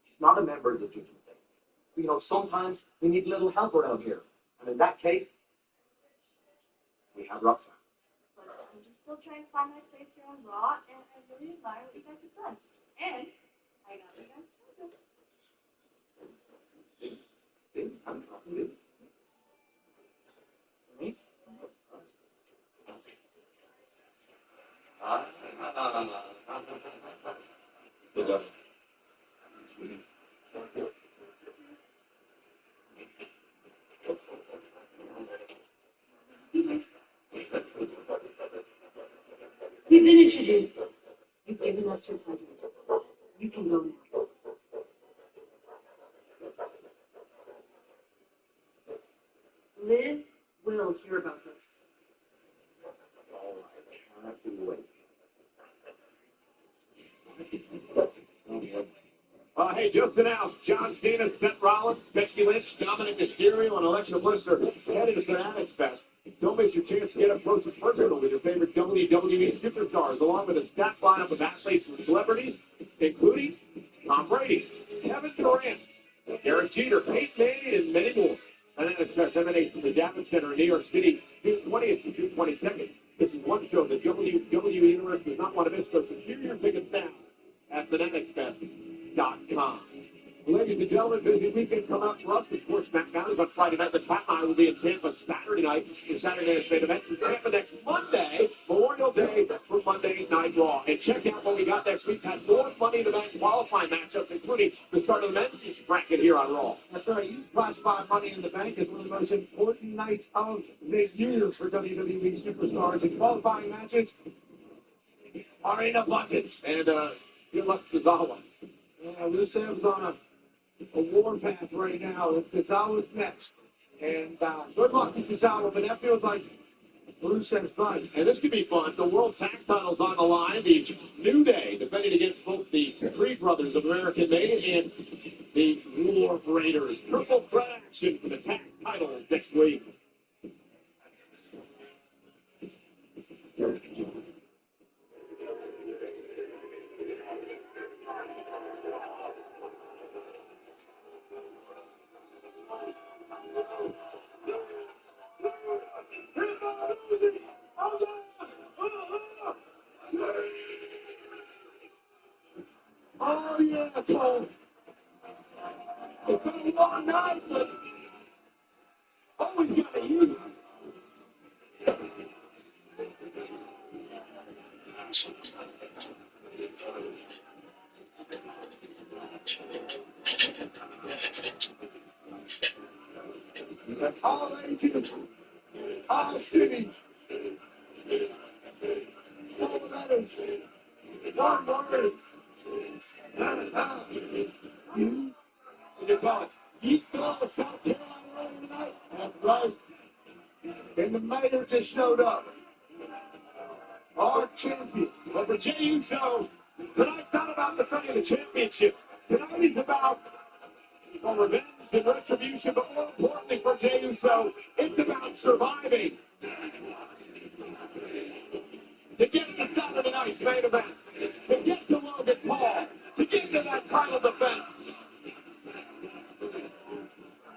G: She's not a member of the Judgment Day. Sometimes we need a little help around here. And in that case, we have Roxanne.
P: But I'm just still trying to find my place here on Raw, and I really admire what you guys have done. And I got you guys presents.
G: See? I'm talking to you. Me?
B: Good job.
I: You've been introduced. You've given us your presence. You can go now. Liv will hear about this.
B: Hey, just announced, John Cena, Seth Rollins, Becky Lynch, Dominic Mysterio, and Alexa Bliss are headed to Fanatics Fest. Don't miss your chance to get up close and personal with your favorite WWE superstars, along with a stacked lineup of athletes and celebrities, including Tom Brady, Kevin Durant, Derek Jeter, Peyton Manning, and many more. Fanatics Fest emanates from the Javits Center in New York City, June 20th to June 22nd. This is one show the WWE Universe does not want to miss, so secure your tickets now at fanaticsfest.com. Ladies and gentlemen, busy weekend coming up for us. Of course, SmackDown is on Friday night, but Pat and I will be in Tampa Saturday night for Saturday Night's main event. In Tampa next Monday, Memorial Day for Monday Night Raw. And check out what we got next week. Has more Money in the Bank qualifying matchups, including the start of the men's bracket here on Raw.
C: That's right. You classify Money in the Bank as one of the most important nights of this year for WWE superstars. And qualifying matches are in abundance.
B: And good luck to Zawa.
C: Yeah, Rusev's on a warpath right now. Tozawa's next. And good luck to Tozawa, but that feels like Rusev's night.
B: And this could be fun. The World Tag Title's on the line. The New Day defending against both the Three Brothers of American Made and the War Raiders. Triple threat action for the tag titles next week.
C: Oh, yeah, Cole. It's been a long night, but always got to use it. All ages, all cities, all letters, one word. You?
B: What do you call it?
C: You go to South Carolina earlier tonight? That's right. And the mayor just showed up. Our champion.
B: But for Jey Uso, tonight's not about defending the championship. Tonight is about revenge redemption, retribution, but more importantly for Jey Uso, it's about surviving. To get to Saturday night's main event, to get to Logan Paul, to get to that title defense.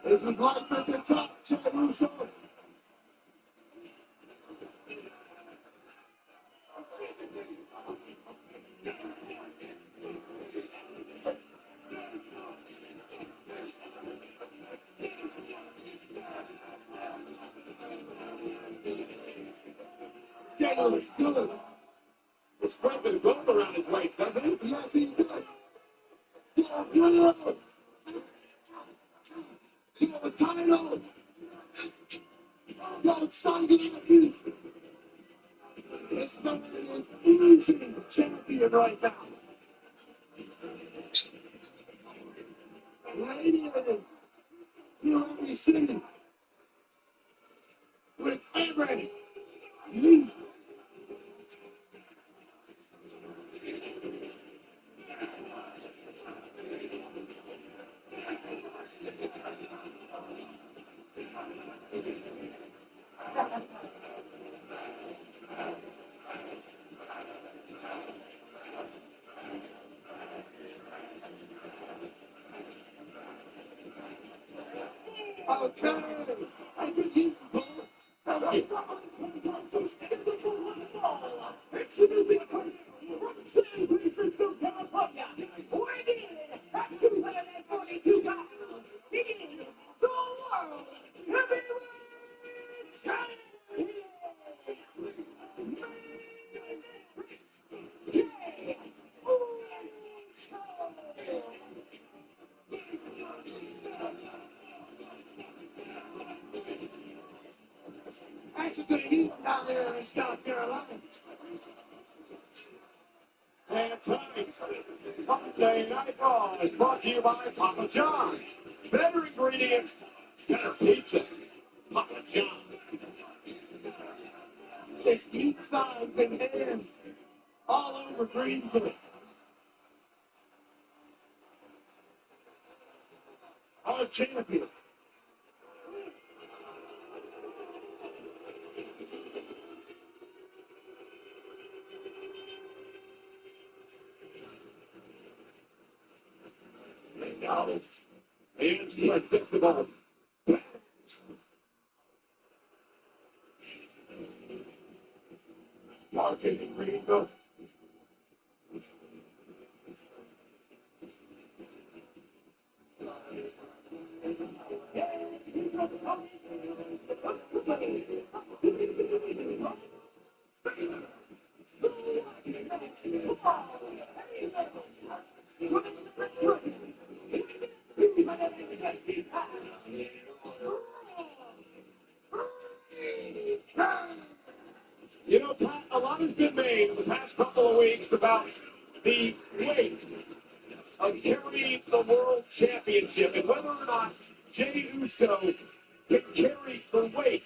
C: This is life at the top, Jey Uso. Jey looks good.
B: It's sprinkling gold around his waist, doesn't it?
C: Yes, he does. Yeah, good. Yeah, the title. Yo, sunglasses. This man is oozing champion right now. Radiating through every city with every youth. Okay, I think you actually going to heat down there in South Carolina.
B: And tonight's Monday Night Raw is brought to you by Papa John's. Better ingredients, better pizza. Papa John's.
C: It's eat signs and hands all over Greenville. Our champion.
B: Now, irresistible. Market in Greenville. You know, Pat, a lot has been made in the past couple of weeks about the weight of carrying the World Championship and whether or not Jey Uso can carry the weight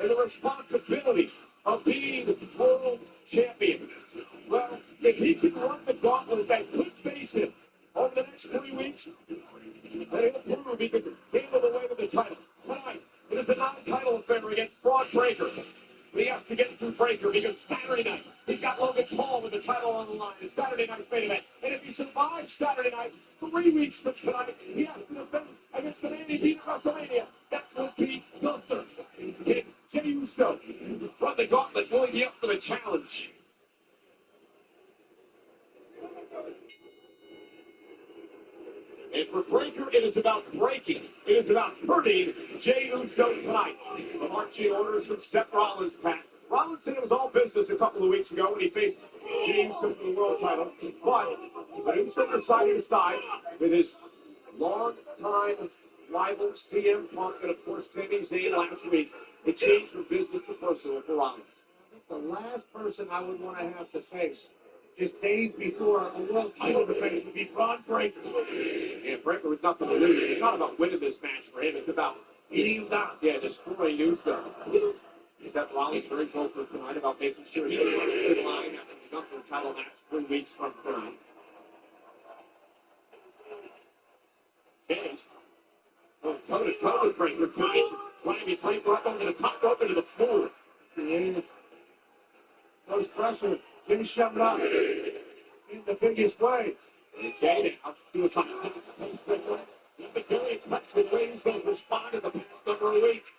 B: and the responsibility of being World Champion. Well, if he can run the gauntlet that could face him over the next 3 weeks, then he'll prove he can handle the weight of the title. Tonight, it is the non-title affair against Braun Breaker. But he has to get through Breaker because Saturday night, he's got Logan Paul with the title on the line. It's Saturday night's main event. And if he survives Saturday night, 3 weeks from tonight, he has to defend against the man he beat at WrestleMania. That will be Gunther. Can Jey Uso run the gauntlet? Will he be up for the challenge? And for Breaker, it is about breaking. It is about hurting Jey Uso tonight. The marching orders from Seth Rollins, Pat. Rollins said it was all business a couple of weeks ago when he faced Jey Uso for the world title. But Uso decided to side with his long-time rival CM Punk and, of course, Sami Zayn last week. It changed from business to personal for Rollins.
C: The last person I would want to have to face just days before a world title defense would be Braun Breaker.
B: Yeah, Breaker with nothing to lose. It's not about winning this match for him. It's about
C: eating him down.
B: Yeah, destroying Uso. Seth Rollins very vocal tonight about making sure he gets in line after the Gunther title match 3 weeks from tonight. Case Oh, toe-to-toe with Breaker tonight. Driving Breaker up over the top rope into the floor.
C: He is. Close pressure. Jimmy shoving up in the biggest way.
B: Okay, now suicide. The very impressive ways they've responded the past number of weeks.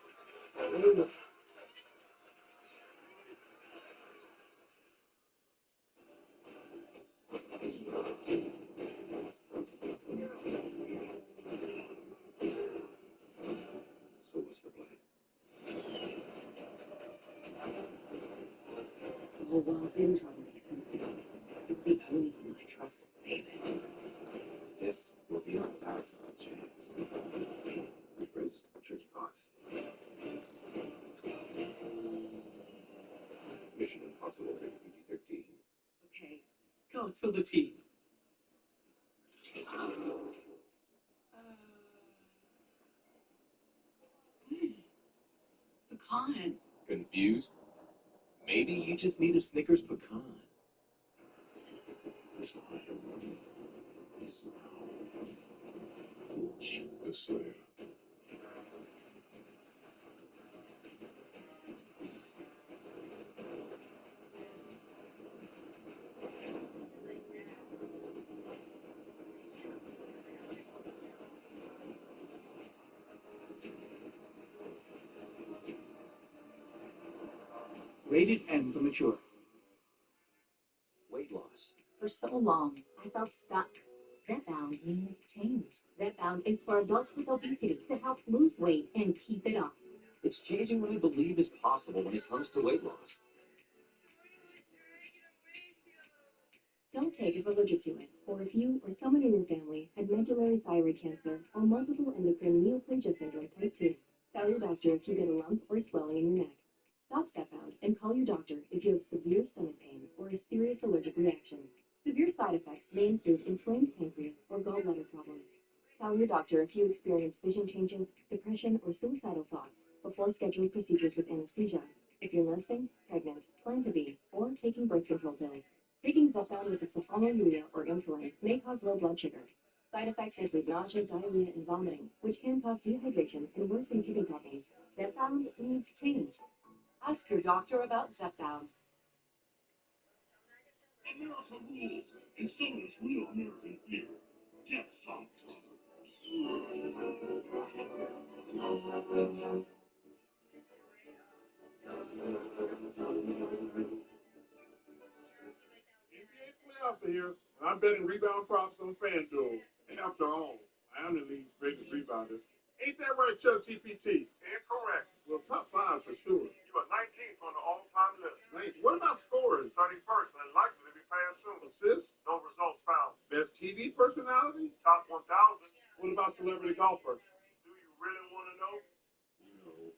K: So what's the plan?
I: The whole world's in trouble, Ethan. It's the only thing I trust to save it.
K: This will be our last chance. Which brings us to the tricky part. Mission Impossible rated PG-13.
N: Okay, go, so the team.
R: Pecan.
F: Confused? Maybe you just need a Snickers pecan.
E: Shoot the Slayer.
L: Rated M for mature.
K: Weight loss.
I: For so long, I felt stuck. Zepbound means change. Zepbound is for adults with obesity to help lose weight and keep it off.
K: It's changing what we believe is possible when it comes to weight loss.
I: Don't take if allergic to it, or if you or someone in your family had medullary thyroid cancer or multiple endocrine neoplasia syndrome type 2. Tell your doctor if you get a lump or swelling in your neck. Stop Zepbound and call your doctor if you have severe stomach pain or a serious allergic reaction. Severe side effects may include inflamed pancreas or gallbladder problems. Tell your doctor if you experience vision changes, depression, or suicidal thoughts before scheduling procedures with anesthesia. If you're nursing, pregnant, plan to be, or taking birth control pills. Taking Zepbound with a sulfonylurea or insulin may cause low blood sugar. Side effects include nausea, diarrhea, and vomiting, which can cause dehydration and worsen kidney problems. Zepbound needs change.
R: Ask your doctor about Zepbound.
E: America rules, and so does real American fear. Get some. NBA playoffs are here, and I'm betting rebound props on FanDuel. After all, I am the league's greatest rebounder. Ain't that right, Chuck TPT? Incorrect. Well, top 5 for sure. You are 19th on the all-time list. Nice. What about scorers? 31st and likely to be passed soon. Assists? No results found. Best TV personality? Top 1,000. What about celebrity golfer? Do you really want to know? No.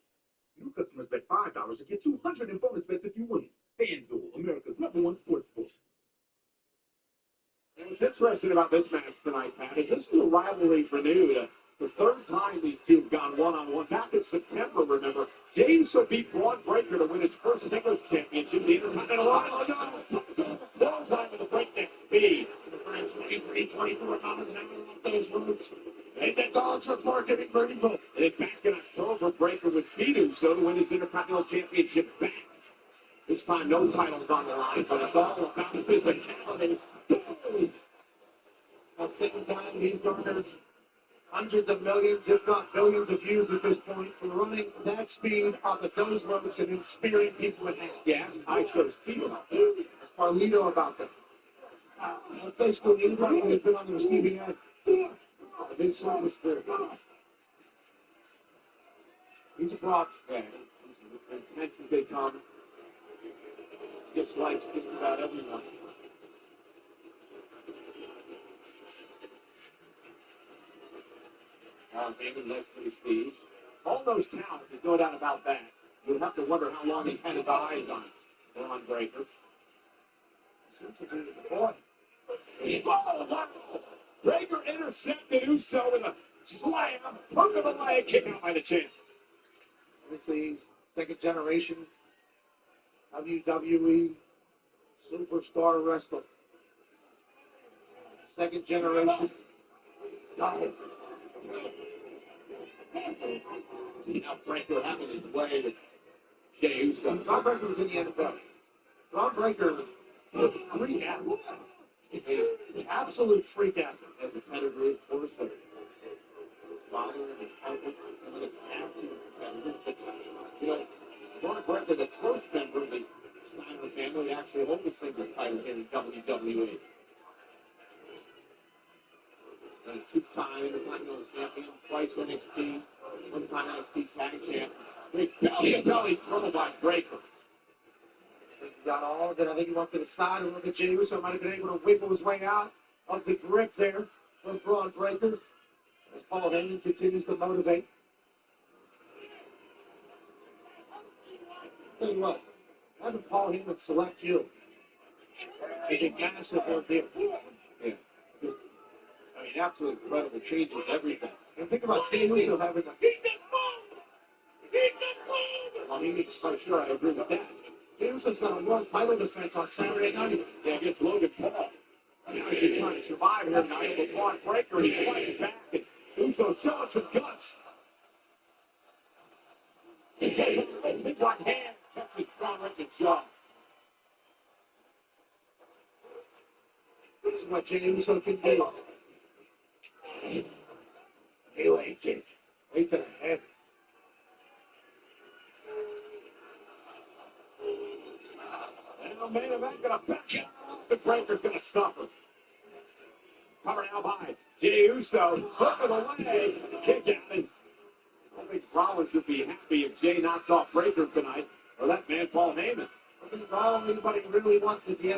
E: New customers bet $5 to get $200 in bonus bets if you win. FanDuel, America's #1 sports book.
B: And what's interesting about this match tonight, Pat, is this is a rivalry renewed. The third time these two have gone one-on-one. Back in September, remember, James beat Braun Breaker to win his first singles championship. The Intercontinental close line with a breakneck speed. 23, 24 miles an hour off those roads. And the dogs are barking in Greenville. And back in October, Breaker would beat Uso to win his Intercontinental Championship back. This time, no titles on the line, but it's all about physicality.
C: At the same time, he's garnered hundreds of millions, if not billions of views at this point for running that speed off of those roads and then spearing people in half.
B: Yeah, I chose Tito.
C: That's Carlito about that. That's basically anybody who's been on the receiving end of his service spirit. He's a fraud.
B: Yeah, as intense as they come, dislikes just about everyone. David likes prestige. All those talents, there's no doubt about that. You'd have to wonder how long he's had his eyes on Braun Breaker.
C: Boy.
B: Oh, wow. Breaker intercepted Uso with a slam, hook of the leg, kick out by the champ.
C: Obviously, he's second generation WWE superstar wrestler. Second generation. Oh.
B: See now Breaker having his way with Jey Uso.
C: Ron Breaker was in the NFL. Ron Breaker was a freak athlete. An absolute freak athlete.
B: Has a pedigree, of course, of his father and his uncle, and his tag team competitors. But, you know, Ron Breaker, the first member of the Steiner family, actually hold the singles title here in WWE. And a two-time Intercontinental Champion, twice NXT, one-time NXT Tag Champ. Big belly throw by Breaker.
C: He got all of it. I think he went to the side a little bit. Jey Uso might have been able to wiggle his way out of the grip there from Braun Breaker as Paul Heyman continues to motivate. Tell you what, having Paul Heyman select you is a massive ordeal.
B: Yeah. I mean, absolutely incredible. Changes everything.
C: And think about Jey Uso having a...
B: I mean, it's for sure. I agree with that.
C: Jey Uso's got a world title defense on Saturday night.
B: Yeah, against Logan Paul. Now he's just trying to survive here tonight with Braun Breaker. He's fighting back, and Uso showing some guts. Big right hand catches Braun right in the jaw.
C: This is what Jey Uso can do. Melee kick. Right to the head.
B: And the main event gonna back it. The Breaker's gonna suffer. Cover now by Jey Uso. Hook of the leg. Kick out. And I think Rollins would be happy if Jey knocks off Breaker tonight. Or that man, Paul Heyman.
C: I think all anybody really wants at the end